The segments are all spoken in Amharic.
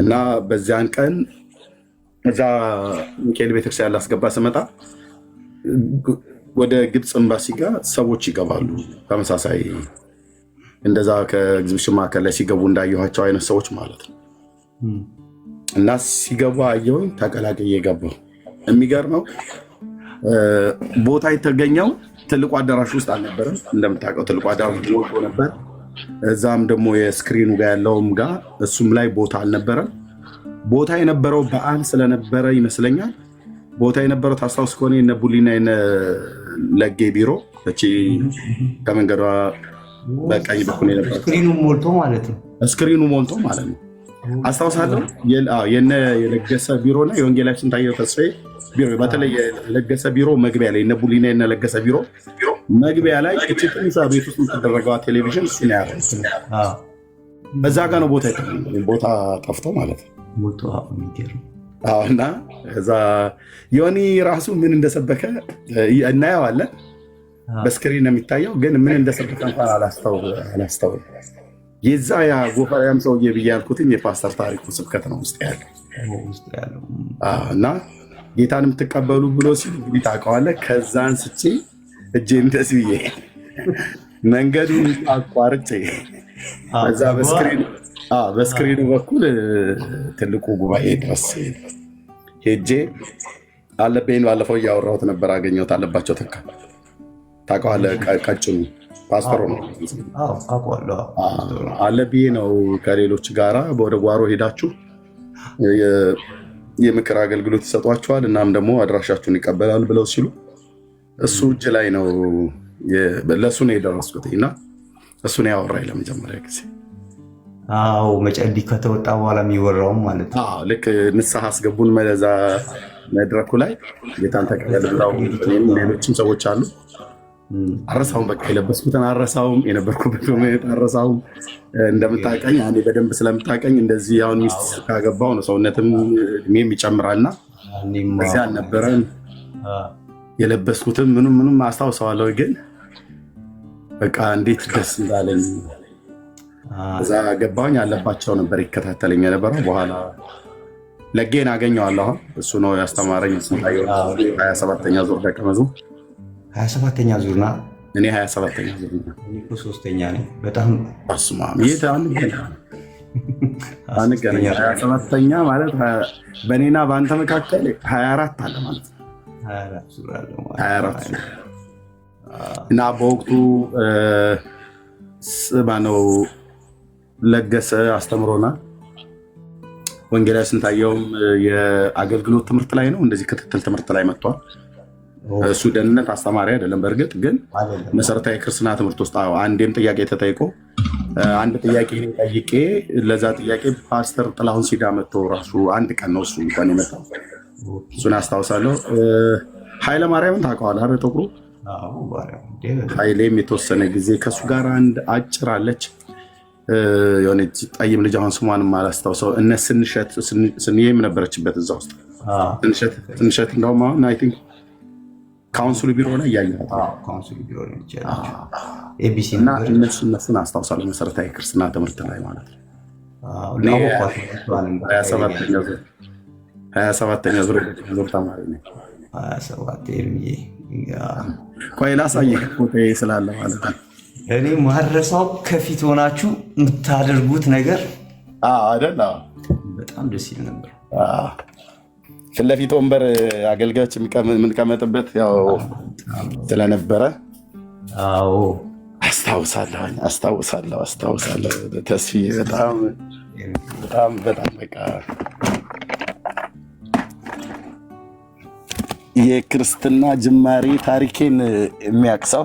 እና በዚያን ቀን እዛ ሚካኤል ቤተክርስቲያን ላስገባ ስመጣ ወደ ግብፅ ኤምባሲ ጋር ሰዎች ይገባሉ። ተመሳሳይ እንደዛ ከኤግዚቢሽን ማዕከል ላይ ሲገቡ እንዳየኋቸው አይነት ሰዎች ማለት ነው። እና ሲገቡ አየሁኝ፣ ተቀላቅዬ ገባሁ። የሚገርመው ቦታ የተገኘው ትልቁ አዳራሽ ውስጥ አልነበረም። እንደምታውቀው ትልቁ አዳራሽ ሞልቶ ነበር። እዛም ደግሞ የስክሪኑ ጋር ያለውም ጋር እሱም ላይ ቦታ አልነበረም። ቦታ የነበረው በዓል ስለነበረ ይመስለኛል። ቦታ የነበረው ታስታውስ ከሆነ የነ ቡሊና የነ ለጌ ቢሮ እቺ ከመንገዷ በቀኝ በኩል የነበረው ስክሪኑ ሞልቶ ማለት ነው። ስክሪኑ ሞልቶ ማለት ነው። አስታውሳለሁ። የነ የለገሰ ቢሮና የወንጌላዊ ስንታየው ተስፋዬ ቢሮ፣ በተለይ የለገሰ ቢሮ መግቢያ ላይ የነ ቡሊና የነ ለገሰ ቢሮ መግቢያ ላይ እቺ ትንሿ ቤት ውስጥ የምትደረገው ቴሌቪዥን እሱ ነው ያለው። በዛ ጋር ነው ቦታ ጠፍቶ ማለት ነው። እና እዛ ዮኒ ራሱ ምን እንደሰበከ እናየዋለን። በስክሪን ነው የሚታየው፣ ግን ምን እንደሰበከ እንኳን አላስተውል። የዛ ያ ጎፈሪያም ሰውዬ ብዬ ያልኩትኝ የፓስተር ታሪኩ ስብከት ነው ውስጥ ያለው እና ጌታን የምትቀበሉ ብሎ ሲል እንግዲህ ታውቀዋለህ። ከዛ አንስቼ እጄ እንደዚህ ብዬ መንገዱን አቋርጬ እዛ በስክሪኑ በኩል ትልቁ ጉባኤ ድረስ ሄጄ አለብኝ። ባለፈው እያወራሁት ነበር፣ አገኘሁት። አለባቸው ተካ ታውቀዋለህ? ቀጭኑ ፓስተሩ ነው። አለብዬ ነው። ከሌሎች ጋራ ወደ ጓሮ ሄዳችሁ የምክር አገልግሎት ይሰጧቸዋል፣ እናም ደግሞ አድራሻችሁን ይቀበላል ብለው ሲሉ እሱ እጅ ላይ ነው ለእሱ ነው የደረስኩት እና እሱ ነው ያወራኝ ለመጀመሪያ ጊዜ። አዎ መጨዲ ከተወጣ በኋላ የሚወራውም ማለት ነው። ልክ ንስሐ አስገቡን መለዛ መድረኩ ላይ ጌታን ተቀበል ብለው ሌሎችም ሰዎች አሉ። አረሳውም፣ በቃ የለበስኩትን አረሳውም፣ የነበርኩበት ሁኔታ አረሳውም። እንደምታውቀኝ እኔ በደንብ ስለምታውቀኝ እንደዚህ አሁን ሚስት ካገባው ነው ሰውነትም እድሜም ይጨምራልና እዚህ አልነበረም የለበስኩትም ምንም አስታውሰዋለሁ። ግን በቃ እንዴት ደስ እንዳለኝ እዛ ገባኝ። አለባቸው ነበር ይከታተለኝ የነበረው። በኋላ ለጌን አገኘዋለሁ። አሁን እሱ ነው ያስተማረኝ። ስንታየው 27ኛ ዙር ደቀ መዝሙር 27ኛ ዙር ና እኔ 27ኛ ዙር ና ሶስተኛ ነኝ። በጣም አስማም ይሄ አንገናኝ 27ኛ ማለት በእኔና በአንተ መካከል 24 አለ ማለት ነው። 24 እና በወቅቱ ማነው ለገሰ አስተምሮናል። ወንጌላዊ ስንታየውም የአገልግሎት ትምህርት ላይ ነው፣ እንደዚህ ክትትል ትምህርት ላይ መጥቷል። እሱ ደህንነት አስተማሪ አይደለም። በእርግጥ ግን መሰረታዊ ክርስትና ትምህርት ውስጥ አንዴም ጥያቄ ተጠይቆ አንድ ጥያቄ ጠይቄ ለዛ ጥያቄ ፓስተር ጥላሁን ሲዳ መጥቶ ራሱ አንድ ቀን ነው እሱ እንኳን የመጣው። እሱን አስታውሳለሁ። ኃይለ ማርያምን ታውቀዋለህ አይደል? ጥቁሩ ኃይሌም የተወሰነ ጊዜ ከእሱ ጋር አንድ አጭር አለች የሆነች ጠይም ልጅ፣ አሁን ስሟንም አላስታውሰው። እነ ስንዬም ነበረችበት እዛ ውስጥ። ስንሸት እንደውም አሁን አይ ቲንክ ካውንስሉ ቢሮ ላይ እያየኋት እና እነሱን አስታውሳለሁ። መሰረታዊ ክርስትና ትምህርት ላይ ማለት ነው። 27ኛ ዙር ተማሪ ነኝ። ቆይ ላሳየህ ፎቶ ስላለ ማለት ነው። እኔ ማረሳው ከፊት ሆናችሁ የምታደርጉት ነገር አይደል? በጣም ደስ ይል ነበር። ፊት ለፊት ወንበር አገልጋዮች የምንቀመጥበት ያው ስለነበረ አስታውሳለሁ። ተስፋዬ በጣም በቃ የክርስትና ጅማሬ ታሪኬን የሚያቅሰው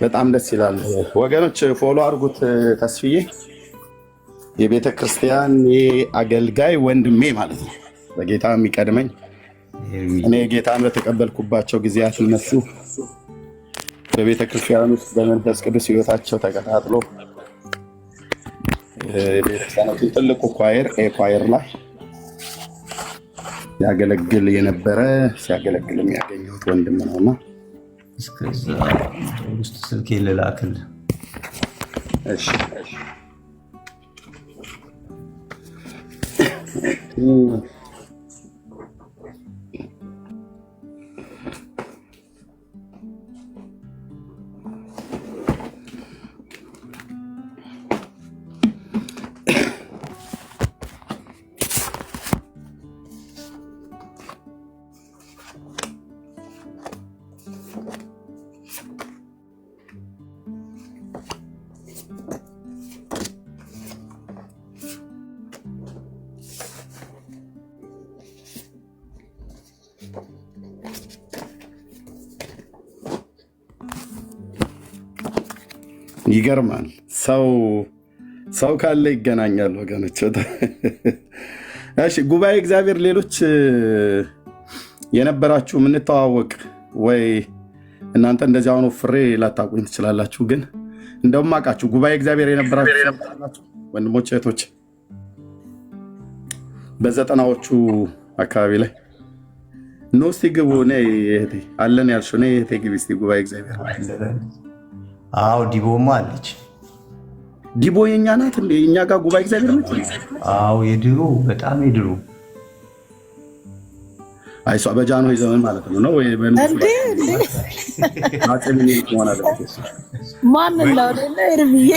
በጣም ደስ ይላል። ወገኖች ፎሎ አድርጉት። ተስፍዬ የቤተ ክርስቲያን አገልጋይ ወንድሜ ማለት ነው። በጌታ የሚቀድመኝ እኔ ጌታን በተቀበልኩባቸው ጊዜያት እነሱ በቤተ ክርስቲያን ውስጥ በመንፈስ ቅዱስ ሕይወታቸው ተቀጣጥሎ የቤተክርስቲያናችን ትልቁ ኳየር ላይ ሲያገለግል የሚያገኘሁት ወንድም ነውና እስከዛ ውስጥ ስልኬ ልላክልህ። እሺ ይገርማል። ሰው ካለ ይገናኛል ወገኖች። እሺ ጉባኤ እግዚአብሔር ሌሎች የነበራችሁ የምንተዋወቅ ወይ እናንተ እንደዚህ አሁኑ ፍሬ ላታውቁኝ ትችላላችሁ፣ ግን እንደውም አውቃችሁ ጉባኤ እግዚአብሔር የነበራችሁ ወንድሞች እህቶች በዘጠናዎቹ አካባቢ ላይ ኖ እስቲ ግቡ ነይ እህቴ አለን ያልሽው ነይ እህቴ ግቢ እስቲ ጉባኤ እግዚአብሔር። አዎ ዲቦማ አለች። ዲቦ የኛ ናት እንዴ? እኛ ጋር ጉባኤ እግዚአብሔር ነች። አዎ የድሮ በጣም የድሮ አይሷ በጃኖ ዘመን ማለት ነው ወይ በእንዴ አጥሚን ይሆናል ማለት ማን ነው ለለ እርብዬ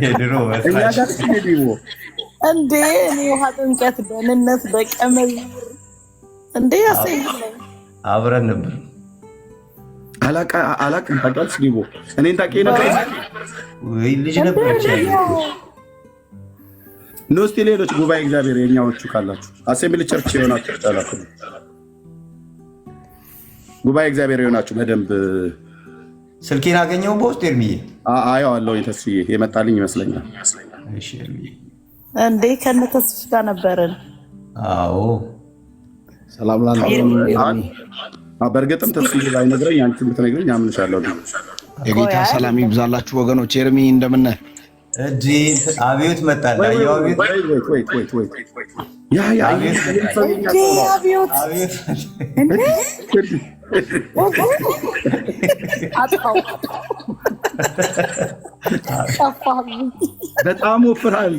የድሮ እኛ ጋር ዲቦ እንዴ እኔ ውሃ ጥምቀት ደህንነት በቀመዝ እንዴ ያሰይልኝ አብረን ነበር። አላቅም ታውቂያለሽ ዲቦ እኔን ታውቂኝ ነበር ወይ ልጅ ነበረች። ኖ እስቲ ሌሎች ጉባኤ እግዚአብሔር የኛዎቹ ካላችሁ አሴምብሊ ቸርች የሆናችሁ ታላቁ ጉባኤ እግዚአብሔር የሆናችሁ በደንብ ስልኬን አገኘው በውስጥ ኤርሚዬ አየዋለሁ። ተስፍዬ የመጣልኝ ይመስለኛል። እሺ ኤርሚዬ እንዴ ከነ ተስፍሽ ጋር ነበርን። አዎ ሰላም ላለው በእርግጥም ተስፍዬ ባይነግረኝ አንቺ ብትነግረኝ አምንሻለሁ። የጌታ ሰላም ይብዛላችሁ ወገኖች። ኤርሚ እንደምን ነህ? እጂ አብዮት መጣላ። ያው አብዮት በጣም ወፍራል።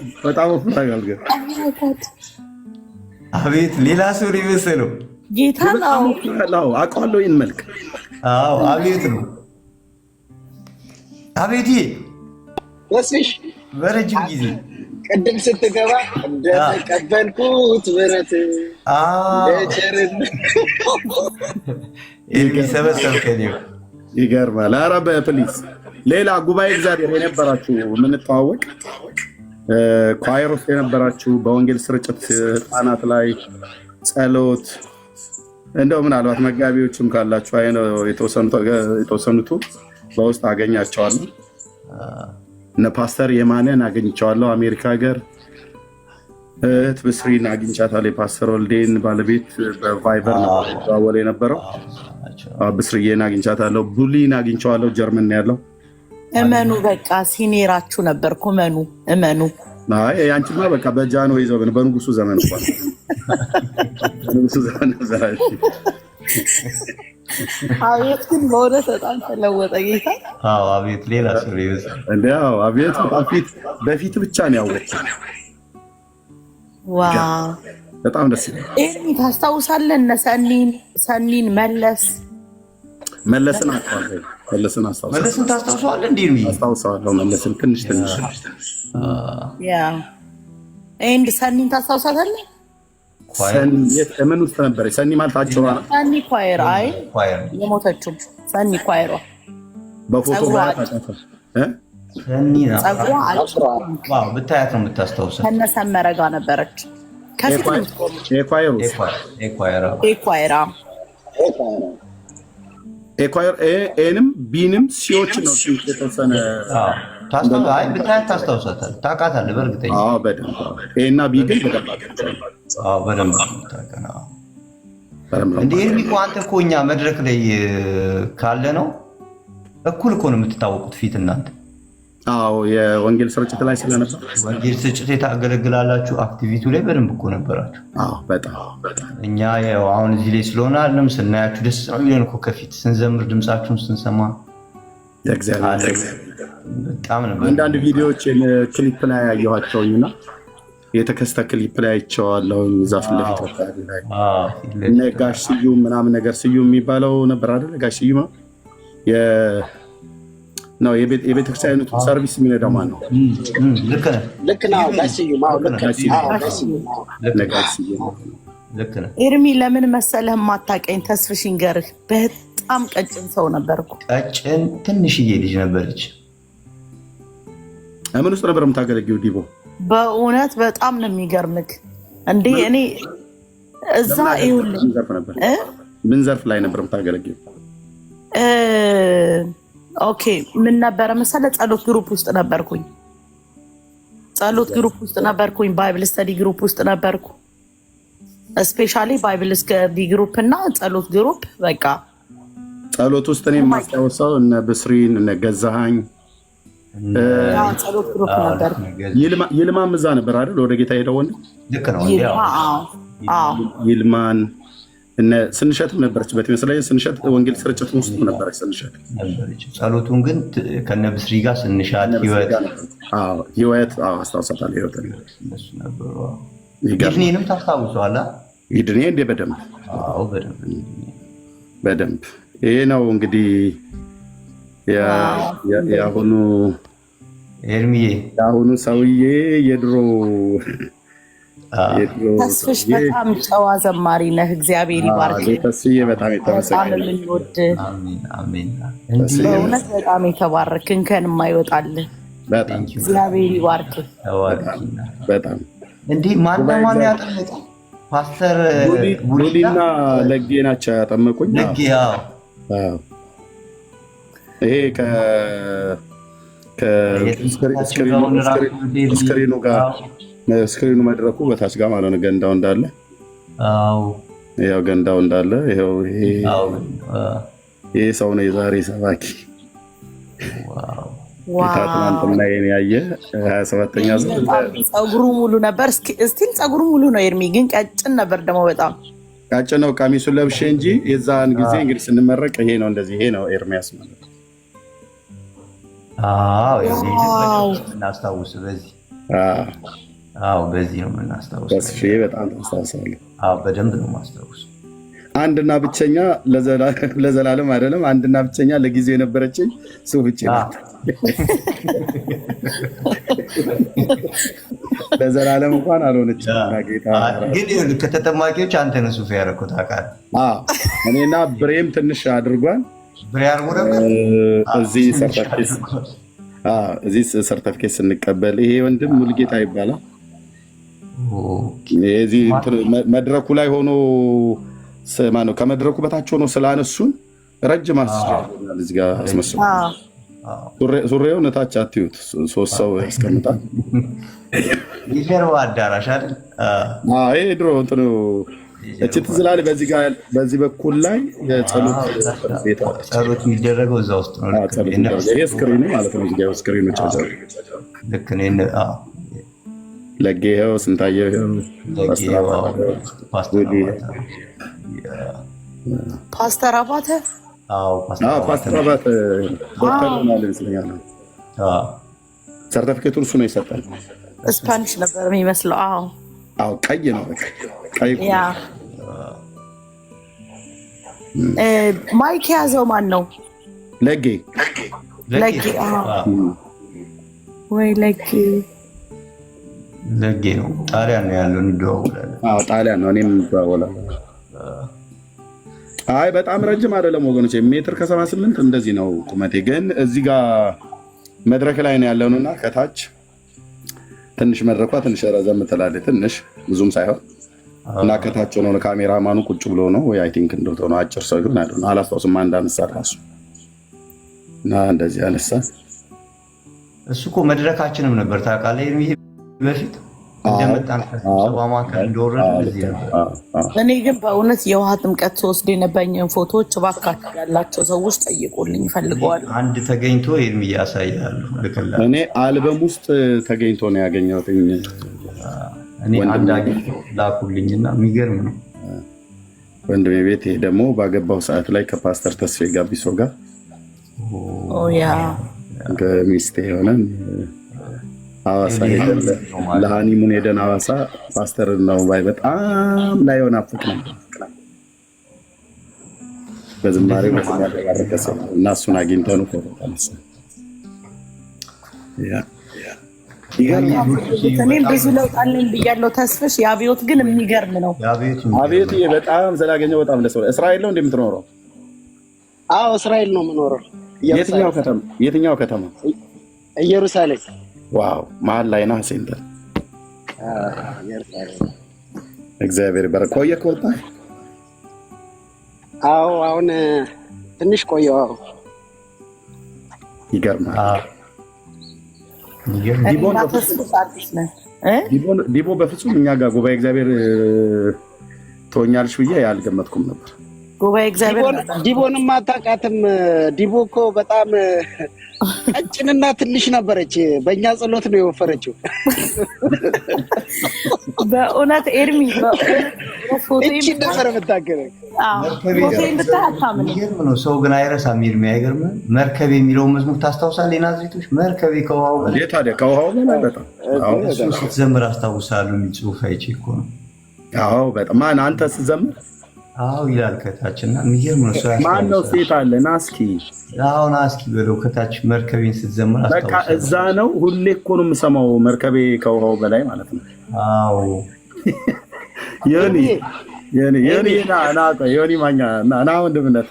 አቤት ሌላ ሰው ይመስለው ጌታ ነው። አውቀዋለሁ ይህን መልክ። አዎ አቤት ነው። አቤት ወስሽ በረጅም ጊዜ ቅድም ስትገባ እንደተቀበልኩት ብረት የሚሰበሰብከኝ ይገርማል። ኧረ በፕሊዝ ሌላ ጉባኤ እግዚአብሔር የነበራችሁ የምንተዋወቅ ኳየር ውስጥ የነበራችሁ በወንጌል ስርጭት ህፃናት ላይ ጸሎት እንደው ምናልባት መጋቢዎችም ካላችሁ የተወሰኑቱ በውስጥ አገኛቸዋለሁ። እነ ፓስተር የማነን አገኝቸዋለሁ አሜሪካ ሀገር። እህት ብስሪን አግኝቻታለሁ። የፓስተር ወልዴን ባለቤት በቫይበር ነው የነበረው። ብስርዬን አግኝቻታለሁ። ቡሊን አግኝቸዋለሁ ጀርመን ያለው። እመኑ በቃ ሲኔራችሁ ነበርኩ። እመኑ አንቺማ በቃ በጃኖ ይዘው በንጉሱ ዘመን እንኳን በንጉሱ ዘመን ዘራሽ አቤት ግን በእውነት በጣም ተለወጠ ጌታ። አዎ አቤት ሌላ ሰው ይወጣ እንዴ? አዎ አቤት በፊት ብቻ ነው ያወቅኩት። ዋው በጣም ደስ ይላል። ኤርሚ ታስታውሳለህ? እነ ሰኒን መለስን አስታውሳለሁ። መለስን ታስታውሳለህ? እንዴ ኤርሚ አስታውሳለሁ። መለስን ትንሽ ያ ኤንድ ሰኒን ታስታውሳታለህ? ምን ውስጥ ነበር ሰኒ ማለት አጭሯ ሰኒ ኳየር አይ የሞተችው ሰኒ ኳየሯ በፎቶ ጸጉሯ አጭሯ ብታያት ነው የምታስታውሰው። ከነሰመረ ጋር ነበረች። ከፊት ኤኳየር ኤንም ቢንም ሲዎች ነው የተወሰነ ብታያት ታስታውሳታለህ፣ ታውቃታለህ በእርግጠኛ። በደንብ ኤና ቢ ግን በደንብ እንደ ኤርሚ እኮ አንተ እኮ እኛ መድረክ ላይ ካለ ነው እኩል እኮ ነው የምትታወቁት ፊት እናንተ። አዎ የወንጌል ስርጭት ላይ ስለነበር ወንጌል ስርጭት ታገለግላላችሁ። አክቲቪቲው ላይ በደንብ እኮ ነበራችሁ። አዎ በጣም እኛ ያው አሁን እዚህ ላይ ስለሆነ አይደለም ስናያችሁ ደስ ነው ይለን እኮ ከፊት ስንዘምር ድምጻችሁን ስንሰማ የእግዚአብሔር በጣም ነበር። አንዳንድ ቪዲዮዎችን ክሊፕ ላይ ያየኋቸውና የተከስተ ክሊፕ ላይ አይቼዋለሁ። ዛፍ ለፊት ወጣሪ ላይ እና ጋሽ ስዩም ምናምን ነገር ስዩም የሚባለው ነበር አይደል? ጋሽ ስዩም ነው የቤተክርስቲያኑ ሰርቪስ የሚነዳው ማን ነው? ልክ ነው። ጋሽ ስዩም ልክ ነው። ኤርሚ ለምን መሰለህ የማታውቀኝ? ተስፍሽ ንገርህ በጣም ቀጭን ሰው ነበርኩ። ቀጭን ትንሽዬ ልጅ ነበረች። ምን ውስጥ ነበር የምታገለግለው ዲቦ? በእውነት በጣም ነው የሚገርምክ። እንዴ እኔ እዛ ይኸውልህ ምን ዘርፍ ላይ ነበር የምታገለግለው? ኦኬ ምን ነበረ መሰለህ? ጸሎት ግሩፕ ውስጥ ነበርኩኝ። ባይብል ስተዲ ግሩፕ ውስጥ ነበርኩ። ስፔሻሊ ባይብል ስተዲ ግሩፕ እና ጸሎት ግሩፕ። በቃ ጸሎት ውስጥ እኔ የማስታውሰው እነ ብስሪን እነ ገዛሃኝ ጸሎት ግሩፕ ነበር። ይልማም እዛ ነበር አይደል? ወደ ጌታ ሄደው ወንድ ልክ ነው። ይልማን እነ ስንሸትም ነበረችበት ይመስለኝ። ስንሸት ወንጌል ስርጭት ውስጥ ነበረች ስንሸት ነበረች። ጸሎቱን ግን ከነ ብስሪ ጋር ስንሻት ህይወት አስታውሳታለሁ። ህይወት እነሱ ነበሩ። ይድኔንም ታስታውሰዋለህ? ይድኔ እንደ በደንብ ይሄ ነው እንግዲህ የአሁኑ ኤርሚዬ የአሁኑ ሰውዬ የድሮ ተስፍሽ በጣም ጨዋ ዘማሪ ነህ። እግዚአብሔር ይባርክ። ተስፍዬ በጣም የተመሰገነ በእውነት በጣም የተባረክ እንከን የማይወጣልህ እግዚአብሔር ይባርክ። በጣም እንዲህ ማን ያጠመቀ ፓስተር ቡሊና ለጌ ናቸው ያጠመቁኝ። ለጌ ይሄ ከስክሪኑ ጋር ስክሪኑ መድረኩ በታች ጋር ማለት ነው። ገንዳው እንዳለ ያው ገንዳው እንዳለ ይሄው ይሄ ሰው ነው የዛሬ ሰባኪ። ትናንትና ያየ 27ኛ ፀጉሩ ሙሉ ነበር። እስቲል ፀጉሩ ሙሉ ነው። ኤርሚ ግን ቀጭን ነበር ደግሞ በጣም ቀጭን ነው። ቀሚሱን ለብሼ እንጂ የዛን ጊዜ እንግዲህ ስንመረቅ ይሄ ነው እንደዚህ ይሄ ነው ኤርሚያስ ማለት ነው። እናስታውስ በዚህ በዚህ ነው የምናስታውስ። ተስፋዬ በጣም ታስታውሳለህ? በደንብ ነው ማስታውስ። አንድና ብቸኛ ለዘላለም አይደለም፣ አንድና ብቸኛ ለጊዜው የነበረችኝ ሱፍ እቺ ናት። ለዘላለም እንኳን አልሆነችም። ግን ከተጠማቂዎች አንተ ነህ ሱፍ ያደረኩት አውቃለሁ። እኔና ብሬም ትንሽ አድርጓል። ብሬ አድርጎ ነበር እዚህ ሰርተፍኬት ስንቀበል። ይሄ ወንድም ሙልጌታ ይባላል። እዚህ መድረኩ ላይ ሆኖ ማነው ከመድረኩ በታች ሆኖ ስላነሱን ረጅም አስቻለናል። እዚህ ጋር አስመስሎ ሱሪውን እታች አትዩት። 3 ሰው ያስቀምጣል። ይገርባ አዳራሽ አይደል? ይሄ ድሮ እንትኑ እቺ ትዝላል። በዚህ በኩል ላይ የጸሎት የሚደረገው እዛ ውስጥ ነው። ይሄ ስክሪኑ ማለት ነው። እዚህ ጋር ስክሪኑ ቻቻው ልክ ነው። ለጌው ስንታየው ፓስተር አባተ ፓስተር አባተ ዶክተር ማለት ይመስለኛል። ሰርተፊኬቱን እሱ ነው የሰጠን። ስፓኒሽ ነበር የሚመስለው። ቀይ ነው። ቀይ ማይክ የያዘው ማን ነው? ለጌ ወይ ለጌ ነው። ጣሊያን ነው ያለው። እንደዋወላለን። ጣሊያን ነው። እኔም እንደዋወላለን። በጣም ረጅም አይደለም ወገኖች፣ ሜትር ከ78 እንደዚህ ነው ቁመቴ። ግን እዚህ ጋር መድረክ ላይ ነው ያለውና ከታች ትንሽ መድረኳ ትንሽ ረዘም ትላለች። ትንሽ ብዙም ሳይሆን እና ከታች ነው ካሜራማኑ ቁጭ ብሎ ነው ወይ አይ ቲንክ እንደው ነው አጭር ሰው ይሆን አይደል? አላስታውስም። አንድ አነሳ ራሱ እና እንደዚህ አነሳ። እሱ እኮ መድረካችንም ነበር ታውቃለህ። በፊት እንደመጣን ከስብሰባ ማዕከል እንደወረድን እዚህ ነበር። እኔ ግን በእውነት የውሃ ጥምቀት ስወስድ የነበረኝን ፎቶዎች እባካችሁ ያላቸው ሰዎች ጠይቁልኝ፣ እፈልገዋለሁ። አንድ ተገኝቶ ይሄን ያሳያሉ ልከላ እኔ አልበም ውስጥ ተገኝቶ ነው ያገኘሁት። እኔ አንድ አግኝቶ ላኩልኝና የሚገርም ነው። ወንድሜ ቤት ይሄ ደግሞ ባገባው ሰዓት ላይ ከፓስተር ተስፋዬ ጋቢሶ ጋር ያ ከሚስቴ ሆነን ሐዋሳ ሄደን ለሃኒሙን ሄደን ሐዋሳ ፓስተር ነው ባይ በጣም ላይ ሆነ አፍቅ ነበር በዝማሬ መስማት ያደረገ እና እሱን አግኝተን ነው ፎቶ ተነሳ። እኔም ብዙ ለውጥ አለኝ ብያለሁ። ተስፍሽ የአብዮት ግን የሚገርም ነው። አብዮት በጣም ስላገኘው በጣም ደስ ብሎኛል። እስራኤል ነው እንደምትኖረው? አዎ እስራኤል ነው የምኖረው። የትኛው ከተማ? ኢየሩሳሌም። ዋው መሀል ላይ ነህ ሴንተር። እግዚአብሔር ይባርክ። ቆየህ ከወጣ? አዎ አሁን ትንሽ ቆየሁ። ይገርማል። ዲቦ በፍጹም እኛ ጋር ጉባኤ እግዚአብሔር ትሆኛለሽ ብዬ አልገመትኩም ነበር። ጉባኤ እግዚአብሔር ዲቦንም አታውቃትም። ዲቦ እኮ በጣም ቀጭንና ትንሽ ነበረች። በእኛ ጸሎት ነው የወፈረችው። በእውነት ኤርሚ እቺ ነበር የምታገረው። ነው ሰው ግን አይረሳም። ኤርሚ አይገርምም? መርከብ የሚለው መዝሙር ታስታውሳለህ? የናዝሬቶች መርከቤ ከውሃው በላይ ታዲያ ከውሃው በላይ በጣም እሱ ስትዘምር አስታውሳለሁ የሚል ጽሑፍ አይቼ እኮ ነው። አዎ በጣም ማን አንተ ስትዘምር? አዎ ይላል ከታች እና የሚገርም ነው። ማን ነው ሴት አለ ና እስኪ አሁን እስኪ በለው ከታች መርከቤን ስትዘምር አስታውሳለሁ። በቃ እዛ ነው ሁሌ እኮ ነው የምሰማው መርከቤ ከውሃው በላይ ማለት ነው። አዎ ዮኒ ማኛ ና ወንድምነት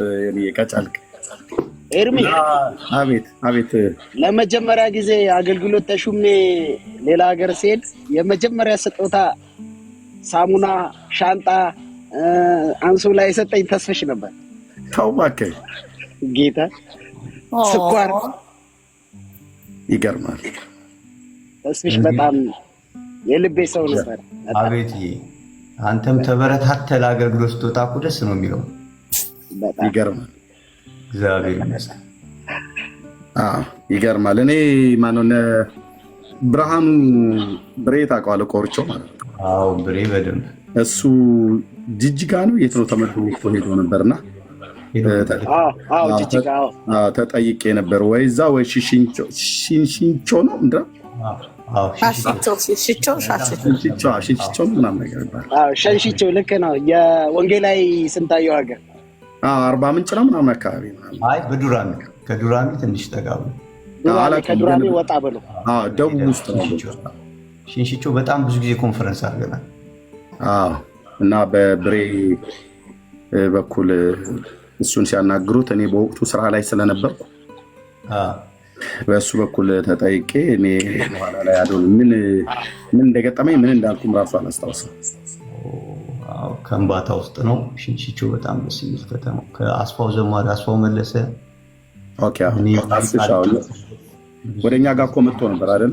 ከቻልክ ኤርሚ። አቤት ለመጀመሪያ ጊዜ አገልግሎት ተሹሜ ሌላ ሀገር ሲሄድ የመጀመሪያ ስጦታ ሳሙና፣ ሻንጣ፣ አንሶላ የሰጠኝ ተስፍሽ ነበር። ተው እባክህ ጌታ። ስኳር ይገርማል። ተስፍሽ በጣም የልቤ ሰው ነበር። አቤት አንተም ተበረታተህ ለአገልግሎት ስትወጣ እኮ ደስ ነው የሚለው። ይገርማል። እግዚአብሔር ይመስገን። ይገርማል። እኔ ማነው ብርሃኑ ብሬ ታውቀዋለህ? ቆርቾ ማለት ነው። አዎ ብሬ በደንብ እሱ ጅጅጋ ነው የት ነው ተመልሶ ሄዶ ነበርና ተጠይቄ ነበር ወይ እዛ ወይ ሽንሽንቾ ነው ምንድን ነው ምናምን ነገር ይባላል። ሸንሽቾ ልክ ነው። የወንጌላዊ ስንታየው ሀገር 40 ምንጭ ነው ምናምን አካባቢ። አይ በዱራሚ ከዱራሚ ትንሽ ጠጋ ብሎ ከዱራሚ ወጣ ብሎ ደቡብ ውስጥ ነው። ሽንሽቾ በጣም ብዙ ጊዜ ኮንፈረንስ አድርገናል። እና በብሬ በኩል እሱን ሲያናግሩት እኔ በወቅቱ ስራ ላይ ስለነበርኩ በእሱ በኩል ተጠይቄ እኔ በኋላ ላይ አዶን ምን እንደገጠመኝ ምን እንዳልኩም ራሱ አላስታውስም። ከእንባታ ውስጥ ነው ሽንሽቾ። በጣም ደስ የሚል ከተማ ከአስፋው ዘማሪ አስፋው መለሰ ወደ እኛ ጋር እኮ መጥቶ ነበር አይደል?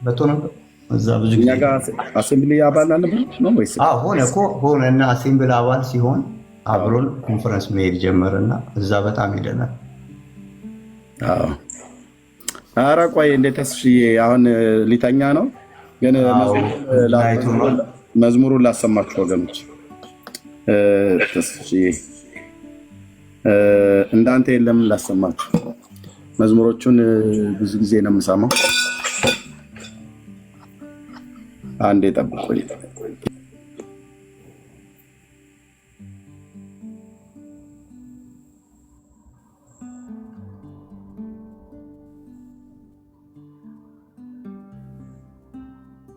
መጥቶ ነበር እዛ ብዙ ጊዜ አሴምብሊ አባል አልነበረ ነው ወይስ? ሆነ እና አሴምብሊ አባል ሲሆን አብሮን ኮንፈረንስ መሄድ ጀመረና እዛ በጣም ሄደናል። ኧረ ቆይ እንዴት ተስፍዬ አሁን ሊተኛ ነው ግን መዝሙሩን ላሰማችሁ ወገኖች። ተስፍዬ እንዳንተ የለም ላሰማችሁ። መዝሙሮቹን ብዙ ጊዜ ነው የምሰማው። አንዴ ጠብቁኝ።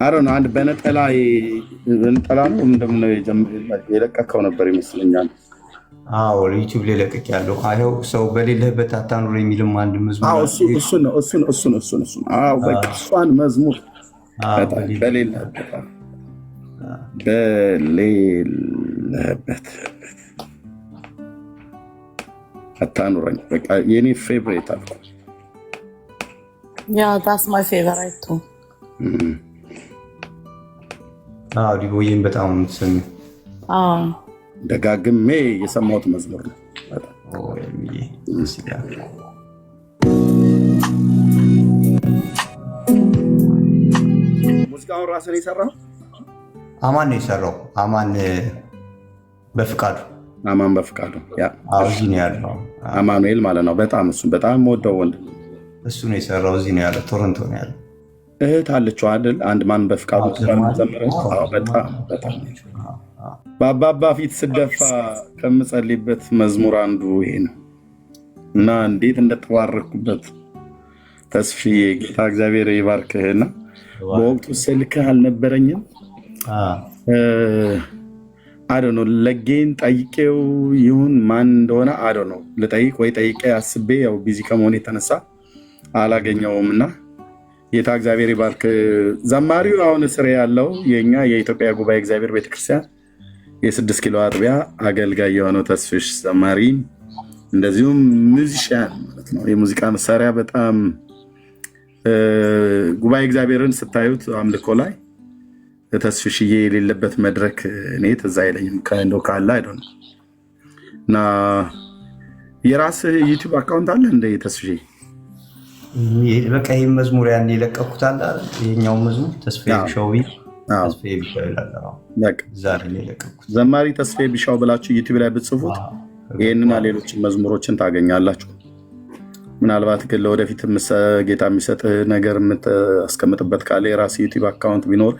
አሮን አንድ በነጠላ ነው እንደምነው የለቀቀው ነበር ይመስለኛል። አዎ ዩቲዩብ ላይ ለቀቅ ያለው አይው ሰው በሌለበት አታኑር የሚልም አንድ መዝሙር። አዎ እሱን አዎ በቃ እሷን መዝሙር በሌለበት አታኑረኝ በቃ የኔ ፌቨሪት አልኩ። ያ that's my favorite too። ዲቦዬን በጣም ስም ደጋግሜ የሰማሁት መዝሙር ነው። ሙዚቃውን ራስን የሰራው አማን ነው የሰራው። አማን በፍቃዱ እዚህ ነው ያለው። አማኑኤል ማለት ነው። በጣም እሱ በጣም የምወደው ወንድ እሱ ነው የሰራው። እዚህ ነው ያለው፣ ቶሮንቶ ነው ያለው። እህት አለችው አይደል? አንድ ማን በፍቃዱ በጣም በአባባ ፊት ስደፋ ከምጸልይበት መዝሙር አንዱ ይሄ ነው እና እንዴት እንደተባረኩበት ተስፍዬ ጌታ እግዚአብሔር ይባርክህና በወቅቱ ስልክህ አልነበረኝም። አዶ ነው ለጌን ጠይቄው ይሁን ማን እንደሆነ አዶ ነው ልጠይቅ ወይ ጠይቄ አስቤ ያው ቢዚ ከመሆን የተነሳ አላገኘውም እና ጌታ እግዚአብሔር ይባርክ። ዘማሪው አሁን ስሬ ያለው የኛ የኢትዮጵያ ጉባኤ እግዚአብሔር ቤተክርስቲያን የ6 ኪሎ አጥቢያ አገልጋይ የሆነው ተስፍሽ ዘማሪ እንደዚሁም ሙዚሽያን ማለት ነው። የሙዚቃ መሳሪያ በጣም ጉባኤ እግዚአብሔርን ስታዩት አምልኮ ላይ ተስፍሽዬ የሌለበት መድረክ እኔ ትዝ አይለኝም። ከእንዶ ካለ አይደል እና የራስህ ዩቲዩብ አካውንት አለ እንደ ተስፍሽዬ? በቃ ይሄ መዝሙር ያን የለቀኩት አለ የኛው መዝሙር ተስፋዬ ቢሻው ተስፋዬ ቢሻው ይላል። በቃ ዛሬ ነው የለቀኩት። ዘማሪ ተስፋዬ ቢሻው ብላችሁ ዩቲዩብ ላይ ብትጽፉት ይሄንና ሌሎች መዝሙሮችን ታገኛላችሁ። ምናልባት ግን ለወደፊት ጌታ የሚሰጥህ ነገር የምታስቀምጥበት ካለ የራስ ዩቲዩብ አካውንት ቢኖር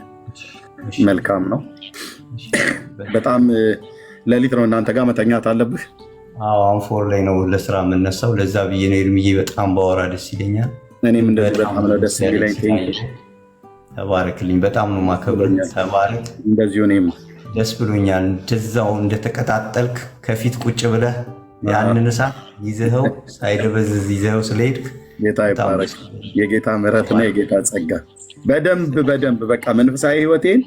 መልካም ነው። በጣም ሌሊት ነው እናንተ ጋር መተኛት አለብህ? አሁን ፎር ላይ ነው ለስራ የምነሳው። ለዛ ብዬ ነው ኤርሚዬ በጣም ባወራ ደስ ይለኛል። እኔም እንደዚህ በጣም ነው ደስ ይለኝ። ተባረክልኝ። በጣም ነው ማከብር። ተባረክ። እንደዚሁ እኔም ደስ ብሎኛል። እንደዛው እንደተቀጣጠልክ ከፊት ቁጭ ብለህ ያንን እሳት ይዘኸው ሳይደበዝዝ ይዘኸው ስለሄድክ ጌታ ይባረክ። የጌታ ምሕረትና የጌታ ጸጋ በደንብ በቃ መንፈሳዊ ሕይወቴን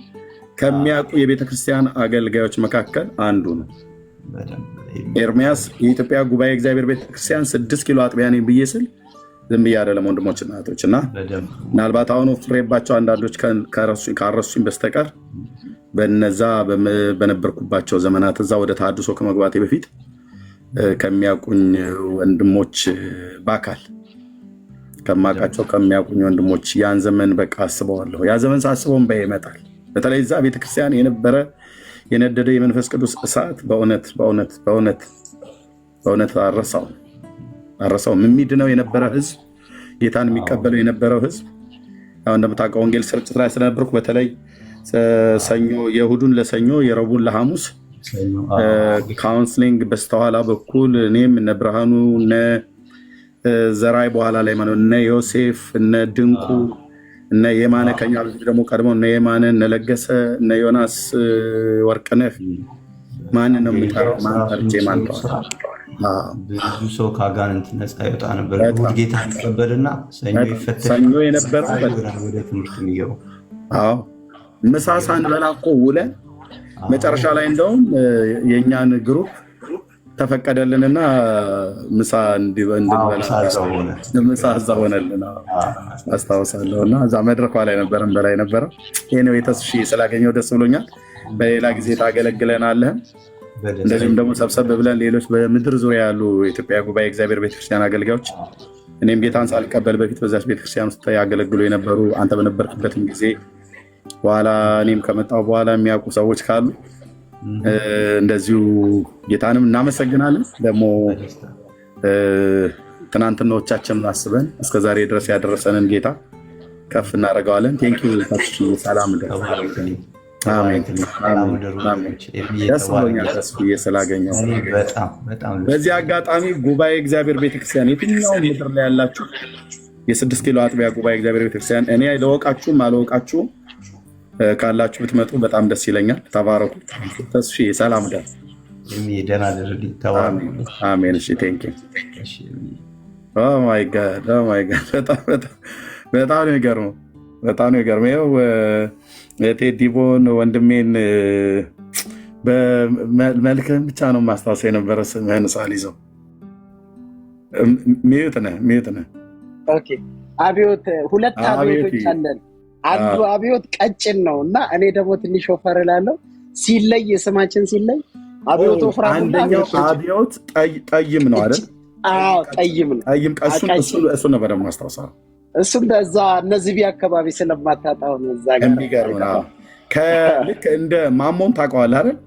ከሚያውቁ የቤተክርስቲያን አገልጋዮች መካከል አንዱ ነው። ኤርሚያስ የኢትዮጵያ ጉባኤ እግዚአብሔር ቤተክርስቲያን 6 ኪሎ አጥቢያ ነኝ ብዬ ስል ዝም ብዬ አይደለም ወንድሞችና እህቶች እና ምናልባት አሁን ፍሬባቸው አንዳንዶች ካረሱኝ በስተቀር በነዛ በነበርኩባቸው ዘመናት እዛ ወደ ተሐድሶ ከመግባቴ በፊት ከሚያውቁኝ ወንድሞች በአካል ከማውቃቸው ከሚያውቁኝ ወንድሞች ያን ዘመን በቃ አስበዋለሁ። ያ ዘመን ሳስበውን ይመጣል። በተለይ እዛ ቤተክርስቲያን የነበረ የነደደ የመንፈስ ቅዱስ እሳት በእውነት አረሳውም። የሚድነው የነበረ ህዝብ፣ ጌታን የሚቀበለው የነበረው ህዝብ ያው እንደምታውቀው ወንጌል ስርጭት ላይ ስለነበርኩ በተለይ ሰኞ የእሑዱን ለሰኞ የረቡዕን ለሐሙስ ካውንስሊንግ በስተኋላ በኩል እኔም እነ ብርሃኑ እነ ዘራይ በኋላ ላይ ማለት እነ ዮሴፍ እነ ድንቁ እነ የማነ ከኛ ልጅ ደግሞ ቀድሞ እነ የማነ እነ ለገሰ እነ ዮናስ ወርቅነህ ማን ነው የሚጠራው? ማን ብዙ ሰው ከአጋንንት ነፃ ይወጣ ነበር። እሑድ ጌታ ይቀበልና ሰኞ የነበረ ወደ ትምህርት የሚገባው ምሳ ሳንበላ እኮ ውለን መጨረሻ ላይ እንደውም የእኛን ግሩፕ ተፈቀደልንና ምሳ እንድንበላ ምሳ እዛ ሆነልን አስታውሳለሁ። እና እዛ መድረኳ ላይ ነበረን በላይ ነበረ። ይህ ነው የተስፍሽ ስላገኘው ደስ ብሎኛል። በሌላ ጊዜ ታገለግለናለህ። እንደዚሁም ደግሞ ሰብሰብ ብለን ሌሎች በምድር ዙሪያ ያሉ የኢትዮጵያ ጉባኤ እግዚአብሔር ቤተክርስቲያን አገልጋዮች እኔም ጌታን ሳልቀበል በፊት በዛች ቤተክርስቲያን ውስጥ ያገለግሉ የነበሩ አንተ በነበርክበትም ጊዜ በኋላ እኔም ከመጣሁ በኋላ የሚያውቁ ሰዎች ካሉ እንደዚሁ ጌታንም እናመሰግናለን። ደግሞ ትናንትናዎቻችንን አስበን እስከዛሬ ድረስ ያደረሰንን ጌታ ከፍ እናደርገዋለን። ቴንኪው። ሰላም ደስ ብሎኛል ተስፍዬ ስላገኘው። በዚህ አጋጣሚ ጉባኤ እግዚአብሔር ቤተክርስቲያን የትኛውም ምድር ላይ ያላችሁ የ6 ኪሎ አጥቢያ ጉባኤ እግዚአብሔር ቤተክርስቲያን እኔ ለወቃችሁም አልወቃችሁም ካላችሁ ብትመጡ በጣም ደስ ይለኛል። ተባረኩ። ተስፍዬ ሰላም ደር አሜን። እሺ ቴንኪው። ኦ ማይ ጋድ በጣም ነው የሚገርመው። ይኸው የቴዲቦን ወንድሜን በመልክህን ብቻ ነው ማስታወስ የነበረ ስምህን ሳልይዘው። ሚዩት ነህ። ኦኬ። አብዮት ሁለት አብዮቶች አለን። አንዱ አብዮት ቀጭን ነው እና እኔ ደግሞ ትንሽ ወፈር እላለሁ። ሲለይ ስማችን ሲለይ አብዮት ወፍራም እና አንደኛው አብዮት ጠይም ነው አይደል? አዎ ጠይም ነው። ጠይም እሱ ነበር ደግሞ ማስታወሳው። እሱም በዛ እነዚህ አካባቢ ስለማታጣው ነው እዛ ጋር የሚገርም ነው። ልክ እንደ ማሞን ታውቀዋለህ አይደል?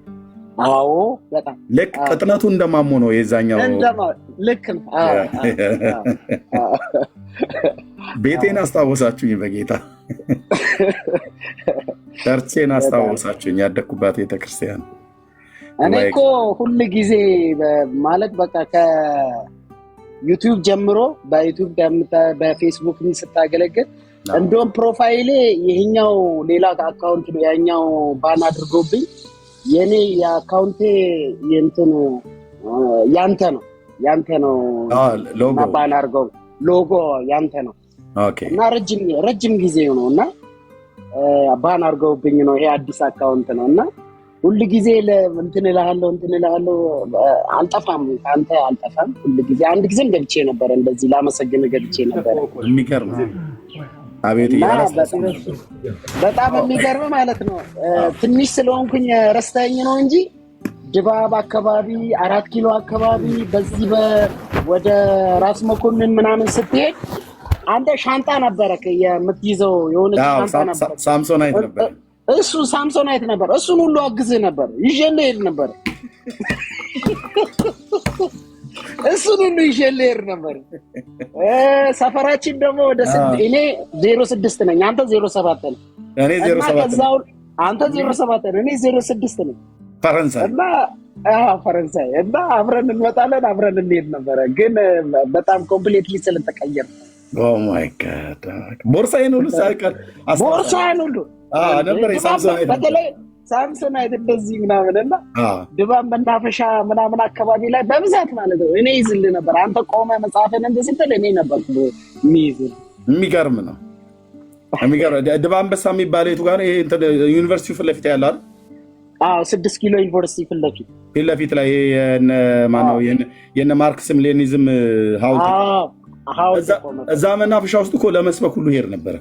አዎ በጣም ልክ ቅጥነቱ እንደ ማሞ ነው የዛኛው። ልክ ነው። ቤቴን አስታወሳችሁኝ፣ በጌታ ቸርቼን አስታወሳችሁኝ፣ ያደግኩባት ቤተክርስቲያን። እኔ እኮ ሁል ጊዜ ማለት በቃ ከዩቲዩብ ጀምሮ በዩቲዩብ በፌስቡክ ስታገለግል እንደውም ፕሮፋይሌ ይሄኛው ሌላ አካውንት ነው፣ ያኛው ባን አድርጎብኝ የኔ የአካውንቴ የእንትኑ ያንተ ነው ሎጎ ባን አድርገው ሎጎ ያንተ ነው እና ረጅም ጊዜ ነው እና ባን አድርገውብኝ ነው። ይሄ አዲስ አካውንት ነው እና ሁሉ ጊዜ እንትን እልሃለሁ አልጠፋም፣ አንተ አልጠፋም። ሁሉ ጊዜ አንድ ጊዜም ገብቼ ነበር እንደዚህ ላመሰግን ገብቼ ነበር። የሚገርም አቤት በጣም የሚገርም ማለት ነው። ትንሽ ስለሆንኩኝ ረስተኸኝ ነው እንጂ ድባብ አካባቢ 4 ኪሎ አካባቢ በዚህ ወደ ራስ መኮንን ምናምን ስትሄድ አንተ ሻንጣ ነበረ የምትይዘው የሆነ ሻንጣ ነበር። ሳምሶናይት ነበር እሱ ሳምሶናይት ነበር። እሱን ሁሉ አግዝህ ነበር፣ ይዤልህ ሄድ ነበር። እሱን ሁሉ ይዤልህ ሄድ ነበር። ሰፈራችን ደግሞ ወደ እኔ 06 ነኝ፣ አንተ 07 ነህ። እኔ 07 አንተ 07 ነህ፣ እኔ 06 ነኝ። ፈረንሳይ እና አብረን እንመጣለን፣ አብረን እንሄድ ነበረ። ግን በጣም ኮምፕሊትሊ ስለተቀየረ ኦ ማይ ጋድ ቦርሳዬን ሁሉ ሳይቀር ሁሉ ነበር የሳምሶናይት በተለይ ሳምሶናይት እንደዚህ ምናምን እና ድባብ መናፈሻ ምናምን አካባቢ ላይ በብዛት ማለት ነው እኔ ይዝልህ ነበር። አንተ ቆመ መጽሐፍን እንደዚህ ስትል እኔ ነበር የሚይዝልህ። የሚገርም ነው። ድባብ አንበሳ የሚባለው የቱ ጋር ነው? ይሄ ዩኒቨርሲቲው ፊት ለፊት ያለው አይደል? 6 ኪሎ ዩኒቨርሲቲ ፊት ለፊት ላይ የነ ማርክስም ሌኒዝም ሐውልት እዛ መናፈሻ ውስጥ እኮ ለመስበክ ሁሉ ሄድ ነበረ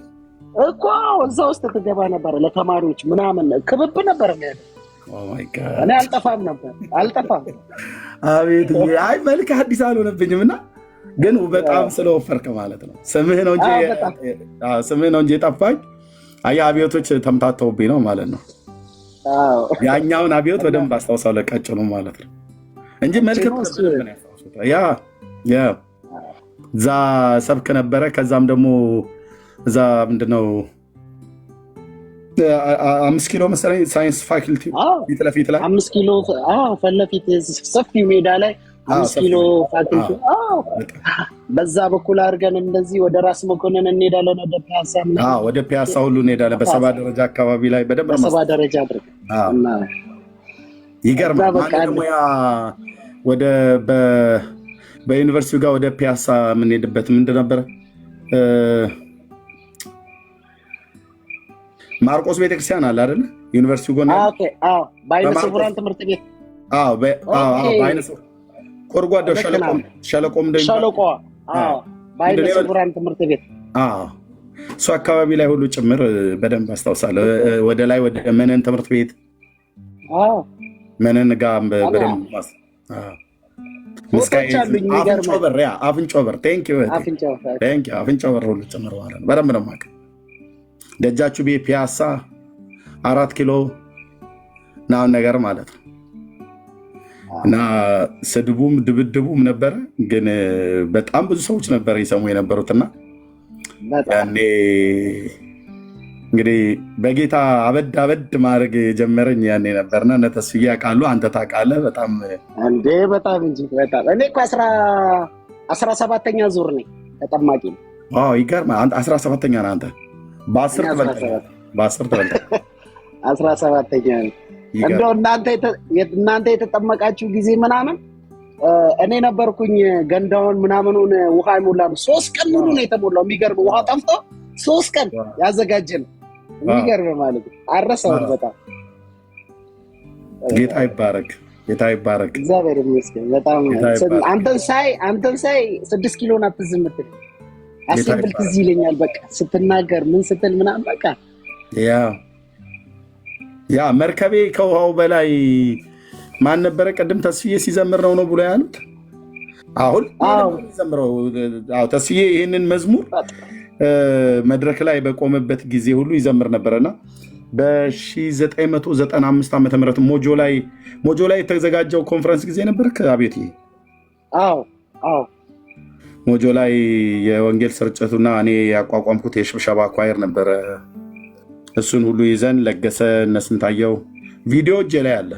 እኮ። እዛ ውስጥ ትገባ ነበር ለተማሪዎች ምናምን ክብብ ነበር ማለት እኔ አልጠፋም ነበር። አቤት አይ መልክ አዲስ አልሆነብኝም እና ግን በጣም ስለወፈርክ ማለት ነው። ስምህ ነው እንጂ የጠፋኝ። አይ አብዮቶች ተምታተውብኝ ነው ማለት ነው። ያኛውን አብዮት በደንብ አስታውሳለሁ፣ ለቀጭኑ ማለት ነው እንጂ መልክ እዛ ሰብክ ነበረ። ከዛም ደግሞ እዛ ምንድነው 5 ኪሎ መሰለኝ ሳይንስ ፋክልቲ ፊት ለፊት ላይ 5 ኪሎ ፊት ለፊት ሰፊው ሜዳ ላይ 5 ኪሎ ፋክልቲ በዛ በኩል አድርገን እንደዚህ ወደ ራስ መኮንን እንሄዳለን። ወደ ፒያሳ ወደ ፒያሳ ሁሉ እንሄዳለን። በሰባ ደረጃ አካባቢ ላይ በደንብ በሰባ ደረጃ አድርገን ይገርማል። ደግሞ ያ ወደ በዩኒቨርሲቲው ጋር ወደ ፒያሳ የምንሄድበት ምንድን ነበረ? ማርቆስ ቤተክርስቲያን አለ አይደለ? ዩኒቨርሲቲው ጎን በአይነ ስውራን ትምህርት ቤት ኮርጓዳው ሸለቆም በአይነ ስውራን ትምህርት ቤት እሱ አካባቢ ላይ ሁሉ ጭምር በደንብ አስታውሳለሁ። ወደ ላይ ወደ መነን ትምህርት ቤት መነን ጋር በደንብ አፍንጮ በር ሁሉ ጭምር ማለት ነው። በደንብ ነው የማውቀው። ደጃችሁ ቤት ፒያሳ 4 ኪሎ ናውን ነገር ማለት ነው። እና ስድቡም ድብድቡም ነበረ። ግን በጣም ብዙ ሰዎች ነበር ይሰሙ የነበሩትና ያኔ እንግዲህ በጌታ አበድ ማድረግ የጀመረኝ ያኔ ነበርና እነ ተስዬ ያውቃሉ፣ አንተ ታውቃለህ። በጣም በጣም እንጂ በጣም እኔ እኮ 17ኛ ዙር ነኝ ተጠማቂ ነው። ይገርምሃል። አንተ 17ኛ ነህ አንተ። በ10 ትበልጠኛለህ። 17ኛ ነኝ። እንደው እናንተ የተጠመቃችሁ ጊዜ ምናምን እኔ ነበርኩኝ ገንዳውን ምናምኑን ውሃ ይሞላሉ። 3 ቀን ሙሉ ነው የተሞላው። የሚገርም ውሃ ጠፍቶ 3 ቀን ያዘጋጀን። የሚገርም ማለት ነው። አረሳውን በጣም ጌታ ይባረክ፣ ጌታ ይባረክ። እግዚአብሔር ይመስገን። በጣም አንተን ሳይ 6 ኪሎ ናት ትዝ የምትል አሴምብል ትዝ ይለኛል። በቃ ስትናገር ምን ስትል ምናምን በቃ ያ መርከቤ ከውሃው በላይ ማን ነበረ ቅድም ተስፍዬ ሲዘምር ነው ብሎ ያሉት። አሁን ዘምረው ተስፍዬ ይህንን መዝሙር መድረክ ላይ በቆመበት ጊዜ ሁሉ ይዘምር ነበረና በ1995 ዓ.ም ሞጆ ላይ የተዘጋጀው ኮንፈረንስ ጊዜ ነበር። አቤት ሞጆ ላይ የወንጌል ስርጭቱና እኔ ያቋቋምኩት የሽብሸባ ኳየር ነበረ። እሱን ሁሉ ይዘን ለገሰ እነስንታየው ቪዲዮ እጄ ላይ አለ።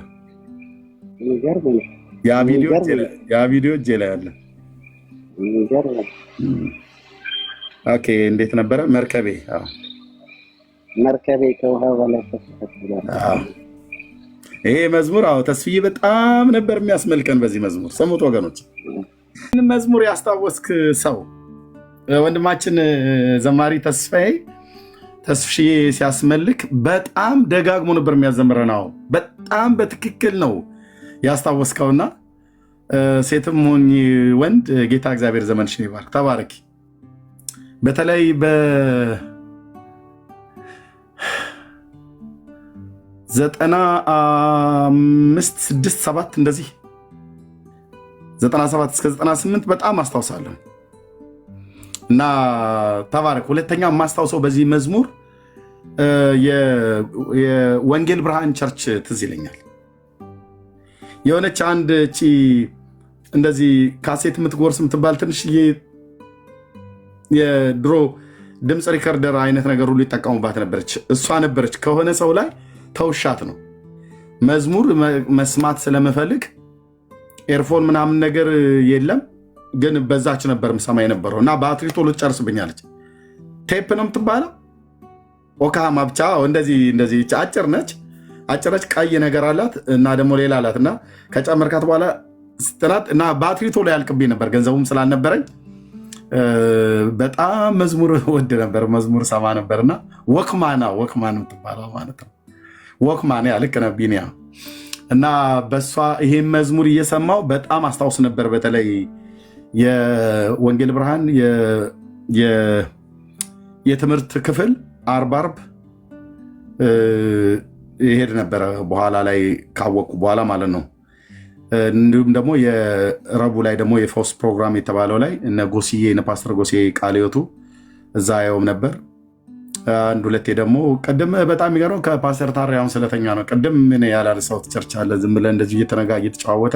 ያ ቪዲዮ እጄ ላይ አለ። ኦኬ እንዴት ነበረ መርከቤ? መርከቤ ከውሃ በላይ ይሄ መዝሙር ተስፍዬ በጣም ነበር የሚያስመልከን። በዚህ መዝሙር ስሙት ወገኖች። ይህን መዝሙር ያስታወስክ ሰው ወንድማችን ዘማሪ ተስፍዬ ሲያስመልክ በጣም ደጋግሞ ነበር የሚያዘምረን። በጣም በትክክል ነው ያስታወስከውና ሴትም ሆኝ ወንድ ጌታ እግዚአብሔር ዘመንሽን ይባርክ። ተባረኪ። በተለይ በ95/6/7 እንደዚህ 97 እስከ 98 በጣም አስታውሳለሁ እና ተባረክ። ሁለተኛ የማስታውሰው በዚህ መዝሙር የወንጌል ብርሃን ቸርች ትዝ ይለኛል። የሆነች አንድ እንደዚህ ካሴት የምትጎርስ የምትባል ትንሽዬ የድሮ ድምፅ ሪከርደር አይነት ነገር ሁሉ ይጠቀሙባት ነበረች። እሷ ነበረች ከሆነ ሰው ላይ ተውሻት ነው መዝሙር መስማት ስለምፈልግ ኤርፎን ምናምን ነገር የለም፣ ግን በዛች ነበር ምሰማ የነበረው እና ባትሪ ቶሎ ትጨርስብኛለች። ቴፕ ነው የምትባለው ኦካማ ብቻ እንደዚህ አጭር ነች፣ ቀይ ነገር አላት እና ደግሞ ሌላ አላት እና ከጨመርካት በኋላ ስትላት እና ባትሪ ቶሎ ያልቅብኝ ነበር። ገንዘቡም ስላልነበረኝ በጣም መዝሙር ወድ ነበር፣ መዝሙር ሰማ ነበርና ወክማን የምትባለው ማለት ነው። ወክማን ልክ ነው ቢኒያ እና በሷ ይሄን መዝሙር እየሰማው በጣም አስታውስ ነበር። በተለይ የወንጌል ብርሃን የትምህርት ክፍል አርብ ይሄድ ነበረ። በኋላ ላይ ካወቁ በኋላ ማለት ነው። እንዲሁም ደግሞ የረቡ ላይ ደግሞ የፈውስ ፕሮግራም የተባለው ላይ እነ ጎስዬ እነ ፓስተር ጎሴ ቃለ ሕይወቱ እዛ ያየውም ነበር። አንድ ሁለቴ ደግሞ ቅድም በጣም የሚገርመው ከፓስተር ታሪ አሁን ስለተኛ ነው። ቅድም ምን ያላነሳሁት ቸርች አለ። ዝም ብለን እንደዚህ እየተጨዋወተ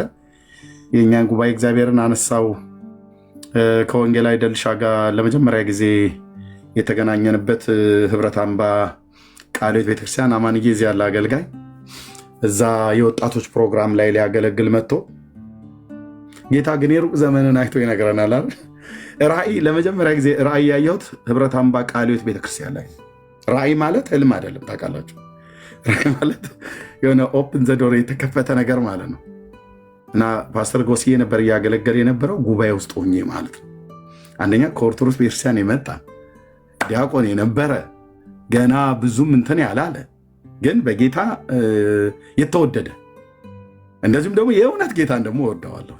የእኛን ጉባኤ እግዚአብሔርን አነሳው። ከወንጌላዊ ደልሻ ጋር ለመጀመሪያ ጊዜ የተገናኘንበት ህብረት አምባ ቃለ ሕይወት ቤተክርስቲያን አማንዬ እዚህ ያለ አገልጋይ እዛ የወጣቶች ፕሮግራም ላይ ሊያገለግል መጥቶ ጌታ ግን የሩቅ ዘመንን አይቶ ይነግረናል። ራእይ ለመጀመሪያ ጊዜ ራእይ ያየሁት ህብረት አምባ ቃለ ሕይወት ቤተክርስቲያን ላይ። ራእይ ማለት ህልም አይደለም ታውቃላችሁ። ራእይ ማለት የሆነ ኦፕን ዘ ዶር የተከፈተ ነገር ማለት ነው። እና ፓስተር ጎስዬ ነበር እያገለገለ የነበረው ጉባኤ ውስጥ ሆኜ ማለት ነው። አንደኛ ከኦርቶዶክስ ቤተክርስቲያን የመጣ ዲያቆን የነበረ ገና ብዙም እንትን ያላለ ግን በጌታ የተወደደ እንደዚሁም ደግሞ የእውነት ጌታን ደግሞ ወደዋለሁ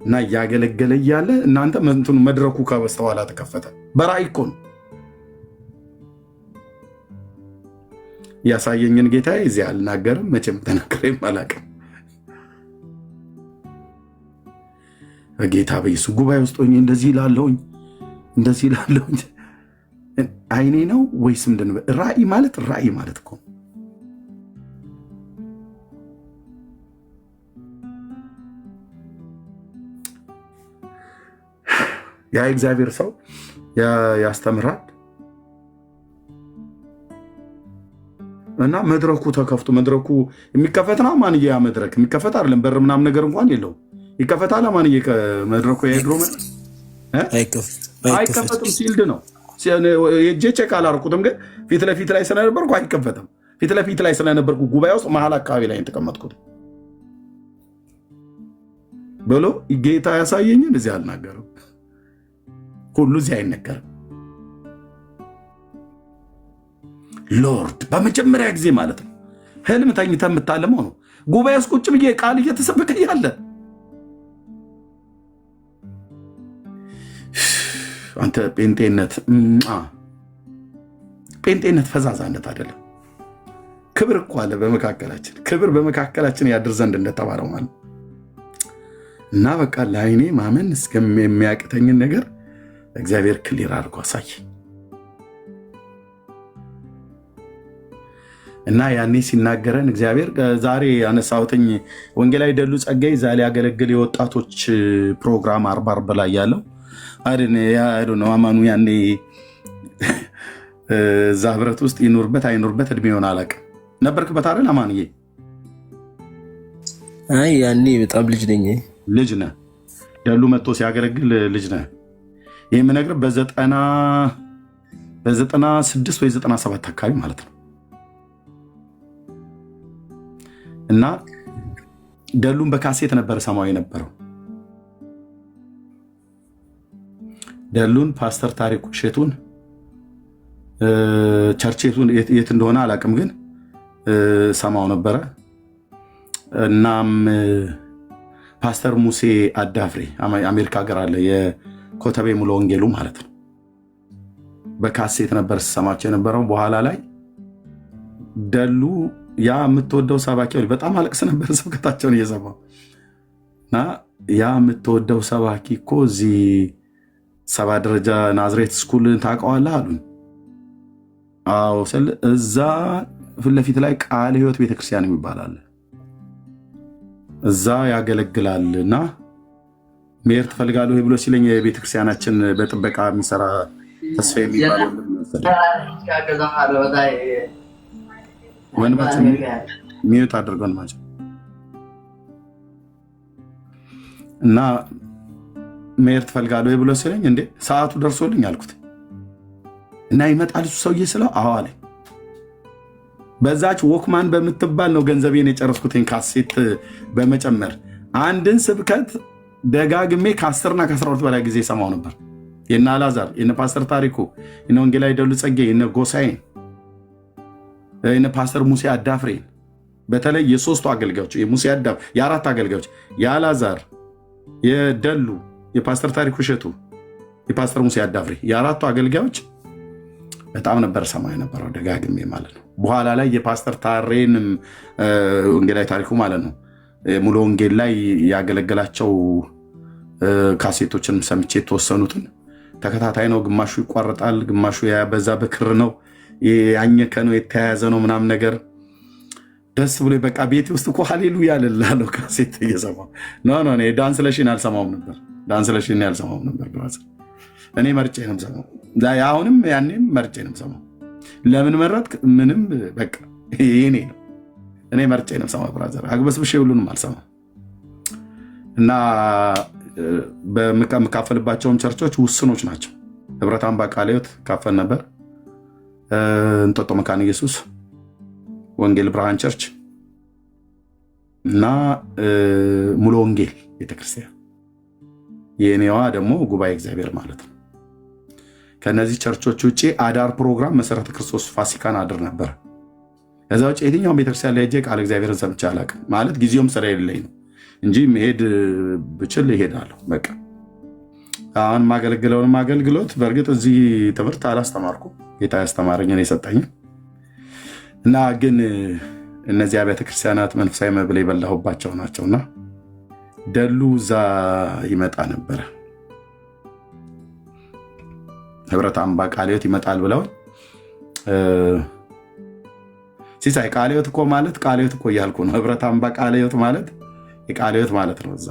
እና እያገለገለ እያለ እናንተ እንትኑ መድረኩ ከበስተኋላ ተከፈተ። በራእይ እኮ ነው ያሳየኝን ጌታ እዚህ አልናገርም፣ መቼም ተናግሬም አላውቅም። ጌታ በኢየሱስ ጉባኤ ውስጥ ሆኜ እንደዚህ ላለሁኝ አይኔ ነው ወይስ ምንድን ነው? ራእይ ማለት እኮ ያ እግዚአብሔር ሰው ያስተምራል እና መድረኩ ተከፍቶ መድረኩ የሚከፈትና ማንዬ ያ መድረክ የሚከፈት አይደለም። በር ምናምን ነገር እንኳን የለውም። ይከፈታል ማንዬ መድረኩ የድሮ አይከፈትም። ሲልድ ነው። የእጄ ቼክ አላደረኩትም፣ ግን ፊት ለፊት ላይ ስለነበርኩ አይከፈትም። ፊት ለፊት ላይ ስለነበርኩ ጉባኤ ውስጥ መሀል አካባቢ ላይ የተቀመጥኩት ብሎ ጌታ ያሳየኝን እዚህ አልናገርም። ሁሉ እዚህ አይነገርም። ሎርድ በመጀመሪያ ጊዜ ማለት ነው ህልም ተኝተህ የምታለመው ነው። ጉባኤ ውስጥ ቁጭ ብዬ ቃል እየተሰበከ ያለ አንተ ጴንጤነት ፈዛዛነት አይደለም። ክብር እኮ አለ በመካከላችን። ክብር በመካከላችን ያድር ዘንድ እንደተባለው ማለት እና በቃ ለዓይኔ ማመን እስከሚያቅተኝን ነገር እግዚአብሔር ክሊር አድርጎ አሳይ እና ያኔ ሲናገረን እግዚአብሔር ዛሬ ያነሳሁትኝ ወንጌላዊ ደሉ ጸጋይ ዛሬ ያገለግል የወጣቶች ፕሮግራም 40 ላይ ያለው አይደል ነው አማኑ ያኔ እዛ ህብረት ውስጥ ይኖርበት አይኖርበት እድሜውን አላውቅም። ነበርክበት አይደል አማንዬ? አይ ያኔ በጣም ልጅ ነኝ። ልጅ ነህ። ደሉ መጥቶ ሲያገለግል ልጅ ነህ። ይህ የምነግርህ በ96 ወይ 97 አካባቢ ማለት ነው። እና ደሉን በካሴት ነበር ሰማው የነበረው። ደሉን ፓስተር ታሪኩ እሸቱን ቸርቼቱን የት እንደሆነ አላውቅም፣ ግን ሰማው ነበረ። እናም ፓስተር ሙሴ አዳፍሬ አሜሪካ ሀገር አለ፣ የኮተቤ ሙሉ ወንጌሉ ማለት ነው። በካሴት ነበር ሰማቸው የነበረው። በኋላ ላይ ደሉ ያ የምትወደው ሰባኪ በጣም አለቅስ ነበር ስብከታቸውን እየሰማው እና ያ የምትወደው ሰባኪ እኮ እዚህ 7 ደረጃ ናዝሬት ስኩል ታውቀዋለህ አሉኝ። አዎ ስል እዛ ፊት ለፊት ላይ ቃለ ሕይወት ቤተክርስቲያን የሚባል አለ፣ እዛ ያገለግላል እና መሄድ ትፈልጋለህ ብሎ ሲለኝ የቤተክርስቲያናችን በጥበቃ የሚሰራ ተስፋ የሚባል ወንድማችን ሚዩት አድርገን ማለት እና መሄድ ትፈልጋለህ ብሎ ሲለኝ እንዴ ሰዓቱ ደርሶልኝ አልኩት እና ይመጣል እሱ ሰውዬ ስለው አዎ አለኝ። በዛች ወክማን በምትባል ነው ገንዘቤን የጨረስኩትን ካሴት በመጨመር አንድን ስብከት ደጋግሜ ከ10 እና ከ12 በላይ ጊዜ ሰማው ነበር። የነ አላዛር፣ የነ ፓስተር ታሪኩ፣ የነ ወንጌላዊ ደሉ ጸጌ፣ የነ ጎሳዬን፣ የነ ፓስተር ሙሴ አዳፍሬ፣ በተለይ የሶስቱ አገልጋዮች የሙሴ አዳፍ የአራት አገልጋዮች የአላዛር፣ የደሉ፣ የፓስተር ታሪኩ እሸቱ፣ የፓስተር ሙሴ አዳፍሬ የአራቱ አገልጋዮች በጣም ነበር ሰማይ ነበረው ደጋግሜ ማለት ነው። በኋላ ላይ የፓስተር ታሬንም ወንጌላዊ ታሪኩ ማለት ነው ሙሉ ወንጌል ላይ ያገለገላቸው ካሴቶችን ሰምቼ የተወሰኑትን ተከታታይ ነው። ግማሹ ይቋረጣል፣ ግማሹ በዛ በክር ነው ያኘከ ነው የተያያዘ ነው ምናምን ነገር ደስ ብሎ በቃ ቤቴ ውስጥ እኮ ሃሌሉያ ልላለው ካሴት እየሰማሁ ኖ ዳንስ ለሽን አልሰማውም ነበር። ዳንስ ለሽን አልሰማውም ነበር ብራዘር። እኔ መርጬ ነው የምሰማው። አሁንም ያኔም መርጬ ነው የምሰማው። ለምን መረጥክ? ምንም በቃ ይሄኔ ነው። እኔ መርጬ ነው የምሰማው ብራዘር። አግበስብሼ ሁሉንም አልሰማም እና በምካፈልባቸውም ቸርቾች ውስኖች ናቸው። ህብረት አምባ ቃለ ሕይወት ካፈል ነበር፣ እንጦጦ መካነ ኢየሱስ ወንጌል ብርሃን ቸርች እና ሙሉ ወንጌል ቤተክርስቲያን፣ የኔዋ ደግሞ ጉባኤ እግዚአብሔር ማለት ነው። ከነዚህ ቸርቾች ውጭ አዳር ፕሮግራም መሰረተ ክርስቶስ ፋሲካን አድር ነበር። ከዛ ውጭ የትኛውን ቤተክርስቲያን ላይ ሄጄ ቃል እግዚአብሔርን ሰምቼ አላውቅም። ማለት ጊዜውም ስለሌለኝ ነው እንጂ መሄድ ብችል እሄዳለሁ። በቃ አሁን ማገለግለውን አገልግሎት በእርግጥ እዚህ ትምህርት አላስተማርኩም፣ ጌታ ያስተማረኝን የሰጠኝ እና ግን እነዚያ ቤተክርስቲያናት መንፈሳዊ መብል የበላሁባቸው ናቸውና ደሉ እዛ ይመጣ ነበረ። ህብረት አምባ ቃለ ሕይወት ይመጣል ብለው ሲሳይ ቃለ ሕይወት እኮ ማለት ቃለ ሕይወት እኮ እያልኩ ነው። ህብረት አምባ ቃለ ሕይወት ማለት የቃለ ሕይወት ማለት ነው። እዛ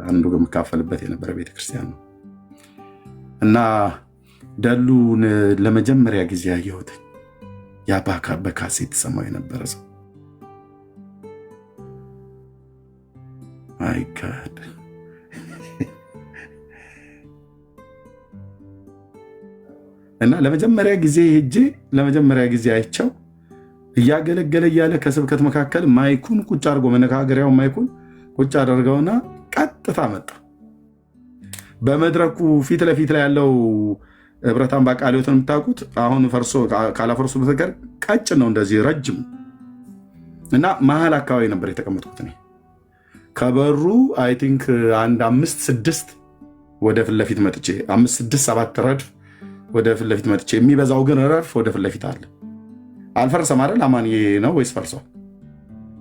አንዱ የምካፈልበት የነበረ ቤተክርስቲያን ነው እና ደሉን ለመጀመሪያ ጊዜ ያየሁት ያ በካሴት ሰማው የነበረ ሰው ማይ ጋድ እና ለመጀመሪያ ጊዜ ሄጄ ለመጀመሪያ ጊዜ አይቸው እያገለገለ እያለ ከስብከት መካከል ማይኩን ቁጭ አድርጎ መነጋገሪያውን ማይኩን ቁጭ አደርገውና ቀጥታ መጣ። በመድረኩ ፊት ለፊት ላይ ያለው ህብረት አምባ ቃለ ሕይወትን የምታውቁት አሁን ፈርሶ ካላፈርሱ በተቀር ቀጭን ነው እንደዚህ ረጅም እና መሀል አካባቢ ነበር የተቀመጥኩት እኔ። ከበሩ አይ ቲንክ አንድ 5-6 ወደ ፊት ለፊት መጥቼ 5 6 7 ረድፍ ወደ ፊት ለፊት መጥቼ የሚበዛው ግን ረድፍ ወደ ፊት ለፊት አለ። አልፈርሰም አይደል? አማንዬ ነው ወይስ ፈርሷል?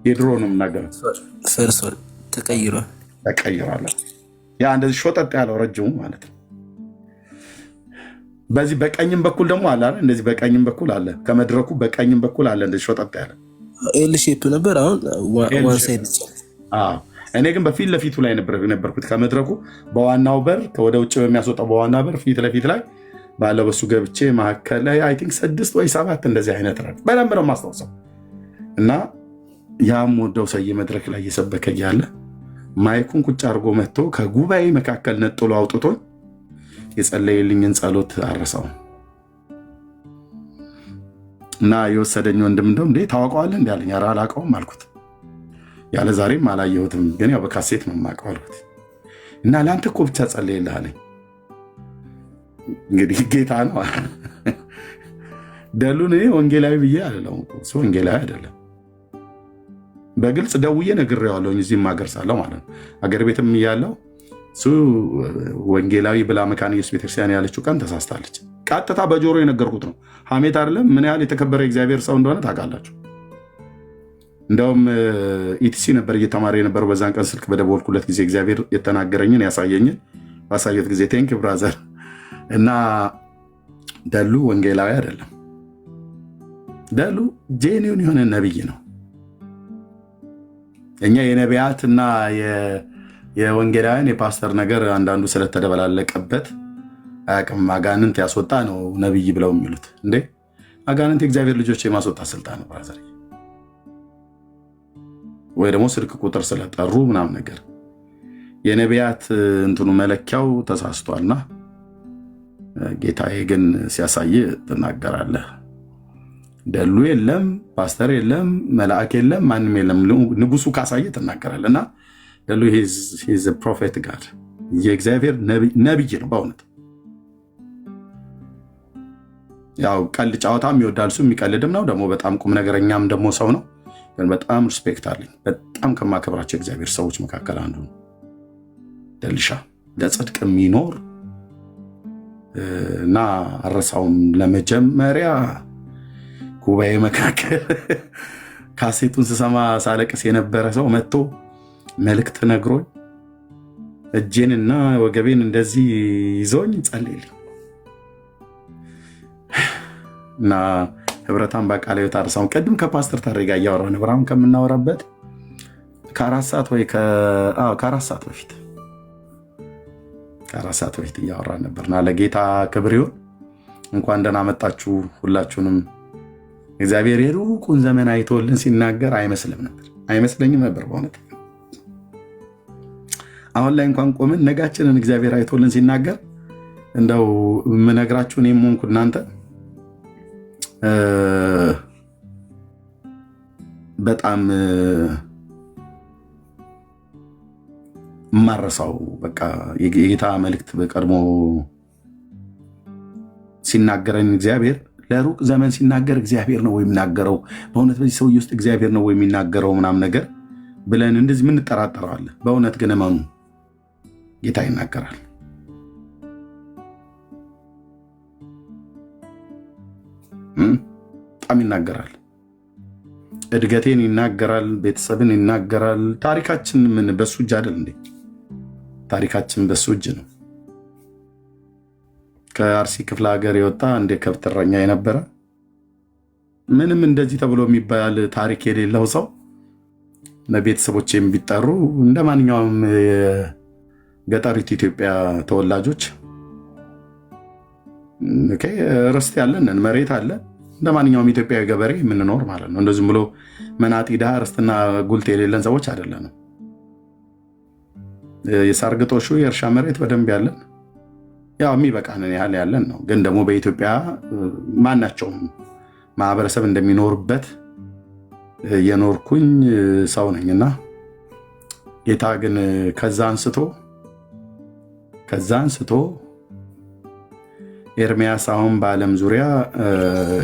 የድሮ ነው የምናገረው። ፈርሷል፣ ተቀይሯል። ያ እንደዚህ ሾጠጥ ያለው ረጅሙ ማለት ነው። በዚህ በቀኝም በኩል ደግሞ አለ አይደል? እንደዚህ በቀኝም በኩል አለ፣ ከመድረኩ በቀኝም በኩል አለ እንደዚህ ሾጠጥ ያለ ኤል ሼፕ ነበር። አሁን ዋን ሳይድ። እኔ ግን በፊት ለፊቱ ላይ ነበርኩት። ከመድረኩ በዋናው በር ወደ ውጭ በሚያስወጣው በዋና በር ፊት ለፊት ላይ ባለው በሱ ገብቼ መካከል ላይ አይ ቲንክ 6 ወይ 7 እንደዚህ አይነት ረድፍ በደንብ ነው የማስታውሰው። እና ያም ወደው ሰውዬ መድረክ ላይ እየሰበከ እያለ ማይኩን ቁጭ አድርጎ መጥቶ ከጉባኤ መካከል ነጥሎ አውጥቶኝ የጸለየልኝን ጸሎት አረሳውም። እና የወሰደኝ ወንድም እንደውም እንዴ ታውቀዋለህ እንዴ አለኝ። ኧረ አላውቀውም አልኩት። ያለ ዛሬም አላየሁትም ግን ያው በካሴት ነው የማውቀው አልኩት። እና ለአንተ እኮ ብቻ ጸለየልህ አለኝ። እንግዲህ ጌታ ነው። ደሉን እኔ ወንጌላዊ ብዬ አይደለም እሱ ወንጌላዊ አይደለም። በግልጽ ደውዬ ነግሬዋለሁ እዚህም ሀገር ሳለሁ ማለት ነው። አገር ቤትም እያለሁ እሱ ወንጌላዊ ብላ መካነ ኢየሱስ ቤተክርስቲያን ያለችው ቀን ተሳስታለች። ቀጥታ በጆሮ የነገርኩት ነው። ሐሜት አይደለም። ምን ያህል የተከበረ እግዚአብሔር ሰው እንደሆነ ታውቃላችሁ። እንደውም ኢቲሲ ነበር እየተማረ የነበረው በዛን ቀን ስልክ በደወልኩለት ጊዜ እግዚአብሔር የተናገረኝን ያሳየኝን ባሳየት ጊዜ ቴንክ ብራዘር። እና ደሉ ወንጌላዊ አይደለም። ደሉ ጄኒውን የሆነ ነብይ ነው። እኛ የነቢያትና የወንጌላውያን የፓስተር ነገር አንዳንዱ ስለተደበላለቀበት አያውቅም። አጋንንት ያስወጣ ነው ነብይ ብለው የሚሉት እንዴ? አጋንንት የእግዚአብሔር ልጆች የማስወጣት ስልጣን ነው ብራዘር። ወይ ደግሞ ስልክ ቁጥር ስለጠሩ ምናምን ነገር የነቢያት እንትኑ መለኪያው ተሳስቷልና ጌታዬ ግን ሲያሳይ ትናገራለህ። ደሉ የለም፣ ፓስተር የለም፣ መልአክ የለም፣ ማንም የለም። ንጉሱ ካሳየ ትናገራለህ። እና ደሉ ሂዝ ፕሮፌት ጋድ የእግዚአብሔር ነቢይ ነው በእውነት። ያው ቀልድ ጨዋታም ይወዳል፣ እሱ የሚቀልድም ነው ደግሞ በጣም ቁም ነገረኛም ደግሞ ሰው ነው። ግን በጣም ሪስፔክት አለኝ። በጣም ከማከብራቸው የእግዚአብሔር ሰዎች መካከል አንዱ ነው ደልሻ። ለጽድቅ የሚኖር እና አረሳውም። ለመጀመሪያ ጉባኤ መካከል ካሴቱን ስሰማ ሳለቅስ የነበረ ሰው መጥቶ መልእክት ነግሮኝ እጄንና ወገቤን እንደዚህ ይዞኝ ጸልይልኝ እና ህብረታን በቃለ ሕይወት አርሳውን ቅድም ከፓስተር ታሬ ጋር እያወራ ነበር። አሁን ከምናወራበት ከ4 ሰዓት ወይ ከ4 ሰዓት በፊት እያወራ ነበርና ለጌታ ክብር ይሁን። እንኳን ደህና መጣችሁ ሁላችሁንም። እግዚአብሔር የሩቁን ዘመን አይቶልን ሲናገር አይመስለኝም ነበር በእውነት። አሁን ላይ እንኳን ቆምን ነጋችንን እግዚአብሔር አይቶልን ሲናገር እንደው የምነግራችሁ እኔም ሆንኩ እናንተ በጣም ማረሳው በቃ የጌታ መልእክት በቀድሞ ሲናገረን እግዚአብሔር ለሩቅ ዘመን ሲናገር እግዚአብሔር ነው ወይ የሚናገረው? በእውነት በዚህ ሰውዬ ውስጥ እግዚአብሔር ነው ወይ የሚናገረው ምናምን ነገር ብለን እንደዚህ ምን እንጠራጠራለን። በእውነት ግን እመኑ ጌታ ይናገራል። በጣም ይናገራል። እድገቴን ይናገራል፣ ቤተሰብን ይናገራል። ታሪካችን ምን በሱ እጅ አይደል እንዴ? ታሪካችን በሱ እጅ ነው። ከአርሲ ክፍለ ሀገር የወጣ እንደ ከብት እረኛ የነበረ ምንም እንደዚህ ተብሎ የሚባል ታሪክ የሌለው ሰው ቤተሰቦች ቢጠሩ እንደ ማንኛውም የገጠሪቱ ኢትዮጵያ ተወላጆች ርስት ያለን መሬት አለ እንደ ማንኛውም ኢትዮጵያዊ ገበሬ የምንኖር ማለት ነው። እንደዚህም ብሎ መናጢ ድሃ ርስትና ጉልት የሌለን ሰዎች አይደለንም። የሳር ግጦሹ የእርሻ መሬት በደንብ ያለን ያው የሚበቃንን ያህል ያለን ነው። ግን ደግሞ በኢትዮጵያ ማናቸውም ማህበረሰብ እንደሚኖርበት የኖርኩኝ ሰው ነኝና ጌታ ግን ከዛ አንስቶ ኤርሚያስ አሁን በዓለም ዙሪያ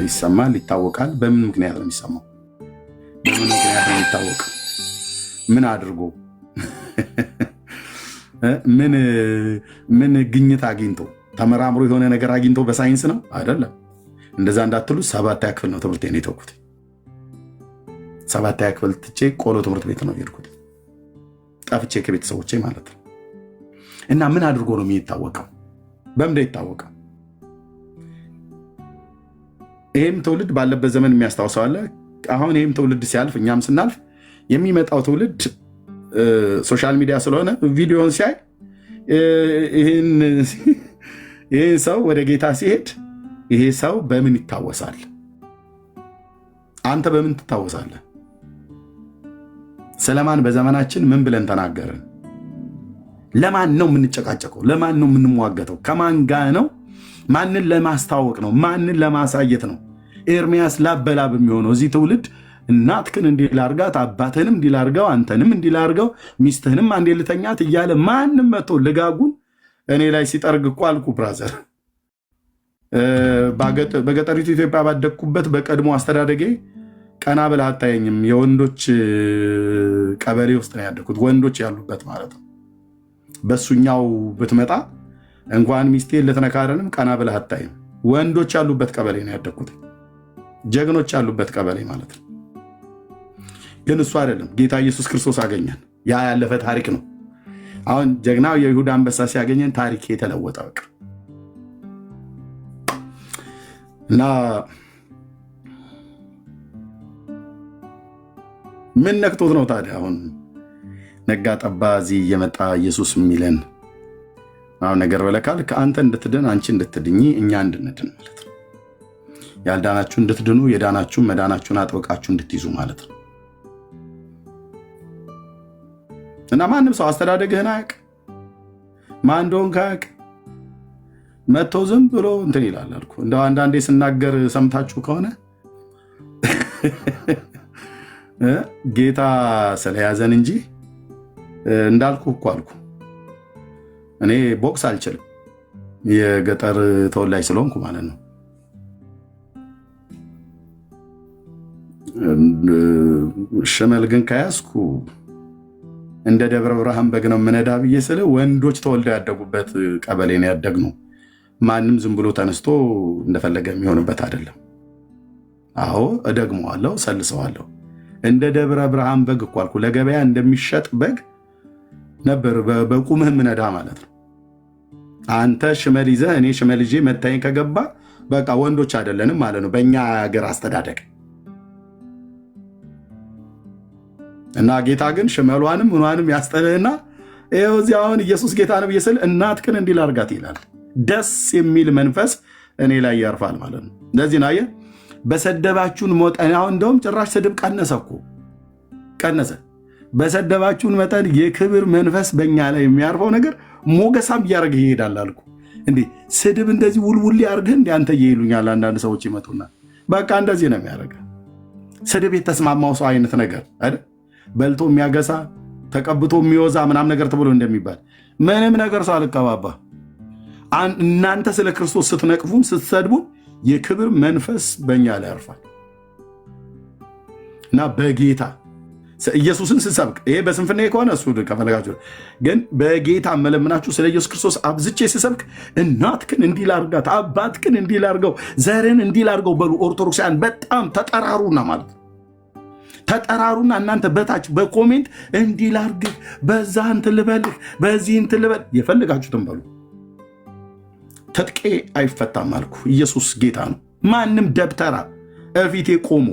ይሰማል፣ ይታወቃል። በምን ምክንያት ነው የሚሰማው? በምን ምክንያት ነው የሚታወቀው? ምን አድርጎ? ምን ግኝት አግኝቶ ተመራምሮ የሆነ ነገር አግኝቶ በሳይንስ ነው አይደለም። እንደዛ እንዳትሉ 7ኛ ክፍል ነው ትምህርቴን የተውኩት። 7ኛ ክፍል ትቼ ቆሎ ትምህርት ቤት ነው የሄድኩት፣ ጠፍቼ ከቤተሰቦቼ ማለት ነው። እና ምን አድርጎ ነው የሚታወቀው? በምንድን ይታወቀው? ይህም ትውልድ ባለበት ዘመን የሚያስታውሰው አለ። አሁን ይህም ትውልድ ሲያልፍ እኛም ስናልፍ የሚመጣው ትውልድ ሶሻል ሚዲያ ስለሆነ ቪዲዮን ሲያይ ይህን ሰው ወደ ጌታ ሲሄድ ይሄ ሰው በምን ይታወሳል? አንተ በምን ትታወሳለህ? ስለማን በዘመናችን ምን ብለን ተናገርን? ለማን ነው የምንጨቃጨቀው? ለማን ነው የምንሟገተው? ከማን ጋር ነው? ማንን ለማስታወቅ ነው? ማንን ለማሳየት ነው? ኤርሚያስ ላበላብ የሚሆነው እዚህ ትውልድ እናትክን እንዲህ ላርጋት፣ አባትህንም እንዲህ ላርገው፣ አንተንም እንዲህ ላርገው፣ ሚስትህንም አንዴ ልተኛት እያለ ማንም መጥቶ ልጋጉን እኔ ላይ ሲጠርግ እኮ አልኩ ብራዘር። በገጠሪቱ ኢትዮጵያ ባደግኩበት በቀድሞ አስተዳደጌ ቀና ብለህ አታየኝም። የወንዶች ቀበሌ ውስጥ ነው ያደግኩት፣ ወንዶች ያሉበት ማለት ነው። በሱኛው ብትመጣ እንኳን ሚስቴ ልትነካረንም ቀና ብለህ አታይም። ወንዶች ያሉበት ቀበሌ ነው ያደግኩት፣ ጀግኖች ያሉበት ቀበሌ ማለት ነው። ግን እሱ አይደለም፣ ጌታ ኢየሱስ ክርስቶስ አገኘን። ያ ያለፈ ታሪክ ነው። አሁን ጀግናው የይሁዳ አንበሳ ሲያገኘን ታሪክ የተለወጠ በቃ። እና ምን ነክቶት ነው ታዲያ አሁን ነጋ ጠባ እዚህ እየመጣ ኢየሱስ የሚለን? አሁን ነገር በለካል ከአንተ እንድትድን አንቺ እንድትድኝ እኛ እንድንድን ማለት ነው። ያልዳናችሁ እንድትድኑ የዳናችሁን መዳናችሁን አጥብቃችሁ እንድትይዙ ማለት ነው። እና ማንም ሰው አስተዳደግህን አያውቅ፣ ማን እንደሆንክ አያውቅ፣ መጥቶ ዝም ብሎ እንትን ይላል አልኩ። እንደው አንዳንዴ ስናገር ሰምታችሁ ከሆነ ጌታ ስለያዘን እንጂ እንዳልኩ እኮ አልኩ። እኔ ቦክስ አልችልም፣ የገጠር ተወላጅ ስለሆንኩ ማለት ነው። ሽመል ግን ከያዝኩ እንደ ደብረ ብርሃን በግ ነው የምነዳ ብዬ ስለ ወንዶች ተወልደው ያደጉበት ቀበሌ ነው ያደግነው። ማንም ዝም ብሎ ተነስቶ እንደፈለገ የሚሆንበት አይደለም። አዎ እደግመዋለሁ፣ ሰልሰዋለሁ። እንደ ደብረ ብርሃን በግ እኮ አልኩ። ለገበያ እንደሚሸጥ በግ ነበር በቁምህ ምነዳ ማለት ነው። አንተ ሽመል ይዘህ እኔ ሽመል ይዤ መታየን ከገባ በቃ ወንዶች አይደለንም ማለት ነው በእኛ ሀገር አስተዳደግ። እና ጌታ ግን ሽመሏንም ምኗንም ያስጠልህና ይኸው እዚህ አሁን ኢየሱስ ጌታ ነው ብዬ ስል እናትህን እንዲህ ላድርጋት ይላል። ደስ የሚል መንፈስ እኔ ላይ ያርፋል ማለት ነው። እንደዚህ ነው አየህ። በሰደባችሁን መጠን አሁን እንደውም ጭራሽ ስድብ ቀነሰ እኮ ቀነሰ። በሰደባችሁን መጠን የክብር መንፈስ በእኛ ላይ የሚያርፈው ነገር ሞገሳም እያደረግህ ይሄዳል አልኩ። እንዴ ስድብ እንደዚህ ውልውል ያርግህ እንዲ አንተ ይሉኛል አንዳንድ ሰዎች ይመጡና በቃ እንደዚህ ነው የሚያደርገህ። ስድብ የተስማማው ሰው አይነት ነገር አይደል? በልቶ የሚያገሳ ተቀብቶ የሚወዛ ምናም ነገር ተብሎ እንደሚባል ምንም ነገር ሰው አልቀባባ። እናንተ ስለ ክርስቶስ ስትነቅፉን ስትሰድቡን የክብር መንፈስ በእኛ ላይ ያርፋል እና በጌታ ኢየሱስን ስሰብክ ይሄ በስንፍና ከሆነ እሱ ከፈለጋችሁ፣ ግን በጌታ መለምናችሁ ስለ ኢየሱስ ክርስቶስ አብዝቼ ስሰብክ እናትክን እንዲህ ላርጋት፣ አባትክን እንዲህ ላርገው፣ ዘርን እንዲህ ላርገው በሉ። ኦርቶዶክሳውያን በጣም ተጠራሩና ማለት ነው ተጠራሩና እናንተ በታች በኮሜንት እንዲህ ላርግህ፣ በዛ እንትን ልበልህ፣ በዚህ እንትን ልበል፣ የፈለጋችሁትን በሉ። ትጥቄ አይፈታም አልኩ። ኢየሱስ ጌታ ነው። ማንም ደብተራ እፊቴ ቆሞ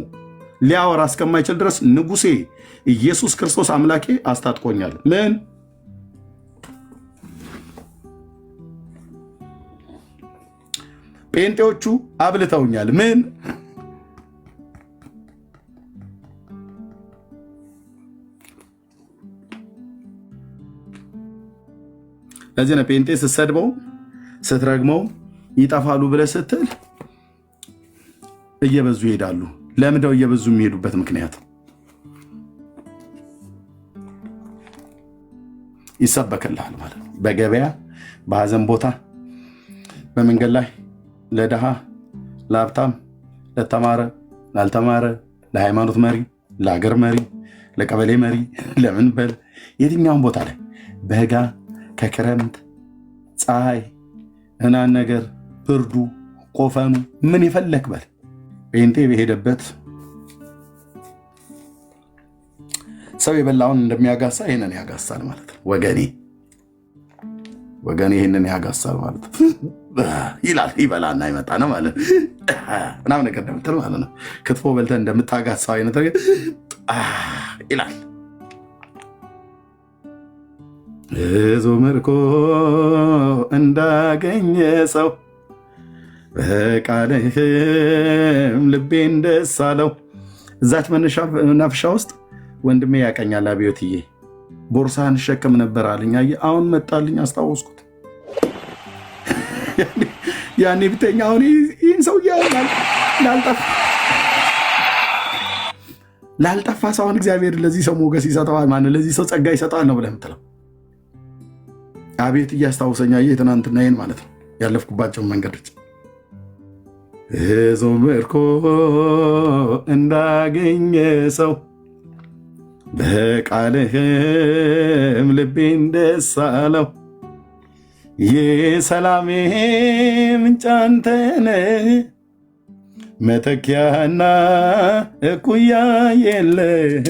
ሊያወራ እስከማይችል ድረስ ንጉሴ ኢየሱስ ክርስቶስ አምላኬ አስታጥቆኛል። ምን ጴንጤዎቹ አብልተውኛል። ምን ለዚህ ነው ጴንጤ ስትሰድበው ስትረግመው ይጠፋሉ ብለህ ስትል እየበዙ ይሄዳሉ። ለምንድነው እየበዙ የሚሄዱበት ምክንያት? ይሰበክልሃል ማለት ነው። በገበያ በሐዘን ቦታ በመንገድ ላይ ለድሃ ለሀብታም ለተማረ ላልተማረ ለሃይማኖት መሪ ለሀገር መሪ ለቀበሌ መሪ ለምን በል የትኛውን ቦታ ላይ በጋ ከክረምት ፀሐይ እናን ነገር ብርዱ ቆፈኑ ምን ይፈለክ በል ጴንጤ በሄደበት ሰው የበላውን እንደሚያጋሳ ይሄንን ያጋሳል ማለት ነው። ወገኔ ይሄንን ያጋሳል ማለት ነው ይላል። ይበላና ይመጣ ነው ማለት ምናምን ነገር እንደምትል ማለት ነው። ክትፎ በልተህ እንደምታጋሳው አይነት ነገር ይላል። ብዙ ምርኮ እንዳገኘ ሰው በቃልህም ልቤን ደስ አለው። እዛች መናፈሻ ውስጥ ወንድሜ ያቀኛል አብዮትዬ ቦርሳህን ሸክም ነበር አለኝ። አሁን መጣልኝ አስታወስኩት። ያኔ ብተኛ አሁን ይህን ሰው ላልጠፋ ሰው አሁን እግዚአብሔር ለዚህ ሰው ሞገስ ይሰጠዋል፣ ማነው ለዚህ ሰው ጸጋ ይሰጠዋል ነው ብለህ የምትለው። አቤት እያስታውሰኛ ትናንትና ይህን ማለት ነው ያለፍኩባቸውን መንገዶች ብዙ ምርኮ እንዳገኘ ሰው በቃልህም ልቤን ደስ አለው። የሰላሜ ምንጭ አንተ ነህ፣ መተኪያና እኩያ የለህ።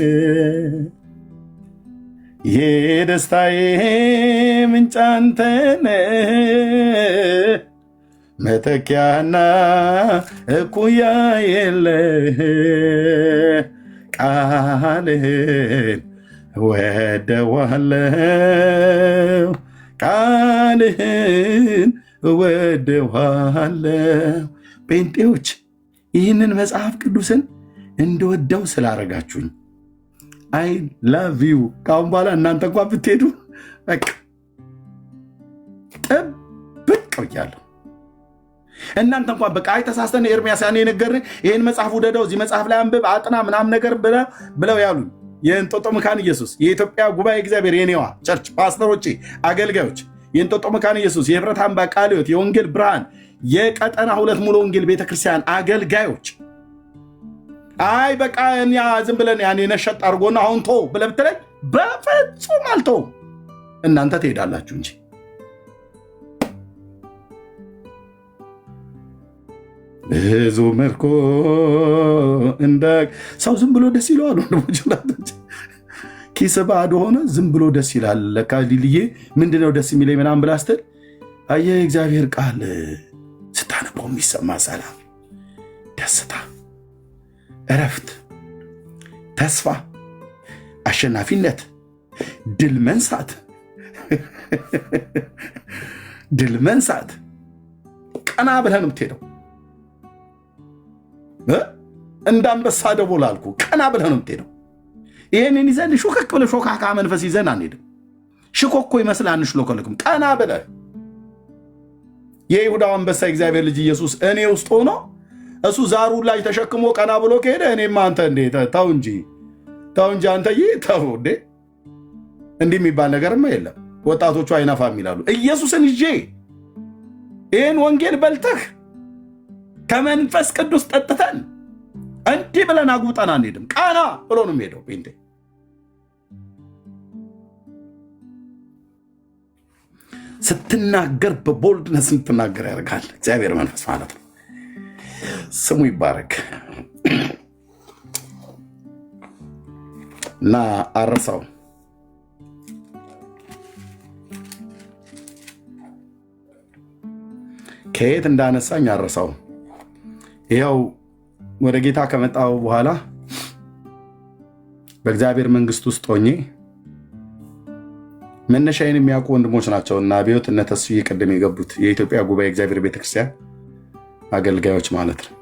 የደስታዬ ምንጭ አንተ ነህ፣ መተኪያና እኩያ የለህ። ቃልህን እወደዋለሁ፣ ቃልህን እወደዋለሁ። ጴንጤዎች ይህንን መጽሐፍ ቅዱስን እንደወደው ስላረጋችሁኝ አይ ላቭ ዩ። ካሁን በኋላ እናንተ እንኳን ብትሄዱ በቃ ጥብቅ ብያለሁ። እናንተ እንኳን በቃ አይ ተሳስተን ኤርሚያስ ያኔ የነገርን ይህን መጽሐፍ ውደደው፣ እዚህ መጽሐፍ ላይ አንብብ፣ አጥና ምናምን ነገር ብለው ያሉኝ የእንጦጦ መካነ ኢየሱስ የኢትዮጵያ ጉባኤ እግዚአብሔር የኔዋ ቸርች ፓስተሮቼ፣ አገልጋዮች፣ የእንጦጦ መካነ ኢየሱስ የህብረት አምባ ቃለ ሕይወት የወንጌል ብርሃን የቀጠና 2 ሙሉ ወንጌል ቤተክርስቲያን አገልጋዮች አይ በቃ እኛ ዝም ብለን ያኔ ነሸጥ አድርጎና አሁን ቶ ብለህ ብትለኝ በፍጹም አልተውም። እናንተ ትሄዳላችሁ እንጂ ብዙ ምርኮ እንደ ሰው ዝም ብሎ ደስ ይለዋል። ወንድሞች ኪስ ባዶ ሆነ ዝም ብሎ ደስ ይላል። ለካ ሊልዬ ምንድነው ደስ የሚለኝ ምናምን ብላ ስትል አየህ እግዚአብሔር ቃል ስታነበው የሚሰማ ሰላም፣ ደስታ፣ እረፍት፣ ተስፋ፣ አሸናፊነት፣ ድል መንሳት ቀና ብለህ ነው የምትሄደው። እንዳንበሳ ደቦል አልኩ። ቀና ብለህ ነው የምትሄደው። ይሄንን ይዘን ሾከክ ብለህ ሾካካ መንፈስ ይዘን አንሄድም። ሽኮኮ ይመስል አንሽሎከልክም። ቀና ብለህ የይሁዳው አንበሳ እግዚአብሔር ልጅ ኢየሱስ እኔ ውስጥ ሆኖ እሱ ዛሩ ላይ ተሸክሞ ቀና ብሎ ከሄደ እኔማ አንተ እንዴ ተው እንጂ አንተ ተው እንዴ። እንዲህ የሚባል ነገርማ የለም። ወጣቶቹ አይናፋም ይላሉ። ኢየሱስን ይዤ ይህን ወንጌል በልተህ ከመንፈስ ቅዱስ ጠጥተን እንዲህ ብለን አጉጠን አንሄድም። ቀና ብሎ ነው የሚሄደው ጴንጤ። ስትናገር በቦልድነስ ስትናገር ያደርጋል እግዚአብሔር መንፈስ ማለት ነው። ስሙ ይባረክ እና አረሳው ከየት እንዳነሳኝ አረሳው። ይኸው ወደ ጌታ ከመጣው በኋላ በእግዚአብሔር መንግስት ውስጥ ሆኜ መነሻዬን የሚያውቁ ወንድሞች ናቸው እና አብዮት እነ ተስፋዬ ቅድም የገቡት የኢትዮጵያ ጉባኤ እግዚአብሔር ቤተክርስቲያን አገልጋዮች ማለት ነው።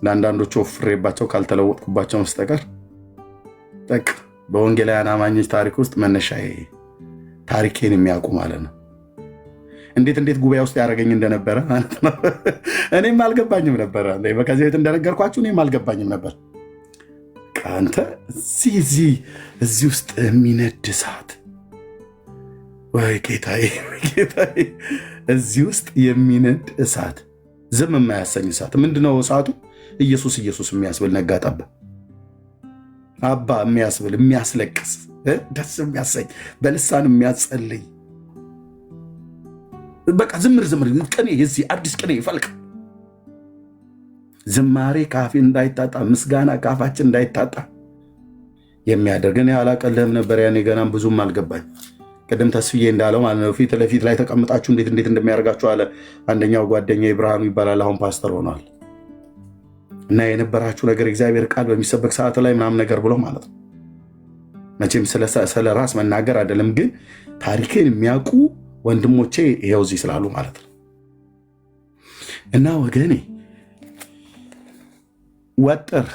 ለአንዳንዶቹ ወፍሬባቸው ካልተለወጥኩባቸው በስተቀር በቃ በወንጌላውያን አማኞች ታሪክ ውስጥ መነሻዬ ታሪኬን የሚያውቁ ማለት ነው። እንዴት ጉባኤ ውስጥ ያደረገኝ እንደነበረ ማለት ነው። እኔም አልገባኝም ነበረ። ከዚህ ቤት እንደነገርኳችሁ እኔም አልገባኝም ነበር። አንተ እዚህ ውስጥ የሚነድ እሳት ወይ ጌታዬ፣ እዚህ ውስጥ የሚነድ እሳት፣ ዝም የማያሰኝ እሳት። ምንድነው እሳቱ? ኢየሱስ የሚያስብል ነጋ ጠባ አባ የሚያስብል የሚያስለቅስ ደስ የሚያሰኝ በልሳን የሚያጸልይ በቃ ዝምር ቅኔ የዚህ አዲስ ቅኔ ይፈልቅ። ዝማሬ ካፌ እንዳይታጣ፣ ምስጋና ካፋችን እንዳይታጣ የሚያደርገን ያላቀለም ነበር። ያኔ ገናም ብዙም አልገባኝ። ቅድም ተስፍዬ እንዳለው ማለት ነው ፊት ለፊት ላይ ተቀምጣችሁ እንዴት እንደሚያደርጋችሁ አለ። አንደኛው ጓደኛ ብርሃኑ ይባላል፣ አሁን ፓስተር ሆኗል። እና የነበራችሁ ነገር እግዚአብሔር ቃል በሚሰበክ ሰዓት ላይ ምናምን ነገር ብሎ ማለት ነው። መቼም ስለ ራስ መናገር አይደለም፣ ግን ታሪክን የሚያውቁ ወንድሞቼ ይኸው እዚህ ስላሉ ማለት ነው። እና ወገኔ ወጥር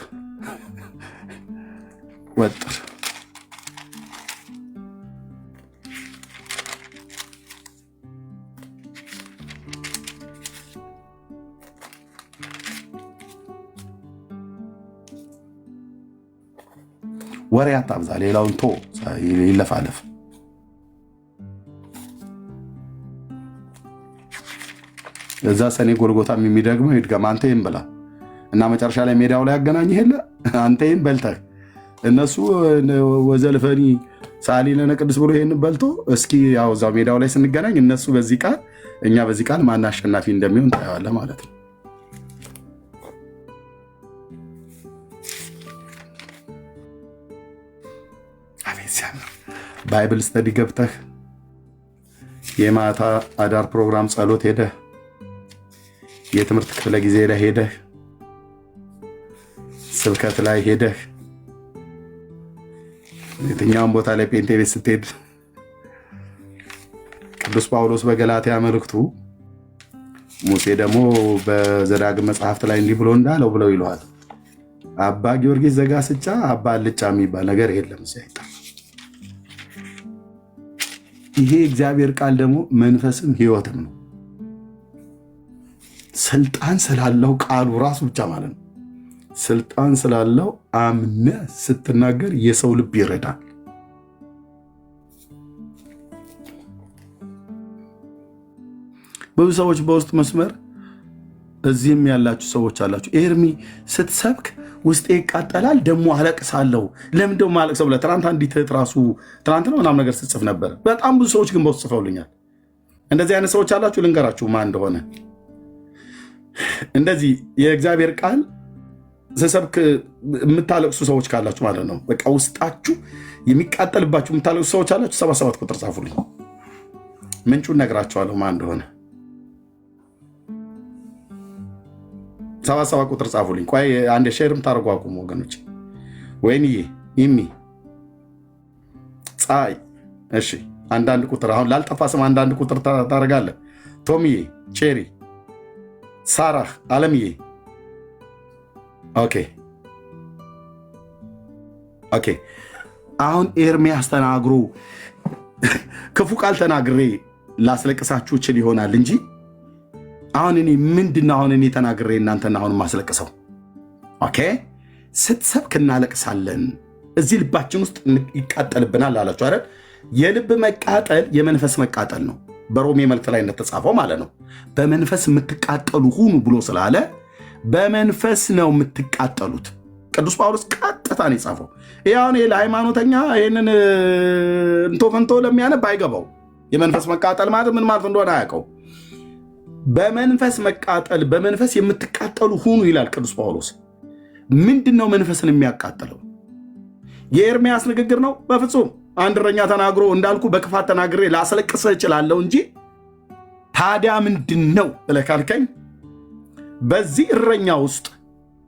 ወሬ አታብዛ፣ ሌላውን ቶ ይለፋለፍ። እዛ ሰኔ ጎልጎታም የሚደግመው ይድገም። አንተ ይህን ብላ እና መጨረሻ ላይ ሜዳው ላይ ያገናኝህ የለ አንተ ይህን በልተህ እነሱ ወዘልፈኒ ሳሊ ለነ ቅዱስ ብሎ ይህን በልቶ እስኪ ያው እዛው ሜዳው ላይ ስንገናኝ እነሱ በዚህ ቃል እኛ በዚህ ቃል ማን አሸናፊ እንደሚሆን ታያለህ ማለት ነው። ባይብል ስተዲ ገብተህ የማታ አዳር ፕሮግራም ጸሎት ሄደህ የትምህርት ክፍለ ጊዜ ላይ ሄደህ ስብከት ላይ ሄደህ የትኛውም ቦታ ላይ ጴንጤ ቤት ስትሄድ ቅዱስ ጳውሎስ በገላትያ መልእክቱ ሙሴ ደግሞ በዘዳግም መጽሐፍት ላይ እንዲህ ብሎ እንዳለው ብለው ይለዋል። አባ ጊዮርጊስ ዘጋስጫ አባ አልጫ የሚባል ነገር የለም ሲያይጣ። ይሄ እግዚአብሔር ቃል ደግሞ መንፈስም ሕይወትም ነው። ስልጣን ስላለው ቃሉ ራሱ ብቻ ማለት ነው። ስልጣን ስላለው አምነ ስትናገር የሰው ልብ ይረዳል። ብዙ ሰዎች በውስጥ መስመር እዚህም ያላችሁ ሰዎች አላችሁ። ኤርሚ ስትሰብክ ውስጤ ይቃጠላል፣ ደግሞ አለቅሳለሁ። ለምን ደግሞ አለቅሰው ብለህ ትናንት አንዲት እህት ራሱ ትናንት ነው ምናምን ነገር ስትጽፍ ነበር። በጣም ብዙ ሰዎች ግን በውስጥ ጽፈውልኛል። እንደዚህ አይነት ሰዎች አላችሁ። ልንገራችሁ ማን እንደሆነ። እንደዚህ የእግዚአብሔር ቃል ስሰብክ የምታለቅሱ ሰዎች ካላችሁ ማለት ነው፣ በቃ ውስጣችሁ የሚቃጠልባችሁ የምታለቅሱ ሰዎች አላችሁ። 77 ቁጥር ጻፉልኝ፣ ምንጩን ነግራችኋለሁ ማን እንደሆነ። 77 ቁጥር ጻፉልኝ። ቆይ አንድ ሼርም ታርጓቁሙ ወገኖች። ወይንዬ ኢሚ ፀሐይ። እሺ አንዳንድ ቁጥር አሁን ላልጠፋ ስም አንዳንድ ቁጥር ታደርጋለህ። ቶሚዬ፣ ቼሪ፣ ሳራህ፣ አለምዬ። ኦኬ ኦኬ። አሁን ኤርሚያስ ተናግሮ ክፉ ቃል ተናግሬ ላስለቅሳችሁ እችል ይሆናል እንጂ አሁን እኔ ምንድን አሁን እኔ ተናግሬ እናንተና አሁን ማስለቅሰው? ኦኬ ስትሰብክ እናለቅሳለን፣ እዚህ ልባችን ውስጥ ይቃጠልብናል አላችሁ አይደል? የልብ መቃጠል የመንፈስ መቃጠል ነው። በሮሜ መልእክት ላይ እንደተጻፈው ማለት ነው። በመንፈስ የምትቃጠሉ ሁኑ ብሎ ስላለ በመንፈስ ነው የምትቃጠሉት። ቅዱስ ጳውሎስ ቀጥታ ነው የጻፈው። ያው ለሃይማኖተኛ ይህንን እንቶ ፈንቶ ለሚያነብ አይገባው። የመንፈስ መቃጠል ማለት ምን ማለት እንደሆነ አያውቀው። በመንፈስ መቃጠል፣ በመንፈስ የምትቃጠሉ ሁኑ ይላል ቅዱስ ጳውሎስ። ምንድን ነው መንፈስን የሚያቃጥለው? የኤርሚያስ ንግግር ነው? በፍጹም። አንድ እረኛ ተናግሮ እንዳልኩ በክፋት ተናግሬ ላስለቅስህ እችላለሁ እንጂ ታዲያ ምንድን ነው ብለህ ካልከኝ በዚህ እረኛ ውስጥ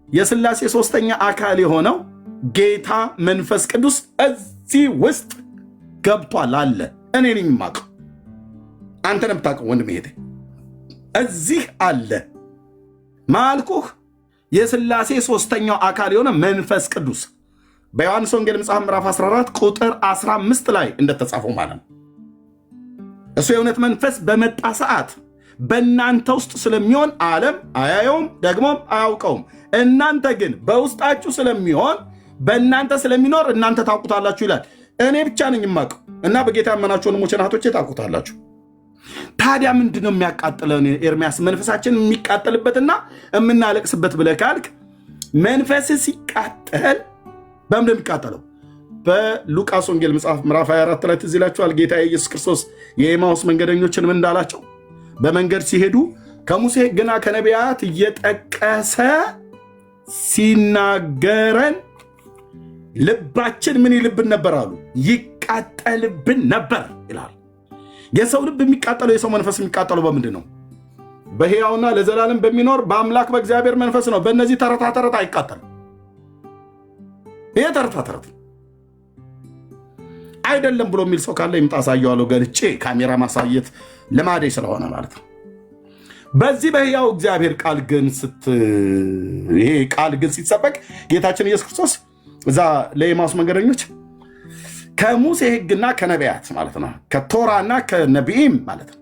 የሥላሴ ሦስተኛ አካል የሆነው ጌታ መንፈስ ቅዱስ እዚህ ውስጥ ገብቷል አለ። እኔ ነኝ የማውቀው፣ አንተ ነህ የምታውቀው ወንድሜ እህቴ። እዚህ አለ ማልኩህ። የሥላሴ ሦስተኛው አካል የሆነ መንፈስ ቅዱስ በዮሐንስ ወንጌል መጽሐፍ ምዕራፍ 14 ቁጥር 15 ላይ እንደተጻፈው ማለት ነው። እሱ የእውነት መንፈስ በመጣ ሰዓት በእናንተ ውስጥ ስለሚሆን ዓለም አያየውም ደግሞም አያውቀውም። እናንተ ግን በውስጣችሁ ስለሚሆን በእናንተ ስለሚኖር እናንተ ታውቁታላችሁ ይላል። እኔ ብቻ ነኝ የማውቀው እና በጌታ ያመናችሁ ወንድሞቼ እህቶቼ ታውቁታላችሁ። ታዲያ ምንድን ነው የሚያቃጥለን? ኤርሚያስ መንፈሳችን የሚቃጠልበትና የምናለቅስበት ብለህ ካልክ መንፈስ ሲቃጠል በምን የሚቃጠለው? በሉቃስ ወንጌል መጽሐፍ ምዕራፍ 24 ላይ ትዝ ይላችኋል። ጌታ ኢየሱስ ክርስቶስ የኤማውስ መንገደኞችን ምን እንዳላቸው በመንገድ ሲሄዱ ከሙሴ ሕግና ከነቢያት እየጠቀሰ ሲናገረን ልባችን ምን ይልብን ነበር አሉ? ይቃጠልብን ነበር ይላል። የሰው ልብ የሚቃጠለው የሰው መንፈስ የሚቃጠለው በምንድን ነው? በሕያውና ለዘላለም በሚኖር በአምላክ በእግዚአብሔር መንፈስ ነው። በእነዚህ ተረታ ተረት አይቃጠልም። ይሄ ተረታ ተረት አይደለም ብሎ የሚል ሰው ካለ ይምጣ አሳየዋለሁ። ገልጬ ካሜራ ማሳየት ልማዴ ስለሆነ ማለት ነው። በዚህ በሕያው እግዚአብሔር ቃል ግን ይሄ ቃል ግን ሲሰበክ ጌታችን ኢየሱስ ክርስቶስ እዛ ለኤማውስ መንገደኞች ከሙሴ ሕግና ከነቢያት ማለት ነው ከቶራና ከነቢይም ማለት ነው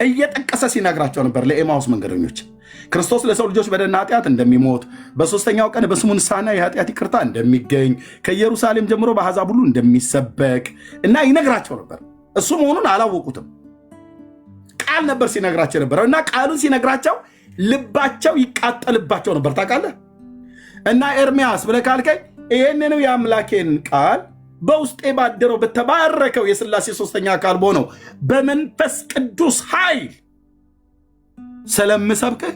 እየጠቀሰ ሲነግራቸው ነበር። ለኤማውስ መንገደኞች ክርስቶስ ለሰው ልጆች በደልና ኃጢአት እንደሚሞት በሦስተኛው ቀን በስሙ ንስሐና የኃጢአት ይቅርታ እንደሚገኝ ከኢየሩሳሌም ጀምሮ በአሕዛብ ሁሉ እንደሚሰበክ እና ይነግራቸው ነበር። እሱ መሆኑን አላወቁትም። ቃል ነበር ሲነግራቸው ነበረው እና ቃሉን ሲነግራቸው ልባቸው ይቃጠልባቸው ነበር። ታውቃለህ? እና ኤርምያስ ብለህ ካልከኝ ይህንንም የአምላኬን ቃል በውስጤ ባደረው በተባረከው የሥላሴ ሦስተኛ አካል በሆነው በመንፈስ ቅዱስ ኃይል ስለምሰብክህ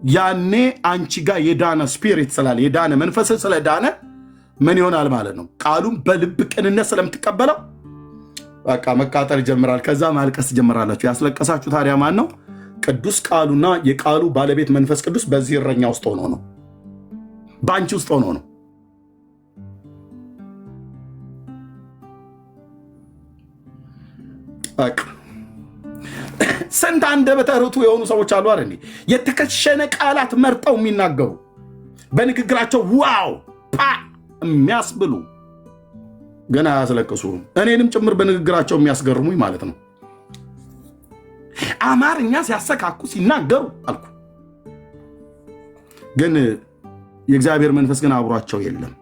ያኔ አንቺ ጋር የዳነ ስፒሪት ስላለ የዳነ መንፈስ ስለዳነ ምን ይሆናል ማለት ነው? ቃሉን በልብ ቅንነት ስለምትቀበለው በቃ መቃጠል ይጀምራል። ከዛ ማልቀስ ትጀምራላችሁ። ያስለቀሳችሁ ታዲያ ማን ነው? ቅዱስ ቃሉና የቃሉ ባለቤት መንፈስ ቅዱስ በዚህ እረኛ ውስጥ ሆኖ ነው፣ በአንቺ ውስጥ ሆኖ ነው። ስንት አንደበተ ርቱዕ የሆኑ ሰዎች አሉ አይደል? የተከሸነ ቃላት መርጠው የሚናገሩ በንግግራቸው ዋው ፓ የሚያስብሉ ገና ያስለቅሱ፣ እኔንም ጭምር በንግግራቸው የሚያስገርሙኝ ማለት ነው። አማርኛ ሲያሰካኩ ሲናገሩ አልኩ። ግን የእግዚአብሔር መንፈስ ግን አብሯቸው የለም።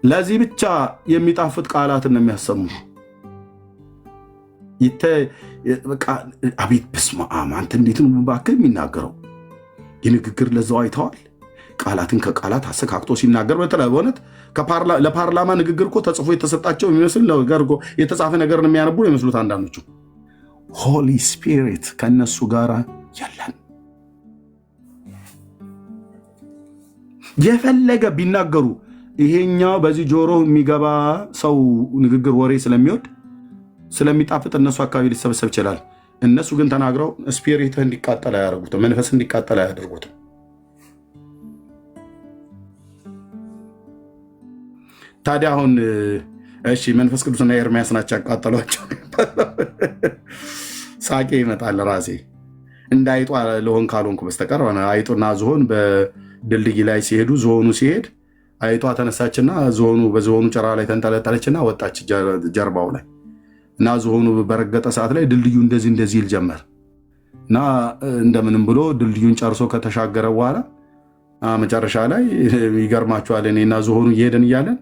ለዚህ ብቻ የሚጣፍጥ ቃላትን ነው የሚያሰሙ። አቤት በስመ አብ! አንተ እንዴት ነው እባክህ የሚናገረው? የንግግር ለዛው አይተዋል። ቃላትን ከቃላት አሰካክቶ ሲናገር በተለይ በእውነት ለፓርላማ ንግግር እኮ ተጽፎ የተሰጣቸው የሚመስል ነገር እኮ የተጻፈ ነገር ነው የሚያነቡ የሚመስሉት አንዳንዶቹ። ሆሊ ስፒሪት ከነሱ ጋር የለም። የፈለገ ቢናገሩ ይሄኛው በዚህ ጆሮ የሚገባ ሰው ንግግር ወሬ ስለሚወድ ስለሚጣፍጥ እነሱ አካባቢ ሊሰበሰብ ይችላል። እነሱ ግን ተናግረው ስፒሪትህ እንዲቃጠል አያደርጉትም፣ መንፈስ እንዲቃጠል አያደርጉትም። ታዲያ አሁን እሺ መንፈስ ቅዱስና ኤርምያስ ናቸው ያቃጠሏቸው። ሳቄ ይመጣል ራሴ እንደ አይጧ ለሆን ካልሆንኩ በስተቀር አይጡና ዝሆን በድልድይ ላይ ሲሄዱ ዝሆኑ ሲሄድ አይጧ ተነሳችና በዝሆኑ ጭራ ላይ ተንጠለጠለችና ወጣች ጀርባው ላይ እና ዝሆኑ በረገጠ ሰዓት ላይ ድልድዩ እንደዚህ ይል ጀመር እና እንደምንም ብሎ ድልድዩን ጨርሶ ከተሻገረ በኋላ መጨረሻ ላይ ይገርማቸዋል። እኔና ዝሆኑ እየሄድን እያለን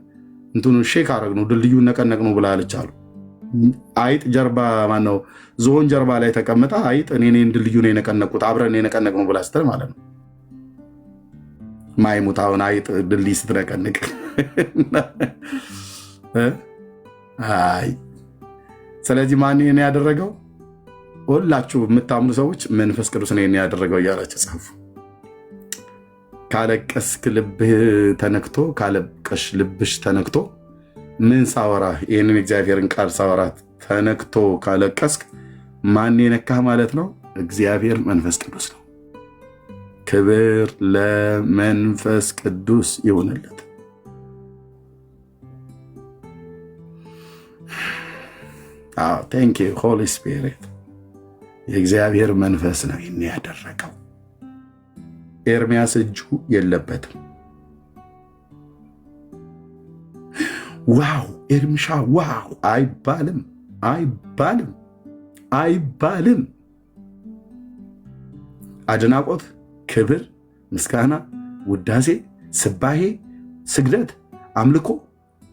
እንትኑ ሼክ አረግ ነው ድልድዩን ነቀነቅ ነው ብላለች አሉ። አይጥ ጀርባ ማነው ዝሆን ጀርባ ላይ ተቀምጣ አይጥ እኔን ድልድዩን የነቀነቁት አብረን የነቀነቅ ነው ብላ ስትል ማለት ነው። ማይሙታውን አይጥ ድልድይ ስትነቀንቅ አይ ስለዚህ ማን ነው ያደረገው? ሁላችሁ የምታምኑ ሰዎች መንፈስ ቅዱስ ነው ያደረገው እያላችሁ ጻፉ። ካለቀስክ ልብህ ተነክቶ ካለቀሽ ልብሽ ተነክቶ ምን ሳወራ ይህንን እግዚአብሔርን ቃል ሳወራ ተነክቶ ካለቀስክ ማን የነካህ ማለት ነው? እግዚአብሔር መንፈስ ቅዱስ ነው። ክብር ለመንፈስ ቅዱስ ይሁንለት። ቴንክ ዩ ሆሊ ስፒሪት። የእግዚአብሔር መንፈስ ነው ይህን ያደረገው። ኤርምያስ እጁ የለበትም። ዋው ኤርምሻ ዋው አይባልም። አድናቆት፣ ክብር፣ ምስጋና፣ ውዳሴ፣ ስባሄ፣ ስግደት፣ አምልኮ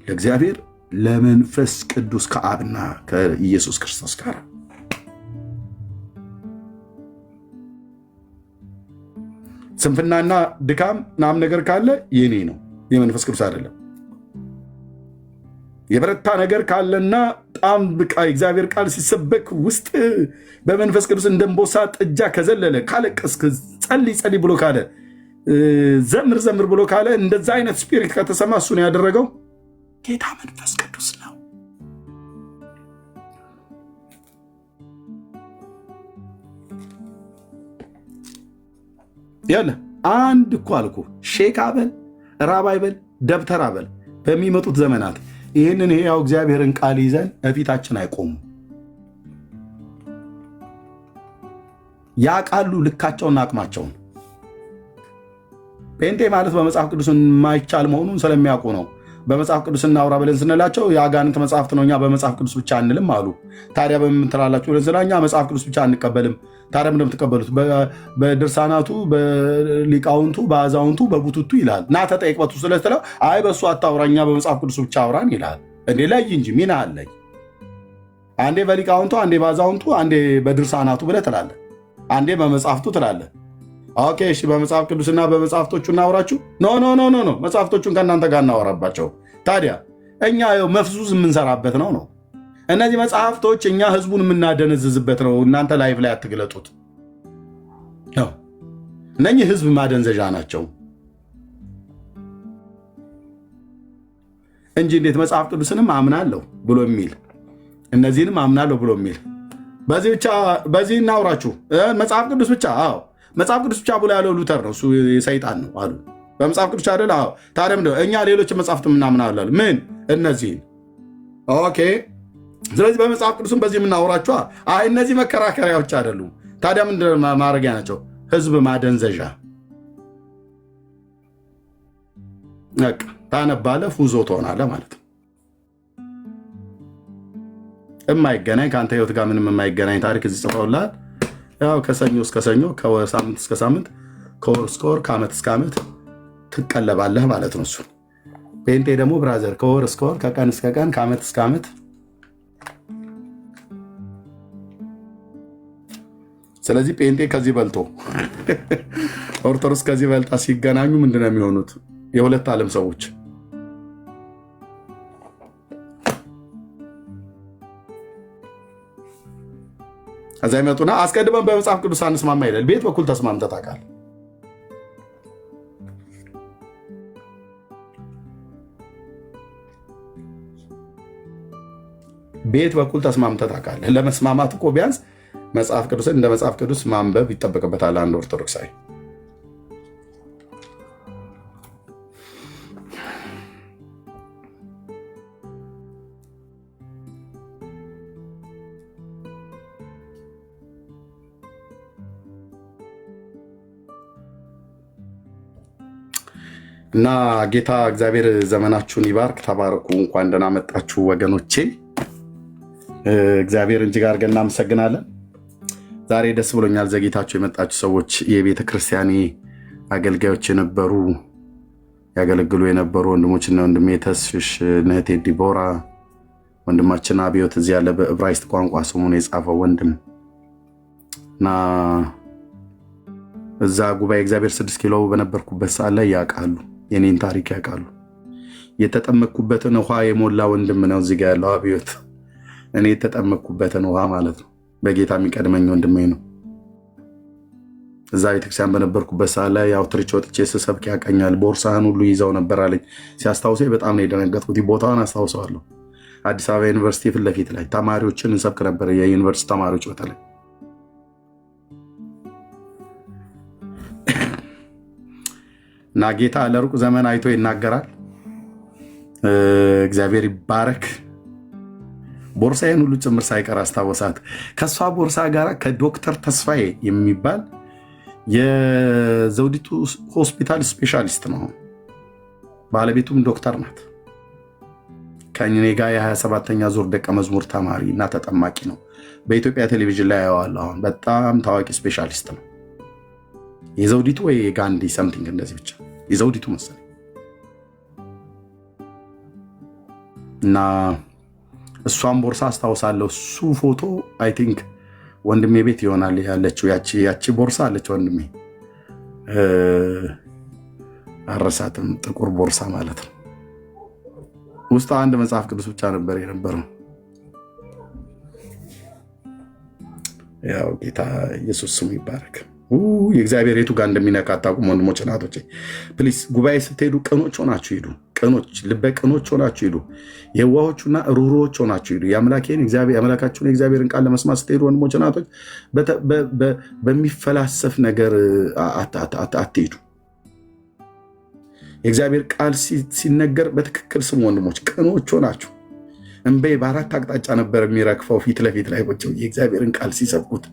ለእግዚአብሔር ለመንፈስ ቅዱስ ከአብና ከኢየሱስ ክርስቶስ ጋር። ስንፍናና ድካም ናም ነገር ካለ የኔ ነው። የመንፈስ ቅዱስ አይደለም። የበረታ ነገር ካለና በጣም በቃ እግዚአብሔር ቃል ሲሰበክ ውስጥ በመንፈስ ቅዱስ እንደንቦሳ ጥጃ ከዘለለ ካለቀስክ ጸልይ ብሎ ካለ ዘምር ብሎ ካለ እንደዛ አይነት ስፒሪት ከተሰማ እሱ ነው ያደረገው ጌታ መንፈስ ቅዱስ ነው። ያለ አንድ እኮ አልኩ ሼክ አበል ራባይ በል ደብተር አበል በሚመጡት ዘመናት ይህንን ያው እግዚአብሔርን ቃል ይዘን እፊታችን አይቆሙ። ያቃሉ ልካቸውና አቅማቸውን። ጴንጤ ማለት በመጽሐፍ ቅዱስ የማይቻል መሆኑን ስለሚያውቁ ነው። በመጽሐፍ ቅዱስ እናውራ ብለን ስንላቸው የአጋንንት መጽሐፍት ነው፣ እኛ በመጽሐፍ ቅዱስ ብቻ አንልም አሉ። ታዲያ በምን ትላላችሁ ብለን ስንላ እኛ መጽሐፍ ቅዱስ ብቻ አንቀበልም። ታዲያ ምንድን ነው የምትቀበሉት? በድርሳናቱ፣ በሊቃውንቱ፣ በአዛውንቱ፣ በቡቱቱ ይላል። ና ተጠይቅ በቱ ስለስትለው አይ በእሱ አታውራ እኛ በመጽሐፍ ቅዱስ ብቻ አውራን ይላል። እንዴ ላይ እንጂ ሚና አለኝ። አንዴ በሊቃውንቱ፣ አንዴ በአዛውንቱ፣ አንዴ በድርሳናቱ ብለህ ትላለህ፣ አንዴ በመጽሐፍቱ ትላለህ። ኦኬ እሺ፣ በመጽሐፍ ቅዱስና በመጽሐፍቶቹ እናውራችሁ? ኖ መጽሐፍቶቹን ከእናንተ ጋር እናወራባቸው። ታዲያ እኛ መፍዙዝ የምንሰራበት ነው። እነዚህ መጽሐፍቶች እኛ ህዝቡን የምናደነዝዝበት ነው። እናንተ ላይቭ ላይ አትግለጡት። እነኚህ ህዝብ ማደንዘዣ ናቸው እንጂ እንዴት መጽሐፍ ቅዱስንም አምናለሁ ብሎ የሚል እነዚህንም አምናለሁ ብሎ የሚል በዚህ እናውራችሁ መጽሐፍ ቅዱስ ብቻ። አዎ መጽሐፍ ቅዱስ ብቻ ብሎ ያለው ሉተር ነው፣ እሱ ሰይጣን ነው አሉ። በመጽሐፍ ቅዱስ አይደል? አዎ። ታዲያ ምንድን ነው እኛ ሌሎች መጽሐፍት ምናምናለን? ምን እነዚህን? ኦኬ። ስለዚህ በመጽሐፍ ቅዱስም በዚህ የምናወራቸዋ እነዚህ መከራከሪያዎች አይደሉም። ታዲያ ምንድን ማድረጊያ ናቸው? ህዝብ ማደንዘዣ። ታነባለህ፣ ፉዞ ትሆናለህ ማለት ነው። የማይገናኝ ከአንተ ህይወት ጋር ምንም የማይገናኝ ታሪክ እዚህ ጽፈውልሃል። ያው ከሰኞ እስከ ሰኞ፣ ከሳምንት እስከ ሳምንት፣ ከወር እስከ ወር፣ ከዓመት እስከ ዓመት ትቀለባለህ ማለት ነው። እሱ ጴንጤ ደግሞ ብራዘር ከወር እስከ ወር፣ ከቀን እስከ ቀን፣ ከዓመት እስከ ዓመት። ስለዚህ ጴንጤ ከዚህ በልጦ ኦርቶዶክስ ከዚህ በልጣ ሲገናኙ ምንድን ነው የሚሆኑት? የሁለት ዓለም ሰዎች። ከዛ ይመጡና አስቀድመን በመጽሐፍ ቅዱስ አንስማማ ይላል። ቤት በኩል ተስማምተህ ታውቃለህ? ቤት በኩል ተስማምተህ ታውቃለህ? ለመስማማት እኮ ቢያንስ መጽሐፍ ቅዱስን እንደ መጽሐፍ ቅዱስ ማንበብ ይጠበቅበታል አንድ ኦርቶዶክሳዊ። እና ጌታ እግዚአብሔር ዘመናችሁን ይባርክ። ተባረኩ። እንኳን ደህና መጣችሁ ወገኖቼ። እግዚአብሔር እጅግ አድርገን እናመሰግናለን። ዛሬ ደስ ብሎኛል። ዘግይታችሁ የመጣችሁ ሰዎች፣ የቤተ ክርስቲያኔ አገልጋዮች የነበሩ ያገለግሉ የነበሩ ወንድሞችና ወንድሜ ተስፍሽ፣ እህቴ ዲቦራ፣ ወንድማችን አብዮት እዚህ ያለ በዕብራይስጥ ቋንቋ ስሙን የጻፈው ወንድም እና እዛ ጉባኤ እግዚአብሔር 6 ኪሎ በነበርኩበት ሰዓት ላይ ያውቃሉ፣ የኔን ታሪክ ያውቃሉ። የተጠመቅኩበትን ውሃ የሞላ ወንድም ነው እዚህ ጋር ያለው አብዮት። እኔ የተጠመቅኩበትን ውሃ ማለት ነው። በጌታ የሚቀድመኝ ወንድሜ ነው። እዛ ቤተክርስቲያን በነበርኩበት ሰዓት ላይ አውትሪች ወጥቼ ስሰብክ ያቀኛል። ቦርሳህን ሁሉ ይዘው ነበር አለኝ። ሲያስታውሰኝ በጣም ነው የደነገጥኩት። ቦታውን አስታውሰዋለሁ። አዲስ አበባ ዩኒቨርሲቲ ፊት ለፊት ላይ ተማሪዎችን እንሰብክ ነበር፣ የዩኒቨርሲቲ ተማሪዎች በተለይ። እና ጌታ ለሩቅ ዘመን አይቶ ይናገራል። እግዚአብሔር ይባረክ። ቦርሳዬን ሁሉ ጭምር ሳይቀር አስታወሳት። ከእሷ ቦርሳ ጋር ከዶክተር ተስፋዬ የሚባል የዘውዲቱ ሆስፒታል ስፔሻሊስት ነው። ባለቤቱም ዶክተር ናት። ከእኔ ጋር የ27ኛ ዙር ደቀ መዝሙር ተማሪ እና ተጠማቂ ነው። በኢትዮጵያ ቴሌቪዥን ላይ ያየዋለሁ። አሁን በጣም ታዋቂ ስፔሻሊስት ነው። የዘውዲቱ ወይ የጋንዲ ሰምቲንግ እንደዚህ ብቻ የዘውዲቱ መሰለኝ። እና እሷን ቦርሳ አስታውሳለሁ። እሱ ፎቶ አይ ቲንክ ወንድሜ ቤት ይሆናል ያለችው ያቺ ቦርሳ አለች ወንድሜ። አረሳትም። ጥቁር ቦርሳ ማለት ነው። ውስጥ አንድ መጽሐፍ ቅዱስ ብቻ ነበር የነበረው። ያው ጌታ ኢየሱስ ስሙ ይባረክ። የእግዚአብሔር የቱ ጋር እንደሚነካ አታውቁም ወንድሞች እናቶቼ። ፕሊስ ጉባኤ ስትሄዱ ቅኖች ሆናችሁ ሂዱ። ቅኖች ልበ ቅኖች ሆናችሁ ሂዱ። የዋሆቹና ሩህሩሆች ሆናችሁ ሂዱ። የአምላካችሁን የእግዚአብሔርን ቃል ለመስማት ስትሄዱ ወንድሞች እናቶች በሚፈላሰፍ ነገር አትሄዱ። የእግዚአብሔር ቃል ሲነገር በትክክል ስሙ ወንድሞች። ቅኖች ሆናችሁ እንቤ በአራት አቅጣጫ ነበር የሚረግፈው ፊት ለፊት ላይ ቁጭ የእግዚአብሔርን ቃል ሲሰብኩት።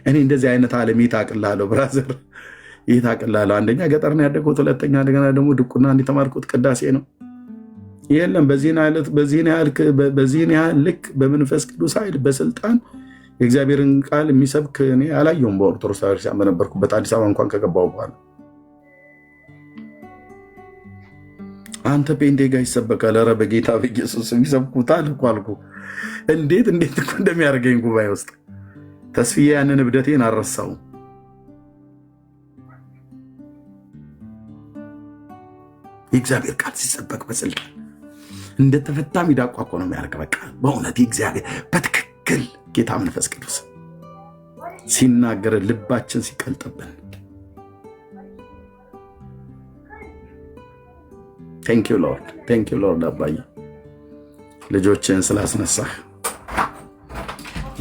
እኔ እንደዚህ አይነት ዓለም የታቅላለሁ ብራዘር፣ የታቅላለሁ። አንደኛ ገጠር ነው ያደግኩት፣ ሁለተኛ እንደገና ደግሞ ድቁና እንዲተማርኩት ቅዳሴ ነው። የለም በዚህን ያህል ልክ በመንፈስ ቅዱስ ኃይል በስልጣን የእግዚአብሔርን ቃል የሚሰብክ እኔ አላየሁም። በኦርቶዶክስ ቤተክርስቲያን በነበርኩበት አዲስ አበባ እንኳን ከገባሁ በኋላ አንተ ጴንጤ ጋር ይሰበካል። ኧረ በጌታ በኢየሱስ ይሰብኩታል እኮ አልኩ። እንዴት እኮ እንደሚያደርገኝ ጉባኤ ውስጥ ተስፍዬ ያንን እብደቴን አልረሳውም። የእግዚአብሔር ቃል ሲሰበክ በስልጣን እንደተፈታ ሚዳቋ እኮ ነው የሚያደርግ። በቃ በእውነት የእግዚአብሔር በትክክል ጌታ መንፈስ ቅዱስ ሲናገር ልባችን ሲቀልጥብን ቴንክ ዩ ሎርድ አባዬ ልጆችን ስላስነሳህ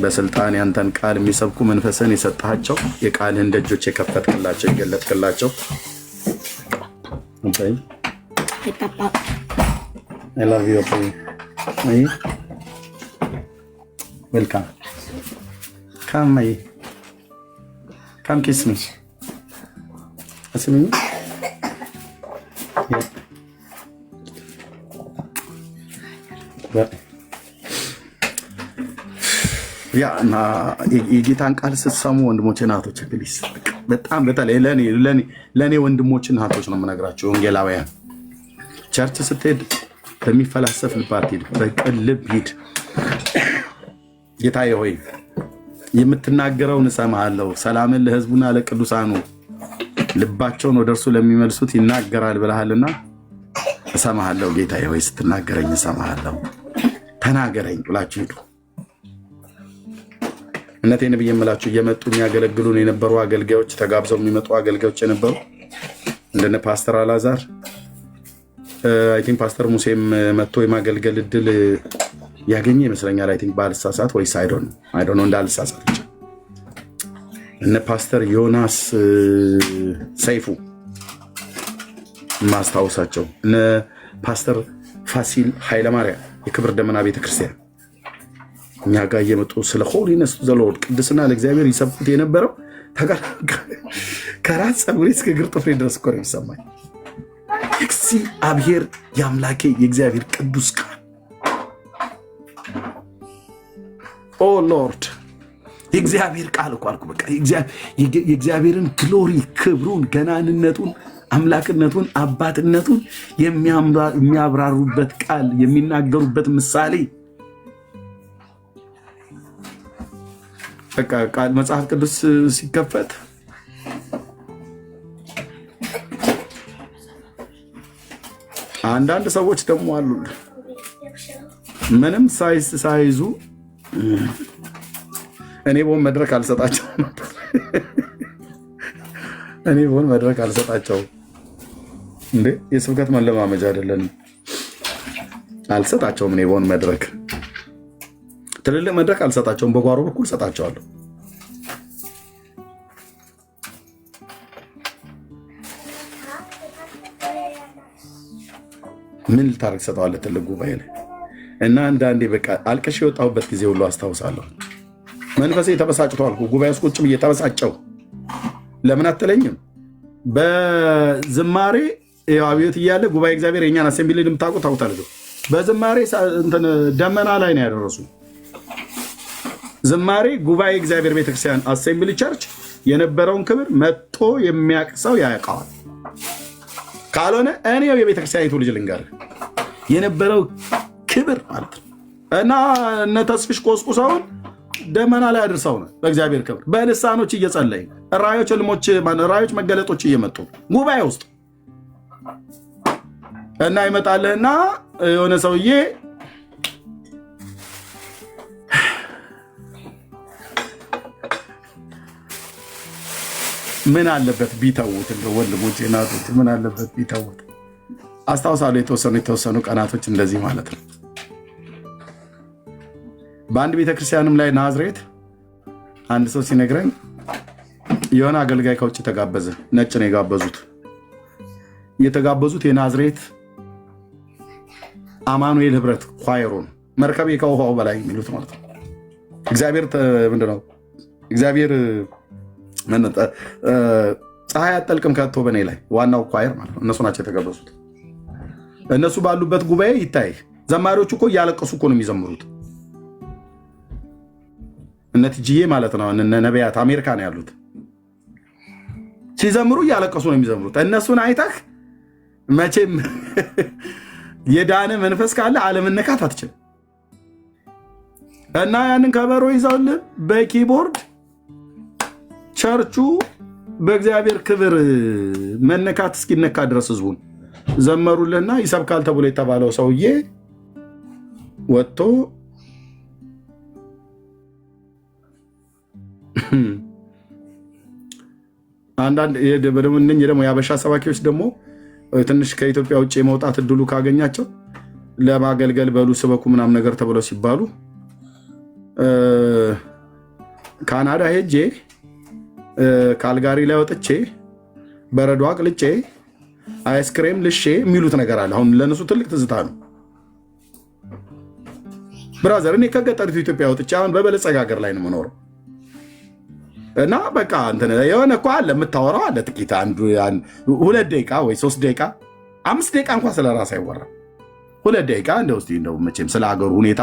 በስልጣን ያንተን ቃል የሚሰብኩ መንፈስን የሰጣቸው የቃልህን ደጆች የከፈትክላቸው የገለጥክላቸው I love you. Welcome. Come, my. Come kiss me. Kiss me. ያ እና የጌታን ቃል ስትሰሙ ወንድሞቼ እናቶች ፕሊስ በጣም በተለይ ለእኔ ወንድሞች እናቶች ነው የምነግራቸው። ወንጌላውያን ቸርች ስትሄድ በሚፈላሰፍ ልብ አትሂድ፣ በቅን ልብ ሂድ። ጌታዬ ሆይ የምትናገረውን እሰማሃለሁ፣ ሰላምን ለሕዝቡና ለቅዱሳኑ ልባቸውን ወደ እርሱ ለሚመልሱት ይናገራል ብለሃልና እሰማሃለሁ። ጌታዬ ሆይ ስትናገረኝ እሰማሃለሁ፣ ተናገረኝ ብላችሁ ሂዱ። እነቴን ብዬ የምላችሁ እየመጡ የሚያገለግሉን የነበሩ አገልጋዮች፣ ተጋብዘው የሚመጡ አገልጋዮች የነበሩ እንደነ ፓስተር አላዛር አይ ቲንክ ፓስተር ሙሴም መጥቶ የማገልገል እድል ያገኘ ይመስለኛል። አይ ቲንክ ባልሳሳት ወይስ አይ ዶንት ኖ እንዳልሳሳት ብቻ እነ ፓስተር ዮናስ ሰይፉ ማስታወሳቸው፣ እነ ፓስተር ፋሲል ኃይለማርያም የክብር ደመና ቤተክርስቲያን እኛ ጋር እየመጡ ስለ ሆሊነስ ዘ ሎርድ ቅድስና ለእግዚአብሔር ይሰብኩት የነበረው ከራስ ፀጉሬ እስከ እግር ጥፍሬ ድረስ እኮ ነው የሚሰማኝ። እግዚአብሔር የአምላኬ የእግዚአብሔር ቅዱስ ቃል ኦ ሎርድ የእግዚአብሔር ቃል እኮ አልኩ። በቃ የእግዚአብሔርን ግሎሪ ክብሩን፣ ገናንነቱን፣ አምላክነቱን፣ አባትነቱን የሚያብራሩበት ቃል የሚናገሩበት ምሳሌ በቃ ቃል መጽሐፍ ቅዱስ ሲከፈት አንዳንድ ሰዎች ደግሞ አሉ ምንም ሳይዙ እኔ በሆን መድረክ አልሰጣቸው ነበር። እኔ በሆን መድረክ አልሰጣቸው እንዴ የስብከት መለማመጃ አይደለም። አልሰጣቸውም። እኔ በሆን መድረክ ትልልቅ መድረክ አልሰጣቸውም። በጓሮ በኩል ሰጣቸዋለሁ። ምን ልታረግ ሰጠዋለህ? ትልቅ ጉባኤ ላይ እና አንዳንዴ በቃ አልቀሽ የወጣሁበት ጊዜ ሁሉ አስታውሳለሁ። መንፈሴ ተበሳጭቶ አልኩ። ጉባኤ ውስጥ ቁጭ ብዬ ተበሳጨው። ለምን አትለኝም? በዝማሬ አብዮት እያለ ጉባኤ እግዚአብሔር የእኛን አሴምብሊ ልምታውቁ ታውታለሁ። በዝማሬ ደመና ላይ ነው ያደረሱ። ዝማሬ ጉባኤ እግዚአብሔር ቤተክርስቲያን አሴምብሊ ቸርች የነበረውን ክብር መጥቶ የሚያቅሰው ያውቀዋል። ካልሆነ እኔው የቤተክርስቲያኒቱ ልጅ ልንገርህ የነበረው ክብር ማለት ነው። እና እነ ተስፍሽ ቆስቁሰውን ደመና ላይ አድርሰው ነው በእግዚአብሔር ክብር በልሳኖች እየጸለይ ራእዮች፣ ህልሞች፣ ራእዮች፣ መገለጦች እየመጡ ጉባኤ ውስጥ እና ይመጣልህና የሆነ ሰውዬ ምን አለበት ቢተውት፣ ወንድሞቼ እናቶች ምን አለበት ቢተውት። አስታውሳለሁ የተወሰኑ ቀናቶች እንደዚህ ማለት ነው። በአንድ ቤተክርስቲያንም ላይ ናዝሬት አንድ ሰው ሲነግረን የሆነ አገልጋይ ከውጭ ተጋበዘ። ነጭ ነው የጋበዙት። የተጋበዙት የናዝሬት አማኑኤል ህብረት ኳየሮን መርከቤ ከውሃው በላይ የሚሉት ማለት ነው። እግዚአብሔር ምንድነው? እግዚአብሔር ፀሐይ አጠልቅም ከቶ በኔ ላይ ዋናው ኳየር ማለት ነው። እነሱ ናቸው የተጋበዙት። እነሱ ባሉበት ጉባኤ ይታይ። ዘማሪዎቹ እኮ እያለቀሱ እኮ ነው የሚዘምሩት። እነ ቲጂዬ ማለት ነው፣ እነ ነቢያት አሜሪካ ነው ያሉት። ሲዘምሩ እያለቀሱ ነው የሚዘምሩት። እነሱን አይተህ መቼም የዳነ መንፈስ ካለ አለመነካት አትችልም። እና ያንን ከበሮ ይዘውልህ በኪቦርድ ቸርቹ በእግዚአብሔር ክብር መነካት እስኪነካ ድረስ ህዝቡን ዘመሩልና ይሰብካል ተብሎ የተባለው ሰውዬ ወጥቶ አንዳንድ ደግሞ የአበሻ ሰባኪዎች ደግሞ ትንሽ ከኢትዮጵያ ውጭ የመውጣት እድሉ ካገኛቸው ለማገልገል በሉ ስበኩ ምናምን ነገር ተብለው ሲባሉ ካናዳ ሄጄ ካልጋሪ ላይ ወጥቼ በረዶ አቅልጬ አይስክሬም ልሼ የሚሉት ነገር አለ። አሁን ለነሱ ትልቅ ትዝታ ነው። ብራዘር እኔ ከገጠሪቱ ኢትዮጵያ ወጥቼ አሁን በበለጸጋ ሀገር ላይ ነው የምኖረው እና በቃ እንትን የሆነ እኮ አለ የምታወራው አለ ጥቂት 2 ደቂቃ ወይ 3 ደቂቃ 5 ደቂቃ እንኳን ስለ ራስ አይወራ። 2 ደቂቃ እንደው መቼም ስለ ሀገሩ ሁኔታ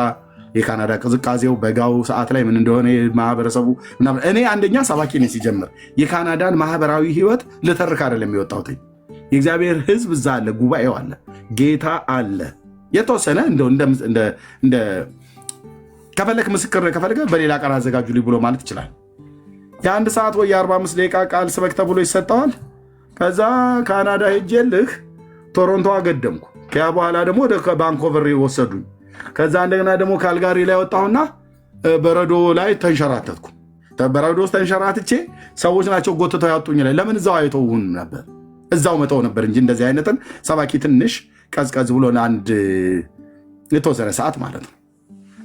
የካናዳ ቅዝቃዜው በጋው ሰዓት ላይ ምን እንደሆነ ማህበረሰቡ ምናምን። እኔ አንደኛ ሰባኪ ነኝ ሲጀምር የካናዳን ማህበራዊ ህይወት ልተርክ አይደለም የወጣሁት። የእግዚአብሔር ህዝብ እዛ አለ፣ ጉባኤው አለ፣ ጌታ አለ። የተወሰነ እንደ ከፈለክ ምስክር ከፈለገ በሌላ ቀን አዘጋጁልኝ ብሎ ማለት ይችላል። የ1 ሰዓት ወይ የ45 ደቂቃ ቃል ስበክ ተብሎ ይሰጠዋል። ከዛ ካናዳ ሄጄልህ ቶሮንቶ አገደምኩ። ከያ በኋላ ደግሞ ወደ ባንኮቨር ወሰዱኝ። ከዛ እንደገና ደግሞ ካልጋሪ ላይ ወጣሁና በረዶ ላይ ተንሸራተትኩ። በረዶ ውስጥ ተንሸራትቼ ሰዎች ናቸው ጎትተው ያወጡኝ ላይ። ለምን እዛው አይተውን ነበር፣ እዛው መተው ነበር እንጂ እንደዚህ አይነትን ሰባኪ ትንሽ ቀዝቀዝ ብሎ አንድ የተወሰነ ሰዓት ማለት ነው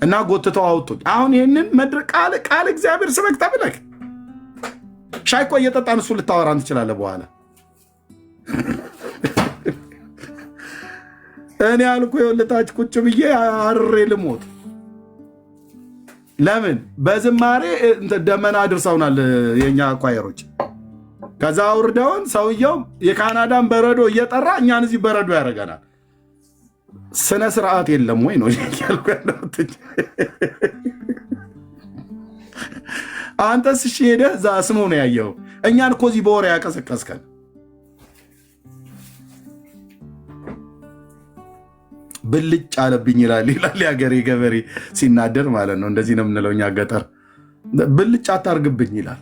እና ጎትተው አወጡኝ። አሁን ይህንን መድረክ ቃል እግዚአብሔር ስበክ ተብለክ ሻይ እኮ እየጠጣን እሱ ልታወራን ትችላለህ በኋላ። እኔ አልኩ የወለታች ቁጭ ብዬ አርሬ ልሞት። ለምን በዝማሬ ደመና አድርሰውናል የኛ ኳየሮች። ከዛ አውርደውን ሰውየው የካናዳን በረዶ እየጠራ እኛን እዚህ በረዶ ያደርገናል። ስነ ስርዓት የለም ወይ ነው ያልኩ ያለሁት። አንተስ እሺ ሄደህ እዛ ስሙ ነው ያየው። እኛን እኮ እዚህ በወሬ ያቀሰቀስከን። ብልጭ አለብኝ ይላል የሀገሬ ገበሬ ሲናደር ማለት ነው። እንደዚህ ነው የምንለው እኛ ገጠር። ብልጭ አታርግብኝ ይላል፣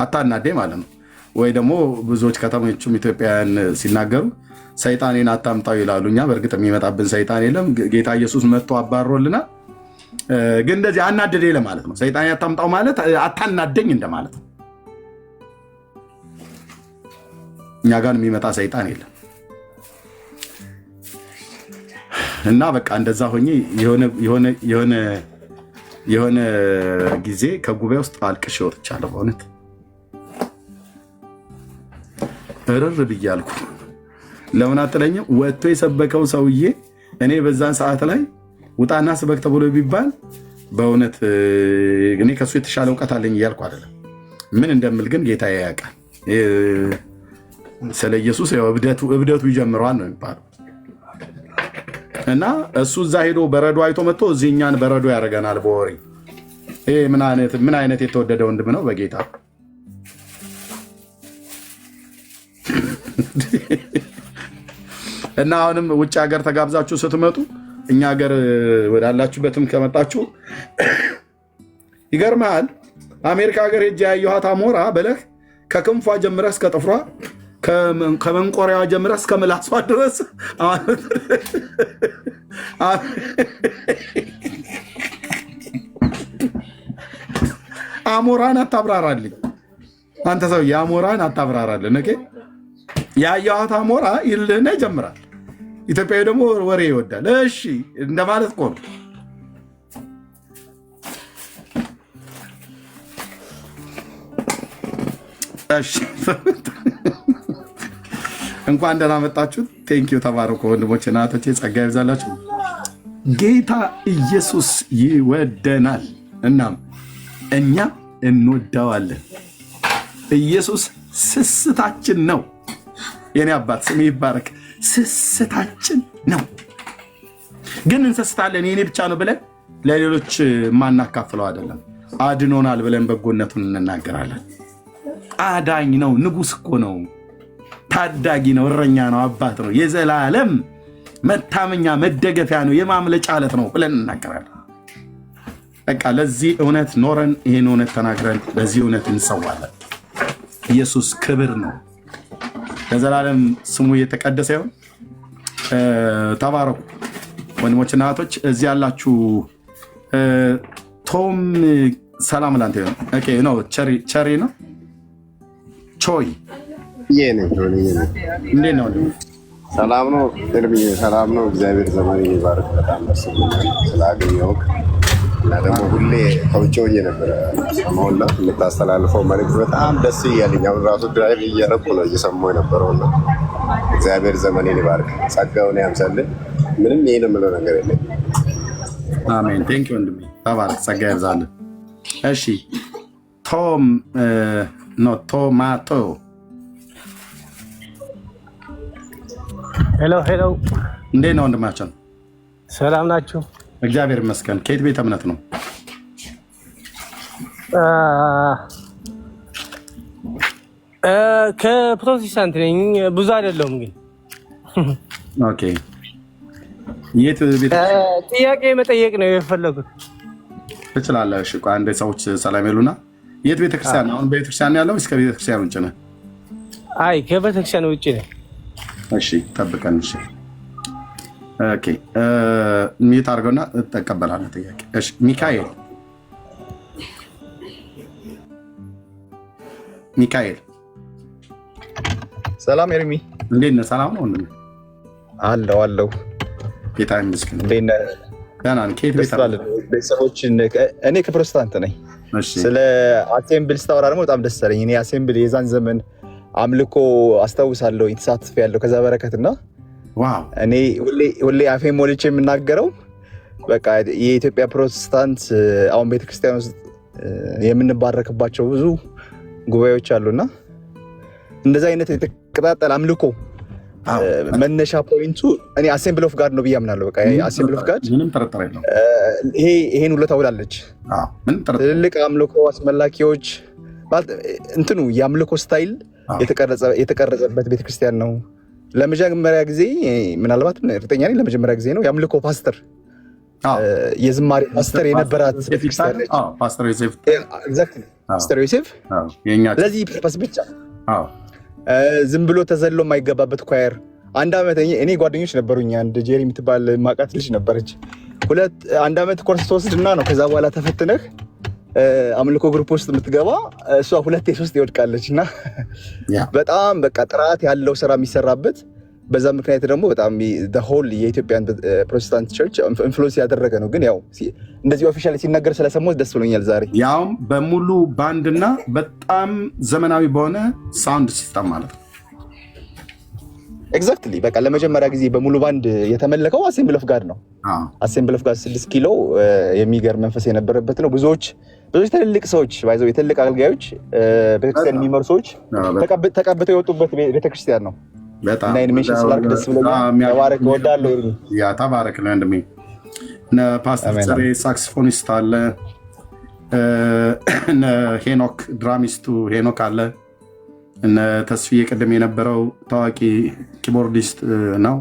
አታናደኝ ማለት ነው። ወይ ደግሞ ብዙዎች ከተሞቹም ኢትዮጵያውያን ሲናገሩ ሰይጣኔን አታምጣው ይላሉ። እኛ በእርግጥ የሚመጣብን ሰይጣን የለም፣ ጌታ ኢየሱስ መጥቶ አባሮልናል። ግን እንደዚህ አናደደኝ ለማለት ነው። ሰይጣኔን አታምጣው ማለት አታናደኝ እንደማለት ነው። እኛ ጋር የሚመጣ ሰይጣን የለም። እና በቃ እንደዛ ሆኜ የሆነ ጊዜ ከጉባኤ ውስጥ አልቅሼ ወጥቻለሁ። በእውነት እርር ብያለሁ። ለምን አትለኝም? ወጥቶ የሰበከው ሰውዬ እኔ በዛን ሰዓት ላይ ውጣና ስበክ ተብሎ ቢባል በእውነት እኔ ከሱ የተሻለ እውቀት አለኝ እያልኩ አይደለም። ምን እንደምል ግን ጌታ ያውቃል። ስለ ኢየሱስ እብደቱ ይጀምረዋል ነው የሚባለው። እና እሱ እዛ ሄዶ በረዶ አይቶ መጥቶ እዚህ እኛን በረዶ ያደርገናል በወሬ። ይሄ ምን አይነት የተወደደ ወንድም ነው በጌታ። እና አሁንም ውጭ ሀገር ተጋብዛችሁ ስትመጡ እኛ ሀገር ወዳላችሁበትም ከመጣችሁ ይገርምሃል። አሜሪካ ሀገር ሄጄ ያየኋት አሞራ በለህ ከክንፏ ጀምረህ እስከ ጥፍሯ ከመንቆሪያዋ ጀምረህ እስከ ምላሷ ድረስ አሞራን አታብራራልኝ አንተ ሰውዬ፣ አሞራን አታብራራልን። ኦኬ ያየኋት አሞራ ይልህና ይጀምራል። ኢትዮጵያዊ ደግሞ ወሬ ይወዳል። እሺ እንደማለት እኮ ነው። እሺ እንኳን ደህና መጣችሁ። ቴንኪው ተባረኩ ወንድሞቼ እና እህቶቼ፣ ጸጋ ይብዛላችሁ። ጌታ ኢየሱስ ይወደናል፣ እናም እኛ እንወደዋለን። ኢየሱስ ስስታችን ነው። የኔ አባት ስም ይባረክ። ስስታችን ነው፣ ግን እንሰስታለን። የኔ ብቻ ነው ብለን ለሌሎች ማናካፍለው አይደለም። አድኖናል ብለን በጎነቱን እንናገራለን። አዳኝ ነው፣ ንጉሥ እኮ ነው፣ ታዳጊ ነው፣ እረኛ ነው፣ አባት ነው፣ የዘላለም መታመኛ መደገፊያ ነው፣ የማምለጫ ዓለት ነው ብለን እንናገራለን። በቃ ለዚህ እውነት ኖረን ይህን እውነት ተናግረን ለዚህ እውነት እንሰዋለን። ኢየሱስ ክብር ነው፣ ለዘላለም ስሙ የተቀደሰ ይሁን። ተባረኩ ወንድሞችና እህቶች። እዚህ ያላችሁ ቶም ሰላም ላንተ ይሁን። ኦኬ ነው ቸሪ ነው ቾይ እንዴት ነው? ሰላም ነው እርምዬ፣ ሰላም ነው። እግዚአብሔር ዘመን ይባርክ። በጣም ደስ ብሎኛል ስላገኘሁህ እና ደግሞ ሁሌ ከውጭ ሆኜ ነበረ ሰማሁና የምታስተላልፈው መልዕክት በጣም ደስ እያለኝ አሁን ራሱ ድራይቭ እያደረኩ ነው እየሰማሁ የነበረውና እግዚአብሔር ዘመኔን ይባርክ፣ ጸጋውን ያምሳልን። ምንም ይሄን የምለው ነገር የለም። አሜን። ቴንክ ዩ ወንድሜ፣ ተባረክ፣ ጸጋ ይብዛልን። እሺ ቶም ኖ ቶማቶ ሄሎ ሄሎ፣ እንዴት ነው ወንድማችን? ሰላም ናችሁ? እግዚአብሔር ይመስገን። ከየት ቤተ እምነት ነው? ከፕሮቴስታንት ነኝ። ብዙ አይደለሁም ግን። ኦኬ። የት ቤተ ጥያቄ መጠየቅ ነው የፈለጉት? ትችላለህ። እሺ ቆይ አንዴ ሰዎች ሰላም ይሉና። የት ቤተክርስቲያን? አሁን ቤተክርስቲያን ያለው እስከ ቤተክርስቲያን ውጭ ነህ? አይ ከቤተክርስቲያን ውጭ ነኝ። እሺ ጠብቀን። እሺ ኦኬ። ሚት አድርገውና ተቀበላለህ ጥያቄ። እሺ ሚካኤል ሰላም ኤርሚ፣ እንዴት ነህ? ሰላም ነው ወንድሜ? አለው ጌታ ይመስገን። እንዴት ነህ? ደህና ነኝ። ከየት ቤተሰቦችን? እኔ ከፕሮቴስታንት ነኝ። ስለ አሴምብል ስታወራ ደግሞ በጣም ደስ አለኝ። እኔ አሴምብል የዛን ዘመን አምልኮ አስታውሳለሁ፣ የተሳትፍ ያለው ከዛ በረከትና እኔ ሁሌ አፌ ሞልቼ የምናገረው በቃ የኢትዮጵያ ፕሮቴስታንት አሁን ቤተክርስቲያን ውስጥ የምንባረክባቸው ብዙ ጉባኤዎች አሉና እንደዚህ አይነት የተቀጣጠለ አምልኮ መነሻ ፖይንቱ እኔ አሴምብል ኦፍ ጋድ ነው ብዬ አምናለሁ። በቃ አሴምብል ኦፍ ጋድ ምንም ጥርጥር የለውም። ይሄን ሁሉ ታውላለች። ትልልቅ አምልኮ አስመላኪዎች እንትኑ የአምልኮ ስታይል የተቀረጸበት ቤተክርስቲያን ነው። ለመጀመሪያ ጊዜ ምናልባት እርግጠኛ ነኝ ለመጀመሪያ ጊዜ ነው የአምልኮ ፓስተር የዝማሬ ፓስተር የነበራት ቤተክርስቲያን ነች። ፓስተር ዮሴፍ ለዚህ ፐርፐስ ብቻ ዝም ብሎ ተዘሎ የማይገባበት ኳየር። አንድ ዓመት እኔ ጓደኞች ነበሩኝ። አንድ ጄሪ የምትባል ማቃት ልጅ ነበረች። አንድ ዓመት ኮርስ ተወስድና ነው ከዛ በኋላ ተፈትነህ አምልኮ ግሩፕ ውስጥ የምትገባ። እሷ 2-3 ይወድቃለች እና በጣም በቃ ጥራት ያለው ስራ የሚሰራበት በዛ ምክንያት ደግሞ በጣም ሆል የኢትዮጵያን ፕሮቴስታንት ቸርች ኢንፍሉዌንስ ያደረገ ነው። ግን ያው እንደዚህ ኦፊሻሊ ሲነገር ስለሰማሁት ደስ ብሎኛል ዛሬ። ያውም በሙሉ ባንድና በጣም ዘመናዊ በሆነ ሳውንድ ሲስተም ማለት ነው። ኤግዛክትሊ በቃ ለመጀመሪያ ጊዜ በሙሉ ባንድ የተመለከው አሴምብል ኦፍ ጋድ ነው። አሴምብል ኦፍ ጋድ 6 ኪሎ የሚገርም መንፈስ የነበረበት ነው። ብዙዎች ትልልቅ ሰዎች ባይዘው የትልቅ አገልጋዮች ቤተክርስቲያን የሚመሩ ሰዎች ተቀብተው የወጡበት ቤተክርስቲያን ነው። እና ኢንሜሽን ስላርክ ደስ ብሎኛል። ተባረክ። እወዳለሁ። ያ ተባረክ ነው ወንድሜ። ፓስተር ጽሬ ሳክስፎኒስት አለ፣ ሄኖክ ድራሚስቱ ሄኖክ አለ፣ እነ ተስፍዬ ቅድም የነበረው ታዋቂ ኪቦርዲስት ነው።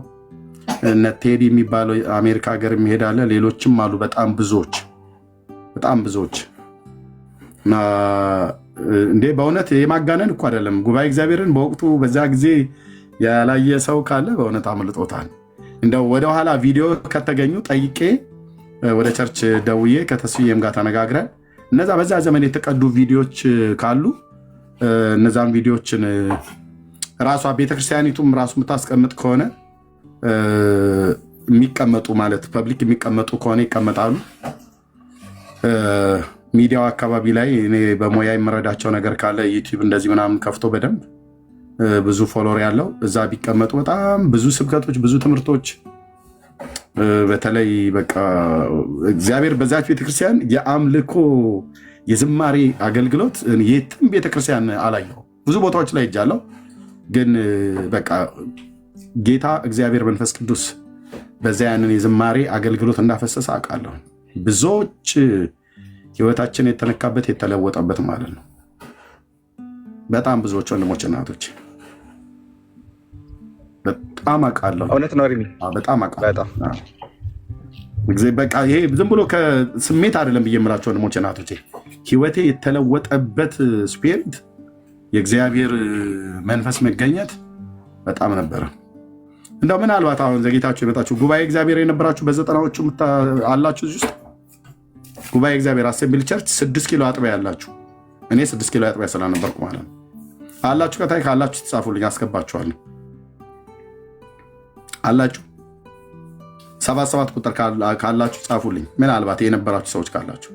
እነ ቴዲ የሚባለው አሜሪካ ሀገር የሚሄድ አለ። ሌሎችም አሉ። በጣም ብዙዎች እንዴ በእውነት የማጋነን እኮ አይደለም። ጉባኤ እግዚአብሔርን በወቅቱ በዛ ጊዜ ያላየ ሰው ካለ በእውነት አምልጦታል። እንደው ወደኋላ ቪዲዮ ከተገኙ ጠይቄ ወደ ቸርች ደውዬ ከተስፍዬም ጋር ተነጋግረን እነዛ በዛ ዘመን የተቀዱ ቪዲዮዎች ካሉ እነዛም ቪዲዮዎችን ራሷ ቤተክርስቲያኒቱም ራሱ የምታስቀምጥ ከሆነ የሚቀመጡ ማለት ፐብሊክ የሚቀመጡ ከሆነ ይቀመጣሉ። ሚዲያው አካባቢ ላይ እኔ በሙያ የምረዳቸው ነገር ካለ ዩቲዩብ እንደዚህ ምናምን ከፍቶ በደንብ ብዙ ፎሎወር ያለው እዛ ቢቀመጡ በጣም ብዙ ስብከቶች፣ ብዙ ትምህርቶች በተለይ በቃ እግዚአብሔር በዛች ቤተክርስቲያን የአምልኮ የዝማሬ አገልግሎት የትም ቤተክርስቲያን አላየው። ብዙ ቦታዎች ላይ ሄጃለሁ፣ ግን በቃ ጌታ እግዚአብሔር መንፈስ ቅዱስ በዚያ ያንን የዝማሬ አገልግሎት እንዳፈሰሰ አውቃለሁ። ብዙዎች ህይወታችን የተነካበት የተለወጠበት ማለት ነው። በጣም ብዙዎች ወንድሞች እናቶች በጣም አውቃለሁ። እውነት ነው ሪሚ፣ በጣም አውቃለሁ። በቃ ይሄ ዝም ብሎ ከስሜት አይደለም ብዬ የምላቸው ወንድሞች እናቶች፣ ህይወቴ የተለወጠበት ስፒሪት የእግዚአብሔር መንፈስ መገኘት በጣም ነበረ። እንደው ምናልባት አሁን ዘጌታችሁ የመጣችሁ ጉባኤ እግዚአብሔር የነበራችሁ በዘጠናዎቹ አላችሁ እዚህ ውስጥ ጉባኤ እግዚአብሔር አሴምብል ቸርች 6 ኪሎ አጥቢያ ያላችሁ፣ እኔ 6 ኪሎ አጥቢያ ስለነበርኩ ማለት ነው አላችሁ። ከታይ ካላችሁ ተጻፉልኝ፣ አስገባችኋለሁ። አላችሁ 77 ቁጥር ካላችሁ ጻፉልኝ። ምናልባት የነበራችሁ ሰዎች ካላችሁ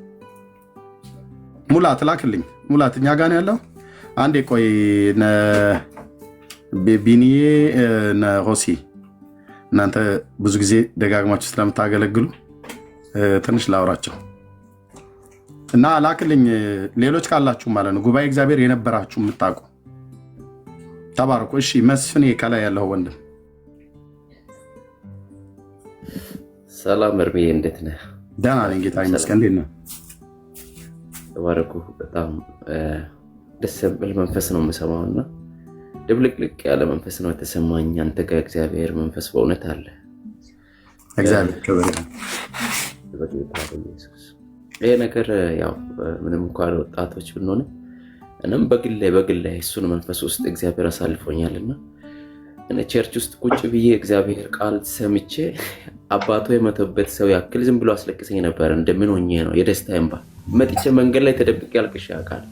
ሙላት ላክልኝ። ሙላት እኛ ጋር ነው ያለው። አንዴ ቆይ ቢኒዬ ሆሲ እናንተ ብዙ ጊዜ ደጋግማችሁ ስለምታገለግሉ ትንሽ ላውራቸው እና ላክልኝ። ሌሎች ካላችሁ ማለት ነው ጉባኤ እግዚአብሔር የነበራችሁ የምታውቁ ተባረኩ። እሺ መስፍኔ ከላይ ያለው ወንድም ሰላም እርምዬ፣ እንዴት ነህ? ደህና ነኝ ጌታ ይመስገን። እንዴት ነህ? ተባረኩ። በጣም ደስ የሚል መንፈስ ነው የምሰማው እና ድብልቅልቅ ያለ መንፈስ ነው የተሰማኝ። አንተ ጋር እግዚአብሔር መንፈስ በእውነት አለ። እግዚአብሔር ክብር ይሄ ነገር ያው ምንም እንኳን ወጣቶች ብንሆን እኔም በግሌ እሱን መንፈስ ውስጥ እግዚአብሔር አሳልፎኛልና እኔ ቸርች ውስጥ ቁጭ ብዬ እግዚአብሔር ቃል ሰምቼ አባቶ የመተበት ሰው ያክል ዝም ብሎ አስለቅሰኝ ነበር። እንደምን ሆኜ ነው የደስታ እንባ መጥቼ መንገድ ላይ ተደብቄ አልቅሼ አውቃለሁ።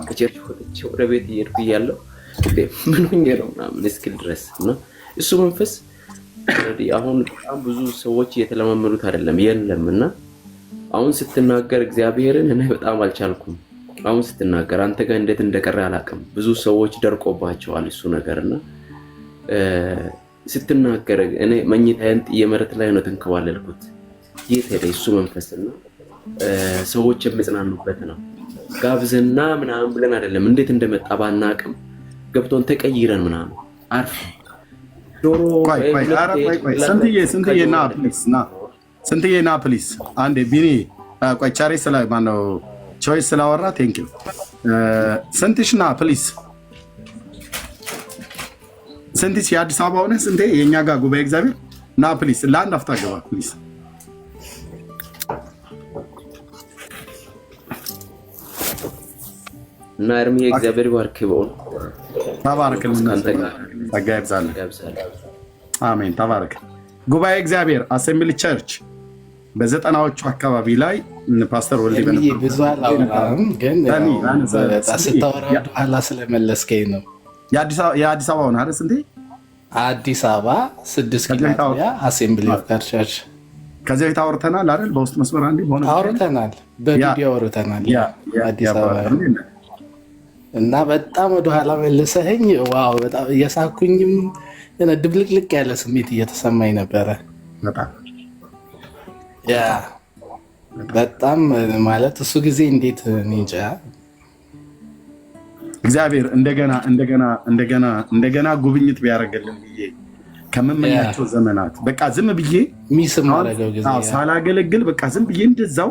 ከቸርች ወጥቼ ወደ ቤት እየሄድኩ እያለሁ ምን ሆኜ ነው ምናምን እስክል ድረስ እና እሱ መንፈስ አሁን በጣም ብዙ ሰዎች እየተለማመዱት አይደለም የለም። እና አሁን ስትናገር እግዚአብሔርን እኔ በጣም አልቻልኩም። አሁን ስትናገር አንተ ጋር እንዴት እንደቀረ አላውቅም። ብዙ ሰዎች ደርቆባቸዋል እሱ ነገርና ስትናገር እኔ መኝታዬን ጥዬ መሬት ላይ ነው ተንከባለልኩት። የት ሄደ እሱ መንፈስና ሰዎች የሚጽናኑበት ነው። ጋብዘና ምናምን ብለን አይደለም እንዴት እንደመጣ ባናቅም ገብቶን ተቀይረን ምናምን አርፍ ዶሮ ስንትዬ ና ፕሊስ አንዴ ቢኒ ቆይ ቻሬ ስለ ማነው ቾይስ ስላወራ ቴንክ ዩ ስንትሽ ና ፕሊስ ስንትሽ የአዲስ አበባ ሆነ ስንቴ የእኛ ጋር ጉባኤ እግዚአብሔር ና ፕሊስ ለአንድ አፍታ ገባ ፕሊስ እና እርሚ እግዚአብሔር ባርክ በእውነት ተባረክልን። ጸጋ ይብዛልን። አሜን። ተባረክ። ጉባኤ እግዚአብሔር አሴምብል ቸርች በዘጠናዎቹ አካባቢ ላይ ፓስተር ወልዴ ብዙ አላወራም፣ ግን ስታወራ ወደኋላ ስለመለስከኝ ነው። የአዲስ አበባ ሆነ አይደል? ስንቴ አዲስ አበባ 6 ኪሎ አሴምብል ቸርች ከዚህ በፊት አውርተናል አይደል? በውስጥ መስመር አንዴ ሆነ አውርተናል፣ በቪዲዮ አውርተናል አዲስ አበባ እና በጣም ወደኋላ መልሰኸኝ ዋው በጣም እየሳኩኝም ድብልቅልቅ ያለ ስሜት እየተሰማኝ ነበረ። በጣም ማለት እሱ ጊዜ እንዴት እንጃ እግዚአብሔር እንደገና ጉብኝት ቢያደርግልን ብዬ ከመመኛቸው ዘመናት በቃ ዝም ብዬ ሚስም አደረገው ጊዜ ሳላገለግል በቃ ዝም ብዬ እንደዛው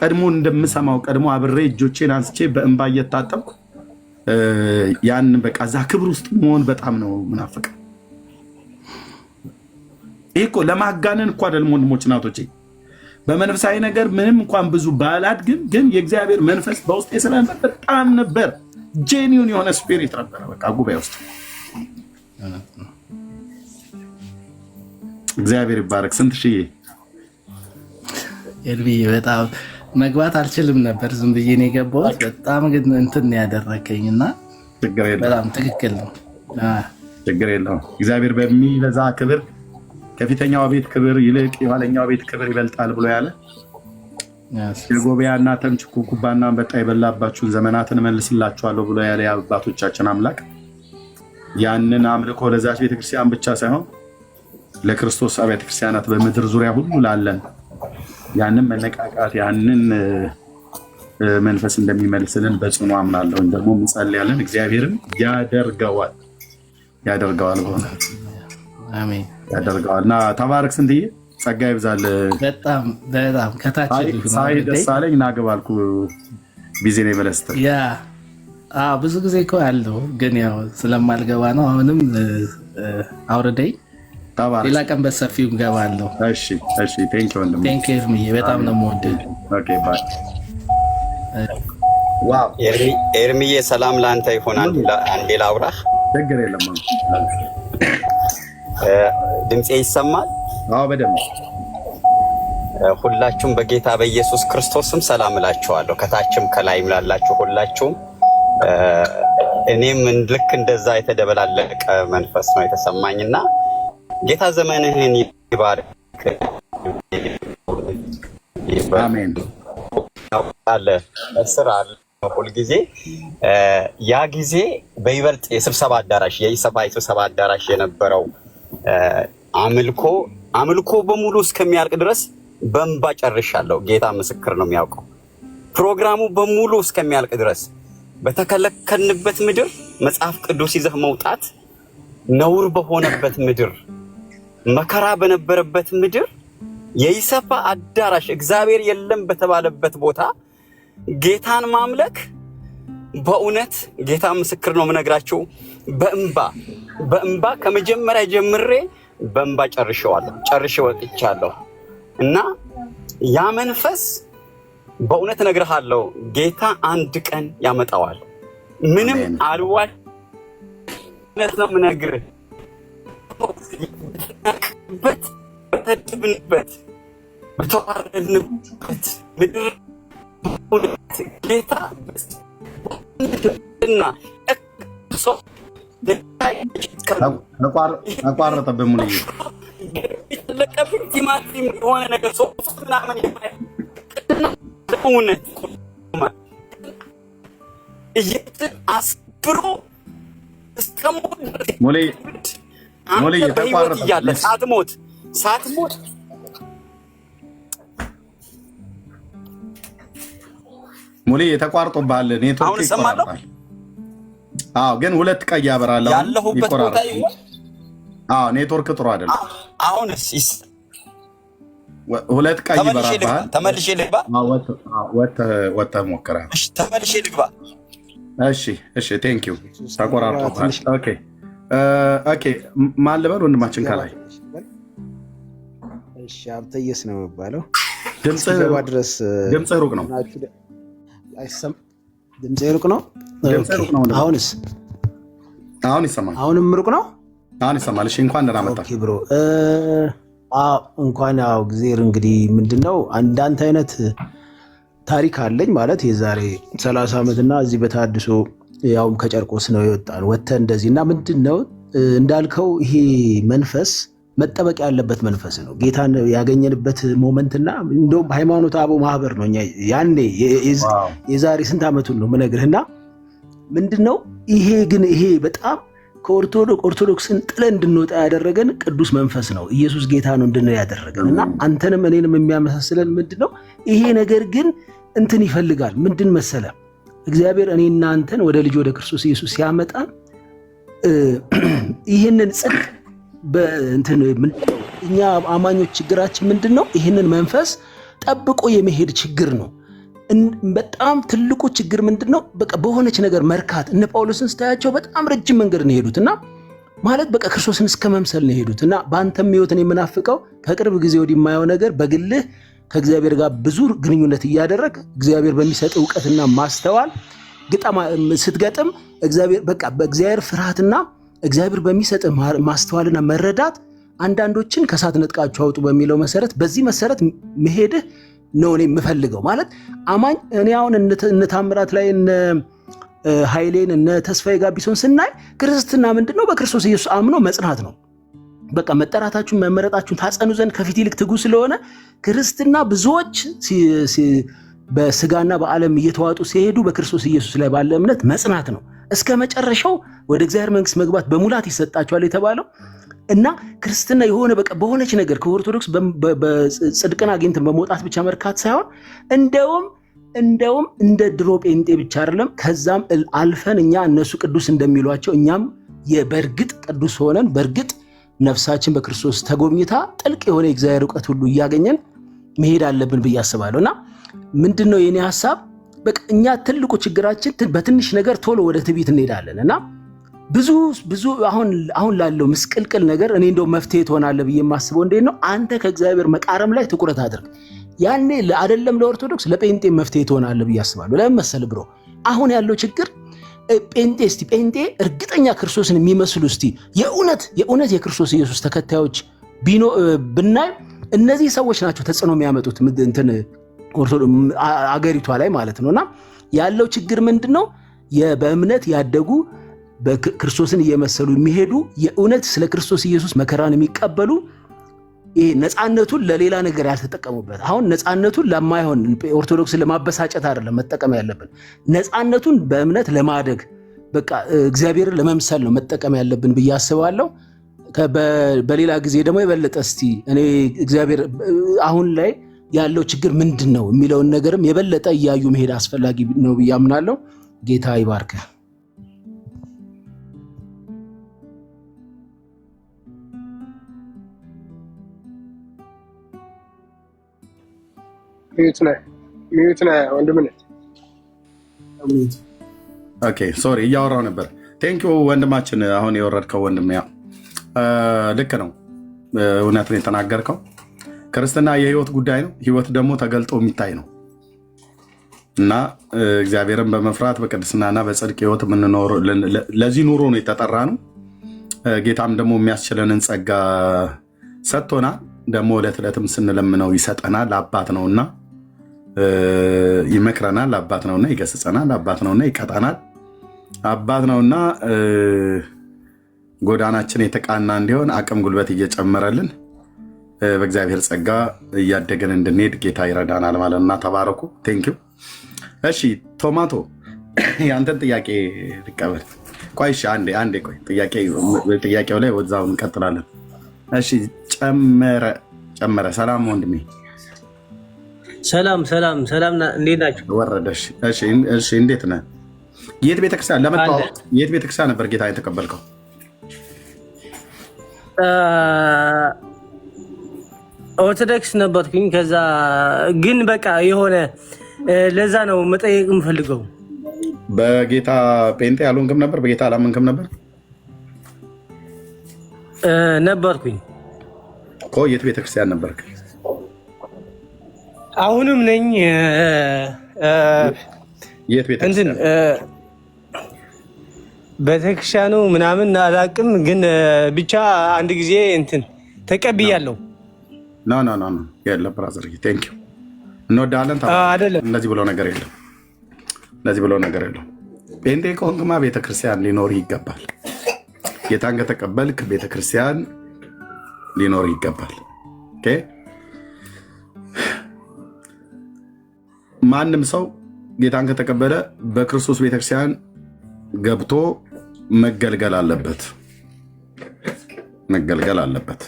ቀድሞ እንደምሰማው ቀድሞ አብሬ እጆቼን አንስቼ በእንባ እየታጠብኩ ያን በቃ እዛ ክብር ውስጥ መሆን በጣም ነው ምናፍቅ። ይሄ እኮ ለማጋነን እኮ አይደለም ወንድሞች እናቶቼ፣ በመንፈሳዊ ነገር ምንም እንኳን ብዙ ባላድግም ግን የእግዚአብሔር መንፈስ በውስጤ ስለነበር በጣም ነበር። ጄኒውን የሆነ ስፒሪት ነበር በቃ ጉባኤ ውስጥ። እግዚአብሔር ይባረክ። ስንት ሺህ ኤልቪ በጣም መግባት አልችልም ነበር፣ ዝም ብዬ ነው የገባሁት። በጣም ግን እንትን ያደረከኝና በጣም ትክክል ነው። ችግር የለውም። እግዚአብሔር በሚበዛ ክብር ከፊተኛው ቤት ክብር ይልቅ የኋለኛው ቤት ክብር ይበልጣል ብሎ ያለ የጎቢያና ተምች ኩኩባና አንበጣ የበላባችሁን ዘመናትን እመልስላችኋለሁ ብሎ ያለ የአባቶቻችን አምላክ ያንን አምልኮ ለዛች ቤተክርስቲያን ብቻ ሳይሆን ለክርስቶስ አብያተ ክርስቲያናት በምድር ዙሪያ ሁሉ ላለን ያንን መነቃቃት ያንን መንፈስ እንደሚመልስልን በጽኑ አምናለሁ። ደግሞ እንጸልያለን። እግዚአብሔርም ያደርገዋል አሜን ያደርገዋል። እና ተባረክ ስንትዬ፣ ጸጋ ይብዛል። በጣም ከታች ሳይ ደስ አለኝ። ናግባ አልኩ ቢዚ ነው በለስተ ብዙ ጊዜ እኮ ያለው ግን ያው ስለማልገባ ነው። አሁንም አውርደኝ፣ ሌላ ቀን በሰፊው ገባለሁ። እሺ ቴንክ ዩ ወንድም፣ ቴንክ ዩ ኤርሚዬ፣ በጣም ነው የምወደው። ኦኬ ባይ። ዋው ኤርሚዬ፣ ሰላም ለአንተ ይሆን። አንዴ ላውራህ። ችግር የለም። ድምፄ ይሰማል? አዎ በደምብ። ሁላችሁም በጌታ በኢየሱስ ክርስቶስም ሰላም እላችኋለሁ፣ ከታችም ከላይም ላላችሁ ሁላችሁም። እኔም ልክ እንደዛ የተደበላለቀ መንፈስ ነው የተሰማኝና ጌታ ዘመንህን ይባርክ። አሜን። አለ እስራ ሁል ጊዜ ያ ጊዜ በይበልጥ የስብሰባ አዳራሽ የኢሰባይ ስብሰባ አዳራሽ የነበረው አምልኮ በሙሉ እስከሚያልቅ ድረስ በእንባ ጨርሻለሁ። ጌታ ምስክር ነው የሚያውቀው። ፕሮግራሙ በሙሉ እስከሚያልቅ ድረስ በተከለከልንበት ምድር መጽሐፍ ቅዱስ ይዘህ መውጣት ነውር በሆነበት ምድር መከራ በነበረበት ምድር የኢሰፓ አዳራሽ እግዚአብሔር የለም በተባለበት ቦታ ጌታን ማምለክ በእውነት ጌታ ምስክር ነው የምነግራችሁ። በእንባ ከመጀመሪያ ጀምሬ በእንባ ጨርሼ ወጥቻለሁ። እና ያ መንፈስ በእውነት እነግርሃለሁ ጌታ አንድ ቀን ያመጣዋል። ምንም አልዋሽ ነው የምነግርህ። በተደብንበት በተዋረድንበት ምድር ጌታ እና ተቋረጠብህ ሙሉ ለቀብኝ ቲማቲም የሆነ ነገር ሶስት ምናምን እውነት አስብሮ እስከሞት በህይወት እያለ ሳትሞት ሙሌ የተቋርጦብሃል። ኔትወርክ ይቆራረጣል። ግን ሁለት ቀይ ያበራል። ያለሁበት ቦታ ኔትወርክ ጥሩ አይደለም። አሁንስ ሁለት ቀይ ይበራብሃል። ተመልሼ ልግባ። ወጥተህ ሞክረህ። ተመልሼ ልግባ። እሺ ቴንክ ዩ። ተቆራርጦብሃል። ኦኬ ማን ልበል? ወንድማችን ከላይ ሀብተየስ ነው የሚባለው። ድምፅህ ሩቅ ነው። ድምፄ ሩቅ ነው። አሁንስ? አሁን ይሰማል። አሁንም ሩቅ ነው። አሁን ይሰማል። እሺ እንኳን ደህና መጣህ ብሮ። እንኳን እግዚአብሔር እንግዲህ ምንድነው አንዳንድ አይነት ታሪክ አለኝ ማለት የዛሬ 30 ዓመትና እዚህ በታድሶ ያውም ከጨርቆስ ነው የወጣን ወጥተን እንደዚህ እና ምንድነው እንዳልከው ይሄ መንፈስ መጠበቅ ያለበት መንፈስ ነው። ጌታን ያገኘንበት ሞመንትና እንደውም ሃይማኖት አበው ማህበር ነው እኛ ያኔ የዛሬ ስንት ዓመቱን ነው የምነግርህና ምንድነው ይሄ በጣም ከኦርቶዶክስን ጥለን እንድንወጣ ያደረገን ቅዱስ መንፈስ ነው። ኢየሱስ ጌታ ነው እንድንል ያደረገን እና አንተንም እኔንም የሚያመሳስለን ምንድነው ይሄ ነገር ግን እንትን ይፈልጋል። ምንድን መሰለ እግዚአብሔር እኔና አንተን ወደ ልጅ ወደ ክርስቶስ ኢየሱስ ሲያመጣን ይህንን ጽድቅ በእንትን ምንድነው እኛ አማኞች ችግራችን ምንድነው? ይህንን መንፈስ ጠብቆ የመሄድ ችግር ነው። በጣም ትልቁ ችግር ምንድነው? በቃ በሆነች ነገር መርካት። እነ ጳውሎስን ስታያቸው በጣም ረጅም መንገድ ነው የሄዱትና ማለት በቃ ክርስቶስን እስከ መምሰል ነው የሄዱትና በአንተም ህይወትን የምናፍቀው ከቅርብ ጊዜ ወዲህ የማየው ነገር በግልህ ከእግዚአብሔር ጋር ብዙ ግንኙነት እያደረግ እግዚአብሔር በሚሰጥ እውቀትና ማስተዋል ስትገጥም እግዚአብሔር በቃ በእግዚአብሔር ፍርሃትና እግዚአብሔር በሚሰጥ ማስተዋልና መረዳት አንዳንዶችን ከሳት ነጥቃችሁ አውጡ በሚለው መሰረት በዚህ መሰረት መሄድህ ነው እኔ የምፈልገው። ማለት አማኝ እኔ አሁን እነ ታምራት ላይ እነ ኃይሌን እነ ተስፋዬ ጋቢሶን ስናይ ክርስትና ምንድነው? በክርስቶስ ኢየሱስ አምኖ መጽናት ነው። በቃ መጠራታችሁን መመረጣችሁን ታጸኑ ዘንድ ከፊት ይልቅ ትጉ ስለሆነ ክርስትና ብዙዎች በስጋና በዓለም እየተዋጡ ሲሄዱ በክርስቶስ ኢየሱስ ላይ ባለ እምነት መጽናት ነው። እስከ መጨረሻው ወደ እግዚአብሔር መንግስት መግባት በሙላት ይሰጣቸዋል የተባለው እና ክርስትና የሆነ በቃ በሆነች ነገር ከኦርቶዶክስ በጽድቅን አግኝተን በመውጣት ብቻ መርካት ሳይሆን እንደውም እንደ ድሮ ጴንጤ ብቻ አይደለም፣ ከዛም አልፈን እኛ እነሱ ቅዱስ እንደሚሏቸው እኛም በእርግጥ ቅዱስ ሆነን በእርግጥ ነፍሳችን በክርስቶስ ተጎብኝታ ጥልቅ የሆነ የእግዚአብሔር እውቀት ሁሉ እያገኘን መሄድ አለብን ብዬ አስባለሁ። እና ምንድነው የኔ ሐሳብ? በቃ እኛ ትልቁ ችግራችን በትንሽ ነገር ቶሎ ወደ ትዕቢት እንሄዳለን እና ብዙ አሁን ላለው ምስቅልቅል ነገር እኔ እንደው መፍትሄ ትሆናለህ ብዬ የማስበው እንዴት ነው? አንተ ከእግዚአብሔር መቃረም ላይ ትኩረት አድርግ። ያኔ አይደለም ለኦርቶዶክስ ለጴንጤ መፍትሄ ትሆናለህ ብዬ አስባለሁ። ለምን መሰለህ ብሮ አሁን ያለው ችግር ጴንጤ እርግጠኛ ክርስቶስን የሚመስሉ የእውነት የክርስቶስ ኢየሱስ ተከታዮች ብናይ እነዚህ ሰዎች ናቸው ተጽዕኖ የሚያመጡት አገሪቷ ላይ ማለት ነውና ያለው ችግር ምንድነው? በእምነት ያደጉ በክርስቶስን እየመሰሉ የሚሄዱ የእውነት ስለ ክርስቶስ ኢየሱስ መከራን የሚቀበሉ ነፃነቱን ለሌላ ነገር ያልተጠቀሙበት። አሁን ነፃነቱን ለማይሆን ኦርቶዶክስን ለማበሳጨት አይደለም መጠቀም ያለብን፣ ነፃነቱን በእምነት ለማደግ በቃ እግዚአብሔርን ለመምሰል ነው መጠቀም ያለብን ብዬ አስባለሁ። በሌላ ጊዜ ደግሞ የበለጠ እስቲ እኔ እግዚአብሔር አሁን ላይ ያለው ችግር ምንድን ነው የሚለውን ነገርም የበለጠ እያዩ መሄድ አስፈላጊ ነው ብዬ አምናለሁ። ጌታ ይባርክ። ሚዩት ነህ ወንድምነት። ኦኬ ሶሪ እያወራው ነበር። ቴንኪው ወንድማችን። አሁን የወረድከው ወንድም ልክ ነው፣ እውነት ነው የተናገርከው። ክርስትና የህይወት ጉዳይ ነው። ህይወት ደግሞ ተገልጦ የሚታይ ነው እና እግዚአብሔርን በመፍራት በቅድስናና በጽድቅ ህይወት የምንኖር ለዚህ ኑሮ ነው የተጠራ ነው። ጌታም ደግሞ የሚያስችለንን ጸጋ ሰጥቶናል። ደግሞ ዕለት ዕለትም ስንለምነው ይሰጠናል። አባት ነውና ይመክረናል። አባት ነውና ይገስጸናል። አባት ነውና ይቀጣናል። አባት ነውና ጎዳናችን የተቃና እንዲሆን አቅም ጉልበት እየጨመረልን በእግዚአብሔር ጸጋ እያደገን እንድንሄድ ጌታ ይረዳናል ማለት እና ተባረኩ። ቴንኪው። እሺ ቶማቶ ያንተን ጥያቄ ልቀበል። ቆይ እሺ አንዴ ቆይ ጥያቄው ላይ ወዛው እንቀጥላለን። እሺ ጨመረ። ሰላም ወንድሜ። ሰላም እንዴት ናችሁ? ወረደሽ። እሺ እንዴት ነህ? የት ቤተክርስቲያን ለመጣው የት ቤተክርስቲያን ነበር ጌታ የተቀበልከው? ኦርቶዶክስ ነበርኩኝ። ከዛ ግን በቃ የሆነ ለዛ ነው መጠየቅ የምፈልገው። በጌታ ጴንጤ አልሆንክም ነበር? በጌታ አላመንክም ነበር? ነበርኩኝ እኮ። የት ቤተክርስቲያን ነበርክ? አሁንም ነኝ። የት ቤተክርስቲያን? ቤተክርስቲያኑ ምናምን አላውቅም፣ ግን ብቻ አንድ ጊዜ ተቀብያለሁ። ኖ የለም ብራዘር፣ ቴንኪው እንወዳለን። እንደዚህ ብሎ ነገር የለም። እንደዚህ ብሎ ነገር የለም። ጴንጤ ከሆንክማ ቤተክርስቲያን ሊኖር ይገባል። ጌታን ከተቀበልክ ቤተክርስቲያን ሊኖር ይገባል። ማንም ሰው ጌታን ከተቀበለ በክርስቶስ ቤተክርስቲያን ገብቶ መገልገል አለበት።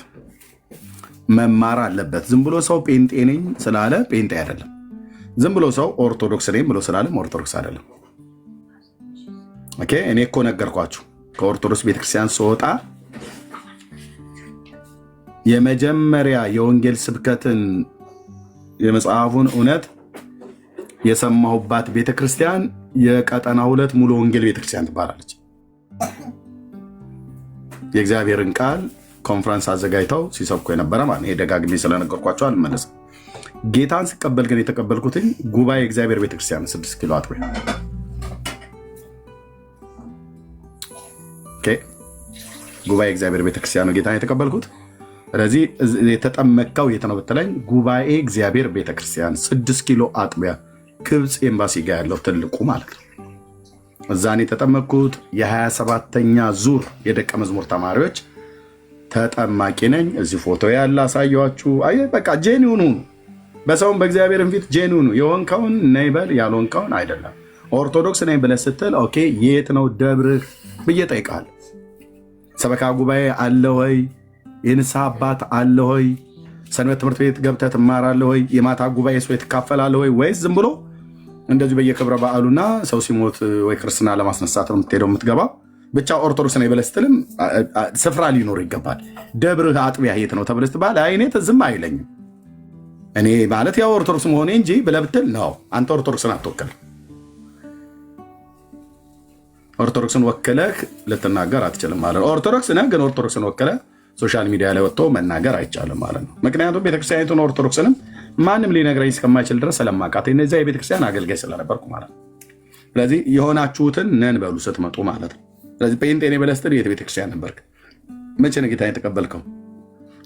መማር አለበት። ዝም ብሎ ሰው ጴንጤ ነኝ ስላለ ጴንጤ አይደለም። ዝም ብሎ ሰው ኦርቶዶክስ ነኝ ብሎ ስላለም ኦርቶዶክስ አይደለም። ኦኬ እኔ እኮ ነገርኳችሁ። ከኦርቶዶክስ ቤተክርስቲያን ስወጣ የመጀመሪያ የወንጌል ስብከትን የመጽሐፉን እውነት የሰማሁባት ቤተክርስቲያን የቀጠና 2 ሙሉ ወንጌል ቤተክርስቲያን ትባላለች። የእግዚአብሔርን ቃል ኮንፈረንስ አዘጋጅተው ሲሰብኩ የነበረ ማለት ነው። ደጋግሜ ስለነገርኳቸው አልመለስም። ጌታን ስቀበል ግን የተቀበልኩትኝ ጉባኤ እግዚአብሔር ቤተክርስቲያን 6 ኪሎ አጥቢያ ጉባኤ እግዚአብሔር ቤተክርስቲያን ጌታን የተቀበልኩት። ስለዚህ የተጠመቀው የት ነው ብትለኝ ጉባኤ እግዚአብሔር ቤተክርስቲያን 6 ኪሎ አጥቢያ ክብፅ ኤምባሲ ጋር ያለው ትልቁ ማለት ነው። እዛኔ የተጠመቅኩት የ27ኛ ዙር የደቀ መዝሙር ተማሪዎች ተጠማቂ ነኝ። እዚህ ፎቶ ያለ አሳያችሁ። አይ በቃ ጄኒውን ሁኑ፣ በሰውም በእግዚአብሔርም ፊት ጄኒውን የሆንከውን ነይ በል፣ ያልሆንከውን አይደለም። ኦርቶዶክስ ነኝ ብለህ ስትል ኦኬ የት ነው ደብርህ ብዬ እጠይቅሃለሁ። ሰበካ ጉባኤ አለ ወይ? የንስሐ አባት አለ ወይ? ሰንበት ትምህርት ቤት ገብተህ ትማራለህ ወይ? የማታ ጉባኤ ሰው ትካፈላለህ ወይ? ወይስ ዝም ብሎ እንደዚሁ በየክብረ በዓሉና ሰው ሲሞት ወይ ክርስትና ለማስነሳት ነው የምትሄደው የምትገባ? ብቻ ኦርቶዶክስ ነኝ ብለህ ስትልም ስፍራ ሊኖር ይገባል። ደብርህ አጥቢያ የት ነው ተብለህ ስትባል አይ እኔ ትዝም አይለኝም እኔ ማለት ያው ኦርቶዶክስ መሆኔ እንጂ ብለህ ብትል ነው አንተ ኦርቶዶክስን አትወክልም። ኦርቶዶክስን ወክለህ ልትናገር አትችልም ማለት ነው። ኦርቶዶክስ ነህ ግን ኦርቶዶክስን ወክለህ ሶሻል ሚዲያ ላይ ወጥቶ መናገር አይቻልም ማለት ነው። ምክንያቱም ቤተክርስቲያኒቱን ኦርቶዶክስንም ማንም ሊነግረኝ እስከማይችል ድረስ ስለማውቃት እነዚያ የቤተክርስቲያን አገልጋይ ስለነበርኩ ማለት ነው። ስለዚህ የሆናችሁትን ነን በሉ ስትመጡ ማለት ነው። ስለዚህ ጴንጤ ነኝ ብለህ ስትል የት ቤተክርስቲያን ነበርክ? መቼ ነው ጌታን የተቀበልከው?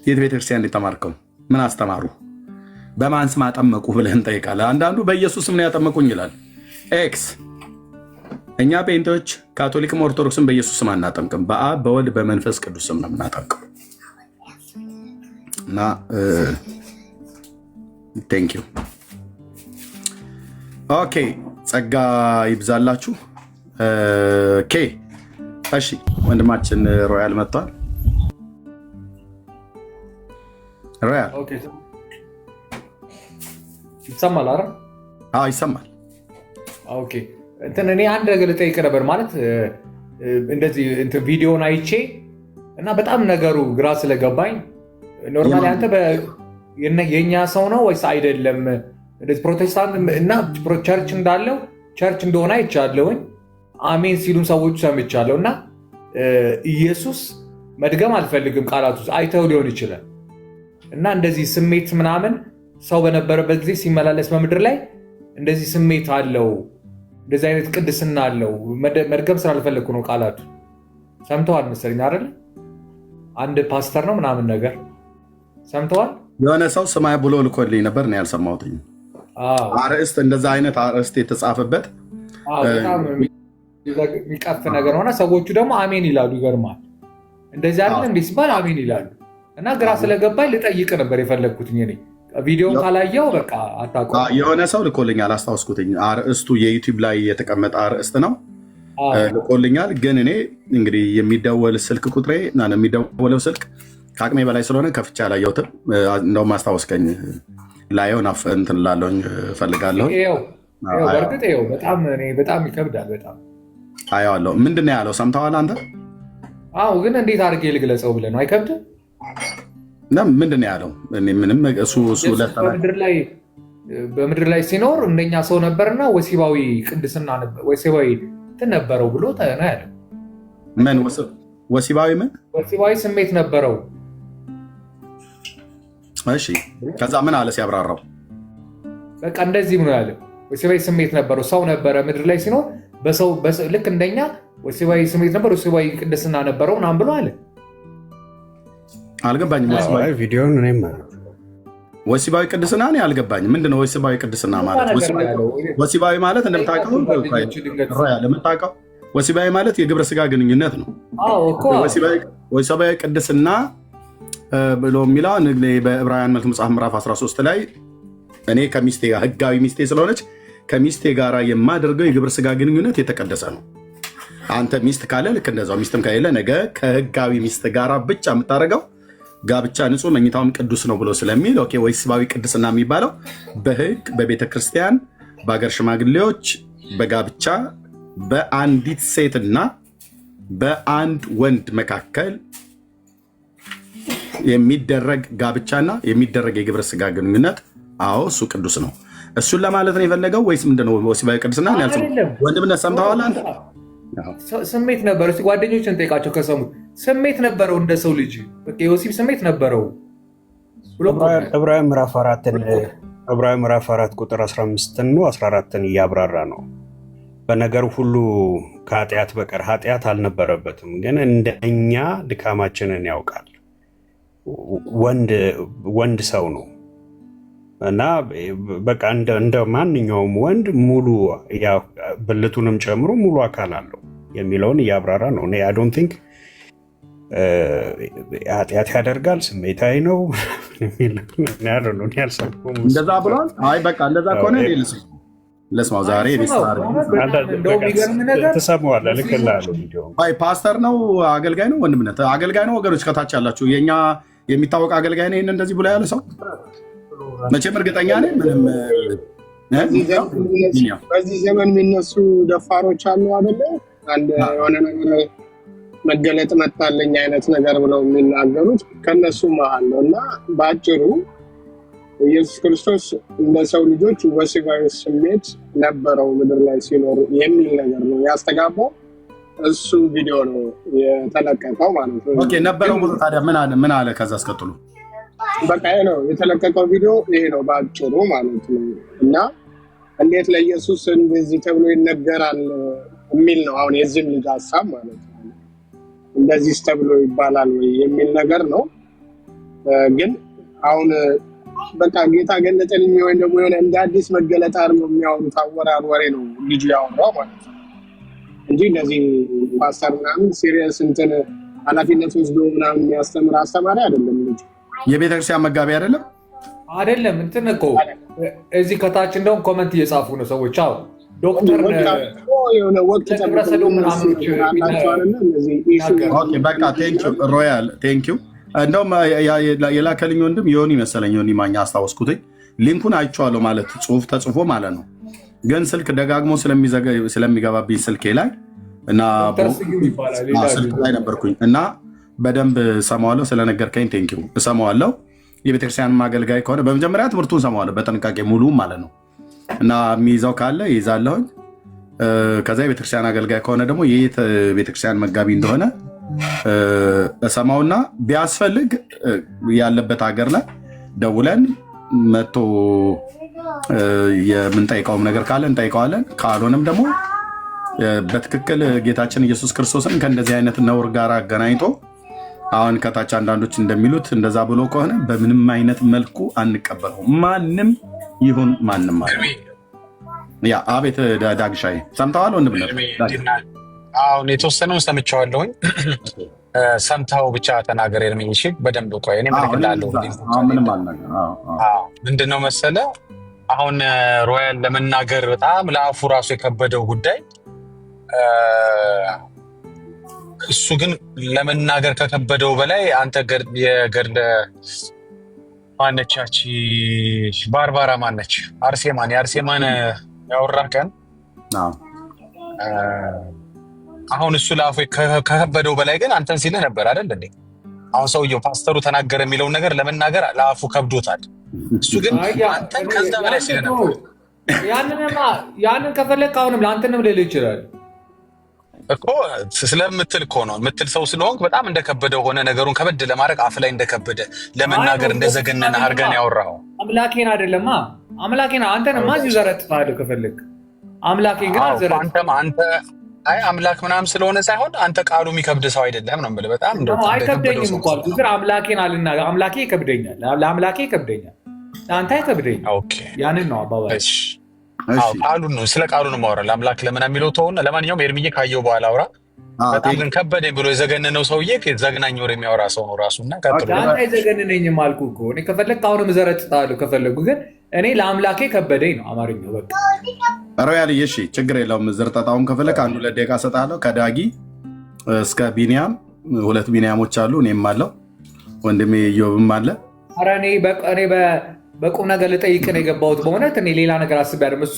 የት ቤተክርስቲያን የተማርከው? ምን አስተማሩ? በማን ስም አጠመቁ ብለህ እንጠይቃለን። አንዳንዱ በኢየሱስ ስም ነው ያጠመቁኝ ይላል። ኤክስ እኛ ጴንጤዎች ካቶሊክም ኦርቶዶክስም በኢየሱስ ስም አናጠምቅም። በአብ በወልድ በመንፈስ ቅዱስ ስም ነው የምናጠምቀው። እና ቴንክ ዩ ኦኬ። ጸጋ ይብዛላችሁ። ኦኬ እሺ፣ ወንድማችን ሮያል መጥቷል። ሮያል ይሰማል አይደል? አዎ ይሰማል። ኦኬ እንትን እኔ አንድ ነገር ልጠይቅ ነበር ማለት እንደዚህ እንትን ቪዲዮን አይቼ እና በጣም ነገሩ ግራ ስለገባኝ ኖርማሊ አንተ የኛ ሰው ነው ወይስ አይደለም? ፕሮቴስታንት እና ቸርች እንዳለው ቸርች እንደሆነ አይቻለሁኝ። አሜን ሲሉን ሰዎች ሰምቻለሁ። እና ኢየሱስ መድገም አልፈልግም ቃላቱ አይተው ሊሆን ይችላል። እና እንደዚህ ስሜት ምናምን ሰው በነበረበት ጊዜ ሲመላለስ በምድር ላይ እንደዚህ ስሜት አለው፣ እንደዚህ አይነት ቅድስና አለው። መድገም ስላልፈለግኩ ነው። ቃላቱ ሰምተዋል መሰለኝ አይደል? አንድ ፓስተር ነው ምናምን ነገር ሰምተዋል። የሆነ ሰው ስማይ ብሎ ልኮልኝ ነበር ነው ያልሰማሁት። አርእስት እንደዛ አይነት አርእስት የተጻፈበት በጣም የሚቀፍ ነገር ሆነ። ሰዎቹ ደግሞ አሜን ይላሉ። ይገርማል። እንደዚህ አይደለም እንዴ ሲባል አሜን ይላሉ። እና ግራ ስለገባኝ ልጠይቅ ነበር የፈለግኩትኝ እኔ ቪዲዮን ካላየው በቃ አታውቀውም። የሆነ ሰው ልኮልኛል፣ አስታውስኩትኝ። አርእስቱ የዩቲዩብ ላይ የተቀመጠ አርእስት ነው ልኮልኛል። ግን እኔ እንግዲህ የሚደወል ስልክ ቁጥሬ እና የሚደወለው ስልክ ከአቅሜ በላይ ስለሆነ ከፍቼ አላየሁትም። እንደውም አስታወስከኝ፣ ላየው እንትን ላለሁኝ እፈልጋለሁ። በእርግጥ በጣም ይከብዳል። በጣም አየዋለሁ። ምንድን ነው ያለው? ሰምተዋል አንተ? አዎ። ግን እንዴት አድርጌ ልግለጸው ብለህ ነው? አይከብድም? ምንድን ነው ያለው? ምንም እሱ በምድር ላይ ሲኖር እንደኛ ሰው ነበርና ወሲባዊ ቅድስና ወሲባዊ እንትን ነበረው ብሎ ነው ያለው። ምን ወሲባዊ ወሲባዊ ስሜት ነበረው። እሺ፣ ከዛ ምን አለ ሲያብራራው? በቃ እንደዚህ ነው ያለው። ወሲባዊ ስሜት ነበረው፣ ሰው ነበረ ምድር ላይ ሲኖር በሰው ልክ እንደኛ ወሲባዊ ስሜት ነበር፣ ወሲባዊ ቅድስና ነበረው ምናምን ብሎ አለ። አልገባኝም። ወሲባዊ ቅድስና እኔ አልገባኝም። ምንድነው ወሲባዊ ቅድስና ማለት? ወሲባዊ ማለት እንደምታውቀው ወሲባዊ ማለት የግብረ ስጋ ግንኙነት ነው። ወሲባዊ ቅድስና ብሎ የሚለው በዕብራውያን መልክ መጽሐፍ ምዕራፍ 13 ላይ እኔ ከሚስቴ ጋር ህጋዊ ሚስቴ ስለሆነች ከሚስቴ ጋር የማደርገው የግብረ ስጋ ግንኙነት የተቀደሰ ነው። አንተ ሚስት ካለ ልክ እንደዛው፣ ሚስትም ከሌለ ነገ ከህጋዊ ሚስት ጋር ብቻ የምታደርገው ጋብቻ ንጹህ መኝታውም ቅዱስ ነው ብሎ ስለሚል ወሲባዊ ቅድስና የሚባለው በህግ በቤተ ክርስቲያን በሀገር ሽማግሌዎች በጋብቻ በአንዲት ሴትና በአንድ ወንድ መካከል የሚደረግ ጋብቻና የሚደረግ የግብረ ስጋ ግንኙነት፣ አዎ እሱ ቅዱስ ነው። እሱን ለማለት ነው የፈለገው ወይስ ምንድነው ወሲባዊ ቅድስና? ወንድምነት ሰምተዋል አንተ? ስሜት ነበረው። እስኪ ጓደኞችን ጠይቃቸው ከሰሙት። ስሜት ነበረው እንደ ሰው ልጅ የወሲብ ስሜት ነበረው ብሎ ዕብራውያን ምዕራፍ 4 ዕብራውያን ምዕራፍ 4 ቁጥር 15 ነው 14ን እያብራራ ነው። በነገር ሁሉ ከኃጢአት በቀር ኃጢአት አልነበረበትም፣ ግን እንደኛ ድካማችንን ያውቃል። ወንድ ሰው ነው እና በቃ እንደ ማንኛውም ወንድ ሙሉ ብልቱንም ጨምሮ ሙሉ አካል አለው የሚለውን እያብራራ ነው። እኔ አይ ዶንት ቲንክ ኃጢአት ያደርጋል ስሜታዊ ነው እንደዛ ብሏል። አይ በቃ እንደዛ ከሆነ ለስማው ዛሬ ትሰማዋለህ። ልክልሃለሁ። ቪዲዮ ፓስተር ነው አገልጋይ ነው ወንድምነት አገልጋይ ነው። ወገኖች ከታች ያላችሁ የኛ የሚታወቅ አገልጋይ ነው። ይሄን እንደዚህ ብሎ ያለ ሰው መቼም እርግጠኛ ነኝ ምንም በዚህ ዘመን የሚነሱ ደፋሮች አሉ አይደለ? አንድ የሆነ ነገር መገለጥ መጣለኝ አይነት ነገር ብለው የሚናገሩት ከነሱ መሀል ነው። እና በአጭሩ ኢየሱስ ክርስቶስ እንደ ሰው ልጆች ወሲባዊ ስሜት ነበረው ምድር ላይ ሲኖር የሚል ነገር ነው ያስተጋባው። እሱ ቪዲዮ ነው የተለቀቀው ማለት ነው። ኦኬ ነበረው ብሎ ታዲያ ምን አለ? ከዛ አስከትሎ በቃ ይሄ ነው የተለቀቀው ቪዲዮ ይሄ ነው በአጭሩ ማለት ነው። እና እንዴት ለኢየሱስ እንደዚህ ተብሎ ይነገራል የሚል ነው አሁን የዚህም ልጅ ሀሳብ ማለት ነው። እንደዚህ ተብሎ ይባላል ወይ የሚል ነገር ነው። ግን አሁን በቃ ጌታ ገለጠልኝ ወይ ደግሞ የሆነ እንደ አዲስ መገለጥ አድርገው የሚያወሩት አወራር ወሬ ነው ልጁ ያወራው ማለት ነው እንጂ እንደዚህ ፓስተር ምናምን ሲሪየስ እንትን ኃላፊነት ወስዶ ምናምን የሚያስተምር አስተማሪ አይደለም። ልጁ የቤተክርስቲያን መጋቢ አይደለም። እንትን እኮ እዚህ ከታች እንደውም ኮመንት እየጻፉ ነው ሰዎች። አዎ ዶክተር የሆነ ወቅት ተብረሰዶ ምናምን በቃ ሮያል ቴንኪው። እንደውም የላከልኝ ወንድም ዮኒ መሰለኝ ዮኒ ማኛ አስታወስኩትኝ። ሊንኩን አይቼዋለሁ ማለት ጽሁፍ ተጽፎ ማለት ነው። ግን ስልክ ደጋግሞ ስለሚገባብኝ ስልኬ ላይ እና ስልክ ላይ ነበርኩኝ እና በደንብ ሰማዋለሁ። ስለነገርከኝ ቴንኪው እሰማዋለሁ። የቤተክርስቲያን ማገልጋይ ከሆነ በመጀመሪያ ትምህርቱን ሰማዋለሁ በጥንቃቄ ሙሉ ማለት ነው እና የሚይዘው ካለ ይዛለሁኝ። ከዛ የቤተክርስቲያን አገልጋይ ከሆነ ደግሞ የየት ቤተክርስቲያን መጋቢ እንደሆነ እሰማውና ቢያስፈልግ ያለበት ሀገር ላይ ደውለን መጥቶ የምንጠይቀውም ነገር ካለ እንጠይቀዋለን። ካልሆነም ደግሞ በትክክል ጌታችን ኢየሱስ ክርስቶስን ከእንደዚህ አይነት ነውር ጋር አገናኝቶ አሁን ከታች አንዳንዶች እንደሚሉት እንደዛ ብሎ ከሆነ በምንም አይነት መልኩ አንቀበለው። ማንም ይሁን ማንም ማለት ያ አቤት ዳግሻይ ሰምተዋል ወንድምነት? አሁን የተወሰነውን ሰምቼዋለሁኝ። ሰምተው ብቻ ተናገር የለምኝ። እሺ በደንብ ቆይ እኔ መልክላለሁ። ምንድነው መሰለ አሁን ሮያል ለመናገር በጣም ለአፉ ራሱ የከበደው ጉዳይ እሱ ግን ለመናገር ከከበደው በላይ አንተ የገድለ ማነቻች ባርባራ ማነች የአርሴማን ያወራ ቀን አሁን እሱ ለአፉ ከከበደው በላይ ግን አንተን ሲልህ ነበር አይደል እንዴ? አሁን ሰውየው ፓስተሩ ተናገረ የሚለውን ነገር ለመናገር ለአፉ ከብዶታል። እሱ ግን አንተን ከዛ በላይ ሲልህ ነበር። ያንን ከፈለግ አሁንም ለአንተንም ልልህ ይችላል እኮ ስለምትል እኮ ነው የምትል ሰው ስለሆንክ በጣም እንደከበደ ሆነ ነገሩን ከበድ ለማድረግ አፍ ላይ እንደከበደ ለመናገር እንደዘገነነ አድርገን ያወራው አምላኬን አይደለማ አምላኬን አንተንማ እዚሁ ዘረጥፋለሁ ከፈለግ አምላኬን ግን አልዘረጥም። አንተ አይ አምላክ ምናምን ስለሆነ ሳይሆን አንተ ቃሉ የሚከብድ ሰው አይደለም ነው የምልህ። በጣም አይከብደኝም እንኳን ግን አምላኬን አልናገር። አምላኬ ይከብደኛል፣ ለአምላኬ ይከብደኛል፣ ለአንተ አይከብደኝ። ያንን ነው አባባል። ቃሉን ነው ስለ ቃሉ ነው የማወራው። ለአምላክ ለምን የሚለው ተውና፣ ለማንኛውም ኤርሚዬ ካየው በኋላ አውራ። በጣም ግን ከበደኝ ብሎ የዘገነነው ሰውዬ ዘግናኝ ወሬ የሚያወራ ሰው ነው ራሱና ቀጥሎ አንተ አይዘገነነኝም አልኩህ እኮ እኔ ከፈለግ አሁንም ዘረጥታለሁ ከፈለጉ ግን እኔ ለአምላኬ ከበደኝ ነው አማርኛው። በቃ ሮያል እሺ ችግር የለውም። ዝርጠጣውን ከፈለግ አንዱ ለደቂቃ እሰጥሃለሁ። ከዳጊ እስከ ቢኒያም 2 ቢኒያሞች አሉ፣ እኔም አለው ወንድሜ ኢዮብም አለ። ኧረ እኔ በቁም ነገር ልጠይቅ ነው የገባሁት። በእውነት እኔ ሌላ ነገር አስቤ አይደለም። እሱ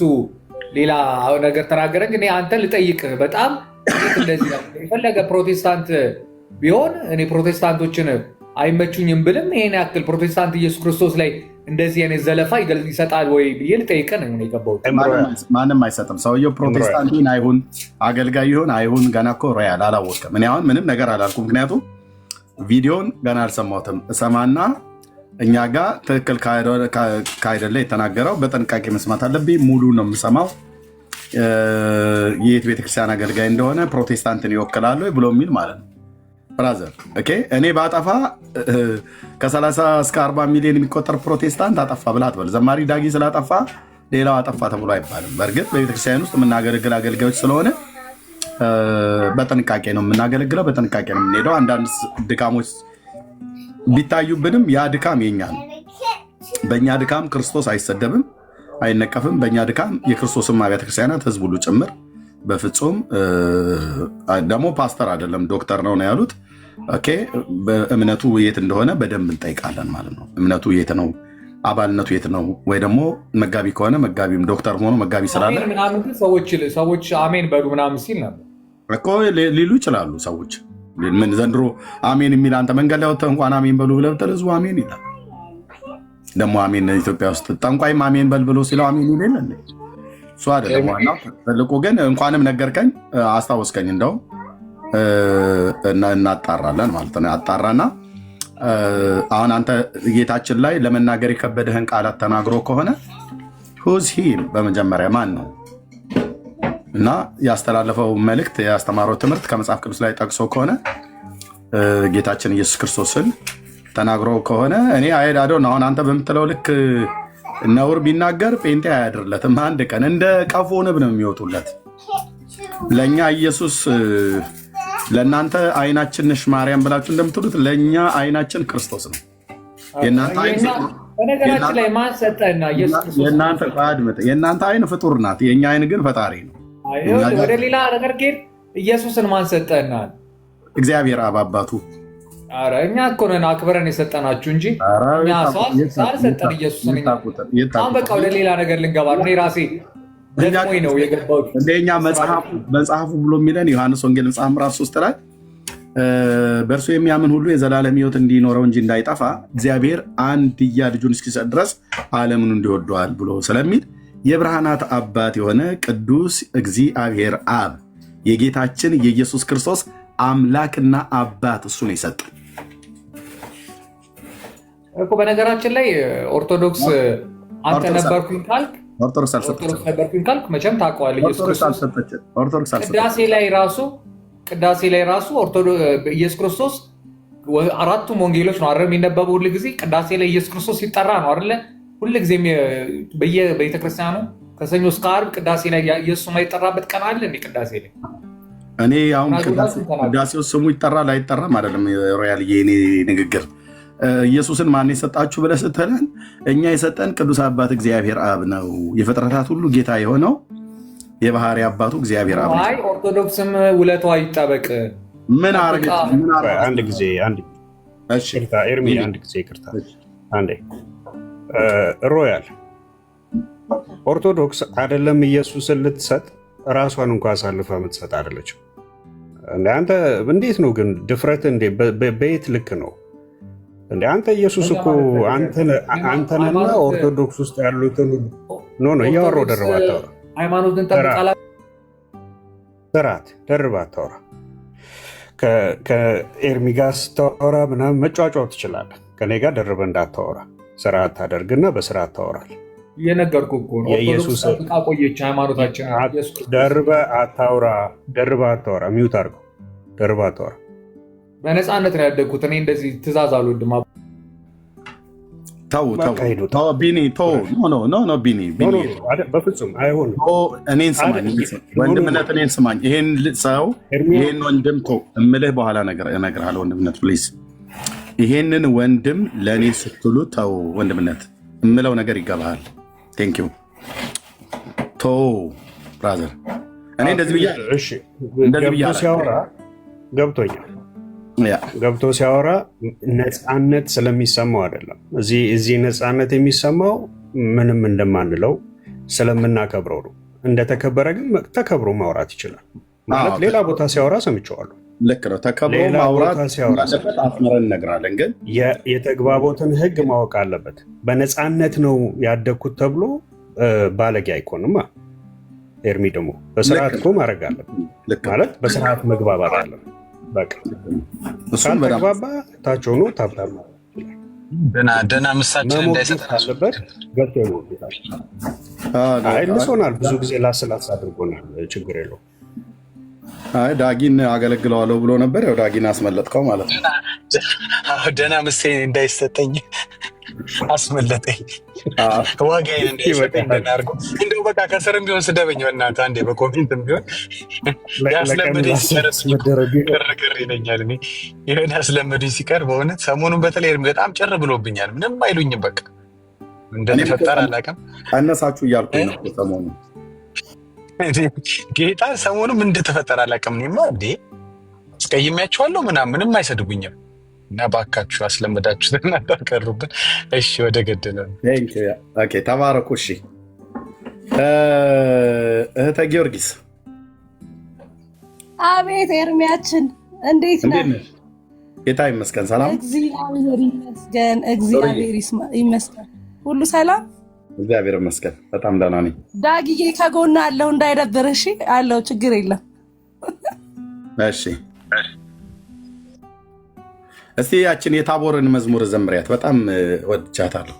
ሌላ ነገር ተናገረ እንጂ እኔ አንተን ልጠይቅህ በጣም እንደዚህ ነው። የፈለገ ፕሮቴስታንት ቢሆን እኔ ፕሮቴስታንቶችን አይመቹኝም ብልም ይሄን ያክል ፕሮቴስታንት ኢየሱስ ክርስቶስ ላይ እንደዚህ አይነት ዘለፋ ይሰጣል ወይ ብዬ ልጠይቅህ ነው የገባሁት። ማንም አይሰጥም። ሰውየው ፕሮቴስታንት ይሁን አይሁን አገልጋይ ይሁን አይሁን ገና እኮ ሮያል አላወቅም። እኔ አሁን ምንም ነገር አላልኩም፣ ምክንያቱም ቪዲዮን ገና አልሰማሁትም። እሰማና እኛ ጋር ትክክል ካይደለ የተናገረው በጥንቃቄ መስማት አለብኝ። ሙሉ ነው የምሰማው። የት ቤተክርስቲያን አገልጋይ እንደሆነ ፕሮቴስታንትን ይወክላሉ ብሎ የሚል ማለት ነው። ብራዘር ኦኬ፣ እኔ ባጠፋ ከ30 እስከ 40 ሚሊዮን የሚቆጠር ፕሮቴስታንት አጠፋ ብለህ አትበል። ዘማሪ ዳጊ ስላጠፋ ሌላው አጠፋ ተብሎ አይባልም። በእርግጥ በቤተክርስቲያን ውስጥ የምናገለግል አገልጋዮች ስለሆነ በጥንቃቄ ነው የምናገለግለው፣ በጥንቃቄ ነው የምንሄደው። አንዳንድ ድካሞች ቢታዩብንም ያ ድካም የኛ ነው። በእኛ ድካም ክርስቶስ አይሰደብም፣ አይነቀፍም። በእኛ ድካም የክርስቶስም አብያተ ክርስቲያናት ህዝብ ሁሉ ጭምር በፍጹም ደግሞ ፓስተር አይደለም ዶክተር ነው ነው ያሉት። ኦኬ በእምነቱ የት እንደሆነ በደንብ እንጠይቃለን ማለት ነው። እምነቱ የት ነው? አባልነቱ የት ነው? ወይ ደግሞ መጋቢ ከሆነ መጋቢም ዶክተር ሆኖ መጋቢ ስላለ ሰዎች አሜን በሉ ምናምን ሲል ነበር እኮ ሊሉ ይችላሉ ሰዎች። ምን ዘንድሮ አሜን የሚል አንተ መንገድ ላይ ወጥተህ እንኳን አሜን በሉ ብለህ ብትል ህዝቡ አሜን ይላል። ደግሞ አሜን ኢትዮጵያ ውስጥ ጠንቋይም አሜን በል ብሎ ሲለው አሜን ይል የለ እሱ አይደለም ዋናው። ትልቁ ግን እንኳንም ነገርከኝ አስታወስከኝ። እንደውም እናጣራለን ማለት ነው። አጣራና አሁን አንተ ጌታችን ላይ ለመናገር የከበደህን ቃላት ተናግሮ ከሆነ ሁዝ ሂም በመጀመሪያ ማን ነው እና ያስተላለፈው መልእክት ያስተማረው ትምህርት ከመጽሐፍ ቅዱስ ላይ ጠቅሶ ከሆነ ጌታችን ኢየሱስ ክርስቶስን ተናግሮ ከሆነ እኔ አይዳዶ አሁን አንተ በምትለው ልክ ነውር ቢናገር ጴንጤ አያድርለትም። አንድ ቀን እንደ ቀፎ ንብ ነው የሚወጡለት። ለእኛ ኢየሱስ ለእናንተ አይናችን ነሽ ማርያም ብላችሁ እንደምትሉት ለእኛ አይናችን ክርስቶስ ነው። በነገራችን ላይ ማን ሰጠና? የእናንተ አይን ፍጡር ናት፣ የእኛ አይን ግን ፈጣሪ ነው። ወደ ሌላ ነገር ግን ኢየሱስን ማን ሰጠና? እግዚአብሔር አብ አባቱ። ኧረ እኛ እኮ ነን አክብረን የሰጠናችሁ እንጂ እኛ ሳልሰጠን ኢየሱስን። አሁን በቃ ወደ ሌላ ነገር ልንገባ ነው። እኔ ራሴ ደሞኝ ነው የገባሁት። እንደኛ መጽሐፉ ብሎ የሚለን ዮሐንስ ወንጌል መጽሐፍ ምዕራፍ 3 ላይ በእርሱ የሚያምን ሁሉ የዘላለም ሕይወት እንዲኖረው እንጂ እንዳይጠፋ እግዚአብሔር አንድያ ልጁን እስኪሰጥ ድረስ ዓለምን እንዲወደዋል ብሎ ስለሚል የብርሃናት አባት የሆነ ቅዱስ እግዚአብሔር አብ የጌታችን የኢየሱስ ክርስቶስ አምላክና አባት እሱ ነው የሰጠን እኮ። በነገራችን ላይ ኦርቶዶክስ አንተ ነበርኩኝ ካልክ ኦርቶዶክስ ነበርኩኝ ካልክ መቼም ታውቀዋለህ። ቅዳሴ ላይ ራሱ ኢየሱስ ክርስቶስ አራቱም ወንጌሎች ነው አይደል የሚነበበው? ሁል ጊዜ ቅዳሴ ላይ ኢየሱስ ክርስቶስ ሲጠራ ነው አይደለ? ሁል ጊዜ በየቤተክርስቲያኑ ከሰኞ እስከ ዓርብ ቅዳሴ ላይ ኢየሱስ የማይጠራበት ቀን አለ እንዴ? ቅዳሴ ላይ እኔ አሁን ቅዳሴው ስሙ ይጠራል አይጠራም አይደለም ሮያል የኔ ንግግር። ኢየሱስን ማን የሰጣችሁ ብለህ ስትለን እኛ የሰጠን ቅዱስ አባት እግዚአብሔር አብ ነው። የፍጥረታት ሁሉ ጌታ የሆነው የባህሪ አባቱ እግዚአብሔር አብ ነው። አይ ኦርቶዶክስም ውለቷ ይጠበቅ። ምን አረገ? አንድ ጊዜ ኤርሚ አንድ ጊዜ ይቅርታ አንዴ ሮያል ኦርቶዶክስ አይደለም ኢየሱስን ልትሰጥ ራሷን እንኳ አሳልፋ የምትሰጥ አይደለችም። አንተ እንዴት ነው ግን ድፍረት? በየት ልክ ነው እንደ አንተ? ኢየሱስ እኮ አንተንና ኦርቶዶክስ ውስጥ ያሉትን ኖ እያወራሁ ደርባ አታውራ። ሃይማኖትን ጠብቃላ ስርዓት ደርባ አታውራ። ከኤርሚ ጋር ስታወራ ምናምን መጫጫው ትችላለህ። ከኔ ጋር ደርበ እንዳታወራ ስርዓት ታደርግና በስርዓት ታወራለህ። የነገርኩህ እኮ ነው። ኦርቶዶክስ ጠብቃ ቆየች ሃይማኖታችን። ደርበ አታውራ። ሚውት አድርገው። ደርበ አታውራ። በነፃነት ነው ያደግኩት እኔ። እንደዚህ ትእዛዝ አልወድም። ቢኒ ቢኒ በፍጹም አይሆንም። እኔን ስማኝ ወንድምነት፣ እኔን ስማኝ። ይሄን ሰው ይሄን ወንድም እምልህ በኋላ እነግርሃለሁ። ወንድምነት ፕሊዝ፣ ይሄንን ወንድም ለእኔ ስትሉ ተው። ወንድምነት እምለው ነገር ይገባሃል። ቴንክ ዩ ብራዘር። እኔ እንደዚህ ብያ ሲያወራ ገብቶኛል። ገብቶ ሲያወራ ነፃነት ስለሚሰማው አይደለም። እዚህ ነፃነት የሚሰማው ምንም እንደማንለው ስለምናከብረው ነው። እንደተከበረ ግን ተከብሮ ማውራት ይችላል ማለት ሌላ ቦታ ሲያወራ ሰምቼዋለሁ። ልክ ነው። ተከብሮ ማውራት አለበት። አስመረን እነግራለን። ግን የተግባቦትን ሕግ ማወቅ አለበት። በነፃነት ነው ያደግኩት ተብሎ ባለጌ አይኮንማ። ኤርሚ ደግሞ በስርዓት እኮ ማድረግ አለበት ማለት በስርዓት መግባባት አለበት። በቃ ካልተግባባ ታች ሆኖ ታብታብ ደና ምሳችን እንዳይሰጥ አለበት ገብቶ ይወጣል። አይ ልሶናል ብዙ ጊዜ ላስላስ አድርጎናል። ችግር የለው። አይ ዳጊን አገለግለዋለሁ ብሎ ነበር። ያው ዳጊን አስመለጥከው ማለት ነው። ደና ምሳዬ እንዳይሰጠኝ አስመለጠኝ። ዋጋዬን እንዳይሰጠኝ እንዳርጎ እንደው በቃ ከስርም ቢሆን ስደበኝ በእናትህ አንዴ በኮሜንትም ቢሆን ያስለመደኝ ሲቀር ይለኛል። እኔ ይሄን ያስለመደኝ ሲቀር በእውነት ሰሞኑን በተለይ በጣም ጭር ብሎብኛል። ምንም አይሉኝም። በቃ እንደተፈጠረ አላውቅም። አነሳችሁ እያልኩኝ ነው ሰሞኑን ጌታ ሰሞኑን ምን እንደተፈጠረ አላውቅም። እኔማ እንዴ አስቀይሜያቸዋለሁ ምንም አይሰድቡኝም። እና ባካችሁ አስለመዳችሁት እና ታቀሩብን። እሺ ወደ ገደለው ኦኬ ተባረኩ። እሺ እህተ ጊዮርጊስ አቤት ኤርሚያችን እንዴት ነህ? ጌታ ይመስገን ሰላም። እግዚአብሔር ይመስገን፣ እግዚአብሔር ይመስገን። ሁሉ ሰላም እግዚአብሔር ይመስገን። በጣም ደህና ነኝ። ዳጊዬ ከጎና አለው እንዳይደብር። እሺ አለው ችግር የለም። እሺ እስቲ ያችን የታቦርን መዝሙር ዘምሪያት። በጣም ወድቻታለሁ።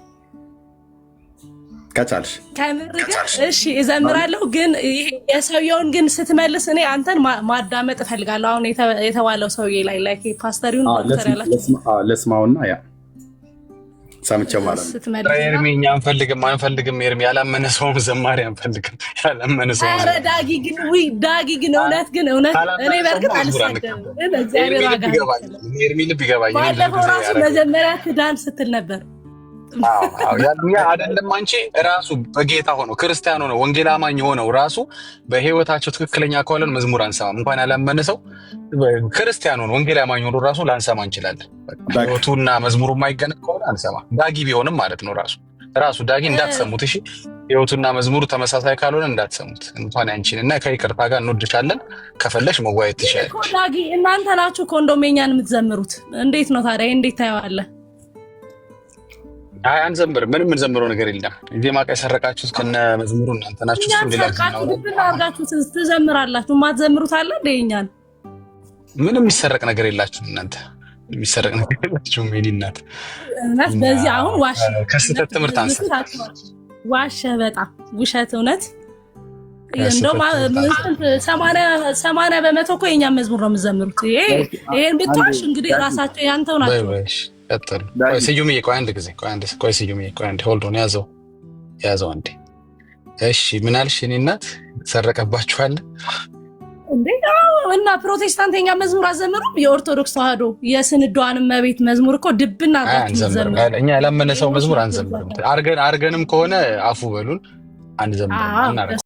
ከቻልሽ እሺ እዘምራለሁ። ግን የሰውየውን ግን ስትመልስ እኔ አንተን ማዳመጥ እፈልጋለሁ። አሁን የተባለው ሰውዬ ላይ ፓስተሪውን ዶክተር ያላችሁ ለስማውና ያ ሰምቼው ማለት ነው። ኤርሚ እኛ አንፈልግም። ኤርሚ ያላመነ ሰውም ዘማሪ አንፈልግም። ያላመነ ሰው ኧረ ዳጊ ግን እውነት እኔ በርግጥ አልሳደብም። እግዚአብሔር ዋጋ ኤርሚ ልብ ይገባኛል። ባለፈው ራሱ መጀመሪያ ትዳን ስትል ነበር። ያኛ አይደለም አንቺ ራሱ በጌታ ሆነው ክርስቲያን ሆነው ወንጌል አማኝ ሆነው ራሱ በህይወታቸው ትክክለኛ ከሆነ መዝሙር አንሰማም። እንኳን ያላመነ ሰው ክርስቲያን ሆነው ወንጌል አማኝ ሆነው ራሱ ላንሰማ እንችላለን። ህይወቱና መዝሙሩ የማይገናኝ ከሆነ አንሰማ። ዳጊ ቢሆንም ማለት ነው ራሱ ዳጊ እንዳትሰሙት እሺ። ህይወቱና መዝሙሩ ተመሳሳይ ካልሆነ እንዳትሰሙት። እንኳን አንቺን እና ከይቅርታ ጋር እንወድሻለን። ከፈለሽ መዋየት ትችላለሽ። ዳጊ እናንተ ናችሁ ኮንዶሜኛን የምትዘምሩት። እንዴት ነው ታዲያ? እንዴት ታየዋለህ? አይ አንዘምርም። ምንም የምንዘምረው ነገር የለም። ዜማ ቀይ ሰረቃችሁት ከነ መዝሙሩ እናንተ ናችሁ። እሱ ሌላ አድርጋችሁ ትዘምራላችሁ። የማትዘምሩት አለ እንደ እኛን ምንም የሚሰረቅ ነገር የላችሁም እናንተ። የሚሰረቅ ነገር የላችሁም። የእኔ እናት በዚህ አሁን ዋሽ ከስህተት ትምህርት አንሳ ዋሸ። በጣም ውሸት እውነት። እንደውም 80% እኮ የእኛን መዝሙር ነው የምትዘምሩት። ይሄን ብትዋሽ እንግዲህ ራሳቸው ያንተው ናቸው። ቀጥል። ስዩምዬ ቆይ አንድ ጊዜ ቆይ ስዩምዬ ቆይ አንዴ ሆልድ ኦን ያዘው አንዴ። እሺ ምን አልሽ? እኔ እናት ሰረቀባችኋል እንዴ? እና ፕሮቴስታንት የኛ መዝሙር አዘምሩም። የኦርቶዶክስ ተዋህዶ የስንዷንም መቤት መዝሙር እኮ ድብና አንዘምርም። እኛ ያላመነ ሰው መዝሙር አንዘምርም። አርገንም ከሆነ አፉ በሉን አንዘምርም።